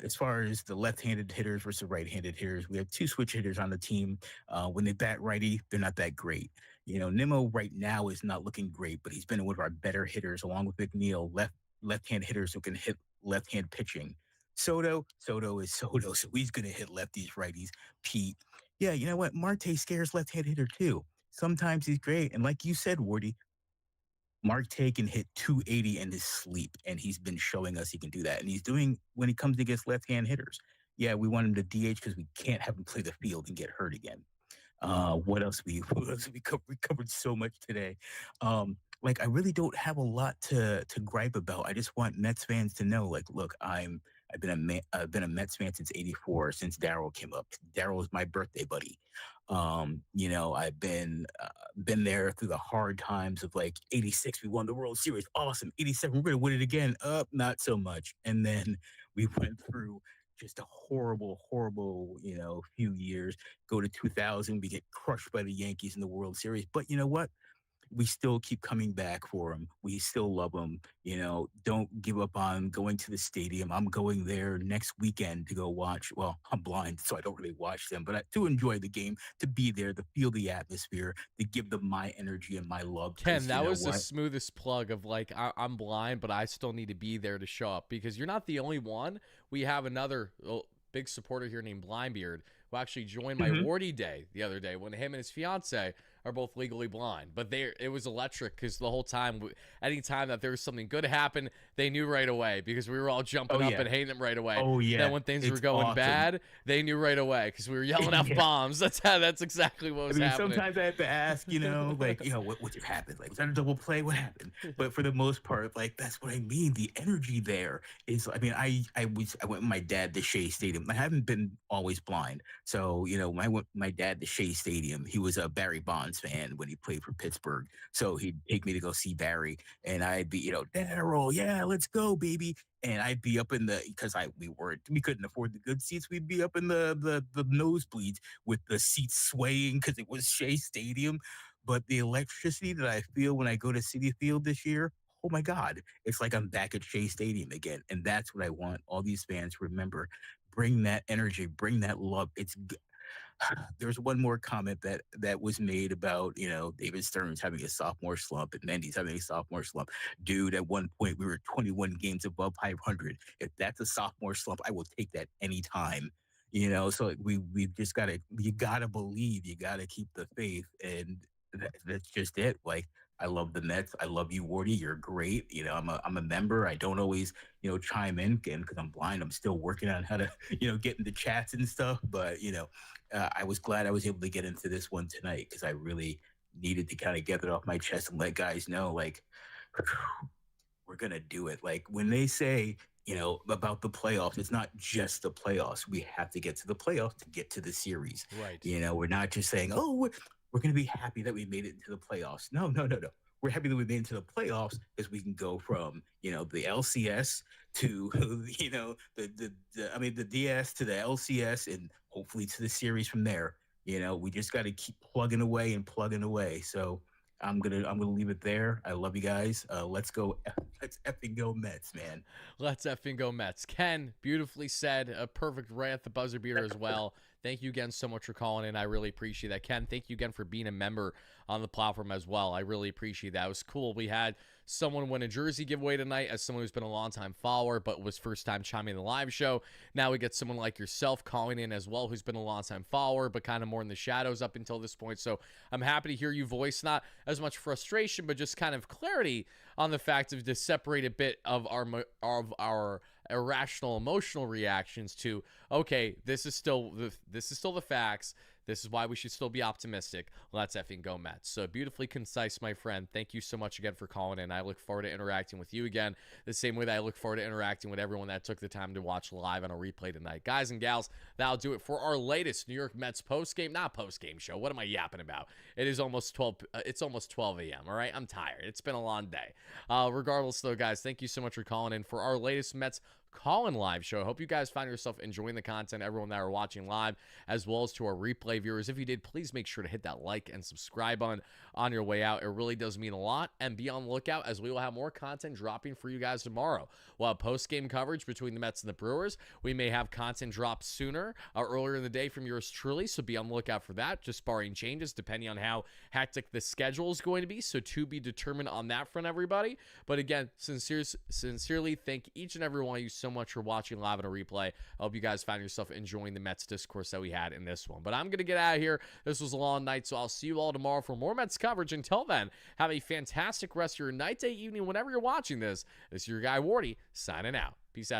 Speaker 14: As far as the left-handed hitters versus right-handed hitters, we have 2 switch hitters on the team. When they bat righty, they're not that great. Nimmo right now is not looking great, but he's been one of our better hitters, along with McNeil, left-hand hitters who can hit left-hand pitching. Soto is Soto, so he's going to hit lefties, righties. Pete, yeah, you know what? Marte scares left-hand hitter too. Sometimes he's great, and like you said, Wardy, Marte can hit 280 in his sleep, and he's been showing us he can do that. And he's doing when he comes against left-hand hitters. Yeah, we want him to DH because we can't have him play the field and get hurt again. What else we covered? We covered so much today. Like, I really don't have a lot to gripe about. I just want Mets fans to know, like, look, I've been a Mets fan since '84, since Darryl came up. Darryl is my birthday buddy. I've been there through the hard times of like '86. We won the World Series, awesome. '87, we're gonna win it again. Not so much. And then we went through just a horrible, few years. Go to 2000, we get crushed by the Yankees in the World Series. But you know what? We still keep coming back for him. We still love him. Don't give up on going to the stadium. I'm going there next weekend to go watch. Well, I'm blind, so I don't really watch them, but to enjoy the game, to be there, to feel the atmosphere, to give them my energy and my love.
Speaker 1: Ken, that was the smoothest plug of like, I'm blind, but I still need to be there to show up, because you're not the only one. We have another big supporter here named Blindbeard, who actually joined my Wardy Day the other day when him and his fiance are both legally blind. But it was electric because the whole time, anytime that there was something good happen, they knew right away, because we were all jumping up and hating them right away.
Speaker 14: Oh, yeah.
Speaker 1: Then when things were going bad, they knew right away because we were yelling out bombs. That's exactly what was happening.
Speaker 14: Sometimes I have to ask, what happened? Like, was that a double play? What happened? But for the most part, like, that's what I mean. The energy there is, I went with my dad to Shea Stadium. I haven't been always blind. So, when I went with my dad to Shea Stadium, he was a Barry Bonds fan when he played for Pittsburgh. So he'd take me to go see Barry, and I'd be, Darryl, yeah, let's go, baby. And I'd be up in because we couldn't afford the good seats. We'd be up in the nosebleeds with the seats swaying because it was Shea Stadium. But the electricity that I feel when I go to Citi Field this year, oh my God, it's like I'm back at Shea Stadium again. And that's what I want all these fans to remember. Bring that energy, bring that love. There's one more comment that was made about, David Stearns having a sophomore slump and Mendy's having a sophomore slump. Dude, at one point we were 21 games above 500. If that's a sophomore slump, I will take that anytime. So we've just you gotta believe, you gotta keep the faith, and that's just it. Like, I love the Mets. I love you, Wardy. You're great. I'm a member. I don't always, chime in again because I'm blind. I'm still working on how to, get into chats and stuff. But, I was glad I was able to get into this one tonight because I really needed to kind of get it off my chest and let guys know, like, we're going to do it. Like, when they say, about the playoffs, it's not just the playoffs. We have to get to the playoffs to get to the series.
Speaker 1: Right.
Speaker 14: We're not just saying, oh, we're going to be happy that we made it into the playoffs. No. We're happy that we made it into the playoffs because we can go from, the LCS to, the DS to the LCS and hopefully to the series from there. We just got to keep plugging away. So I'm gonna leave it there. I love you guys. Let's go. Let's effing go Mets, man.
Speaker 1: Let's effing go Mets. Ken, beautifully said. A perfect right at the buzzer beater as well. Thank you again so much for calling in. I really appreciate that. Ken, thank you again for being a member on the platform as well. I really appreciate that. It was cool. We had someone win a jersey giveaway tonight as someone who's been a long-time follower but was first time chiming in the live show. Now we get someone like yourself calling in as well who's been a long-time follower but kind of more in the shadows up until this point. So I'm happy to hear you voice not as much frustration but just kind of clarity on the fact of to separate a bit of our irrational emotional reactions to, okay, this is still the facts. This is why we should still be optimistic. Let's effing go Mets. So beautifully concise, my friend. Thank you so much again for calling in. I look forward to interacting with you again the same way that I look forward to interacting with everyone that took the time to watch live on a replay tonight. Guys and gals, that'll do it for our latest New York Mets post-game show. What am I yapping about? It is almost 12. It's almost 12 a.m. All right, I'm tired. It's been a long day. Regardless, though, guys, thank you so much for calling in for our latest Mets call-in live show. I hope you guys find yourself enjoying the content, everyone that are watching live, as well as to our replay viewers. If you did, please make sure to hit that like and subscribe on your way out. It really does mean a lot. And be on the lookout as we will have more content dropping for you guys tomorrow. We'll have post-game coverage between the Mets and the Brewers. We may have content drop sooner, earlier in the day from yours truly, so be on the lookout for that, just barring changes depending on how hectic the schedule is going to be. So to be determined on that front, everybody. But again, sincerely thank each and every one of you so much for watching live on a replay. I hope you guys found yourself enjoying the Mets discourse that we had in this one. But I'm going to get out of here. This was a long night, so I'll see you all tomorrow for more Mets coverage. Until then, have a fantastic rest of your night, day, evening, whenever you're watching this. This is your guy, Wardy, signing out. Peace out.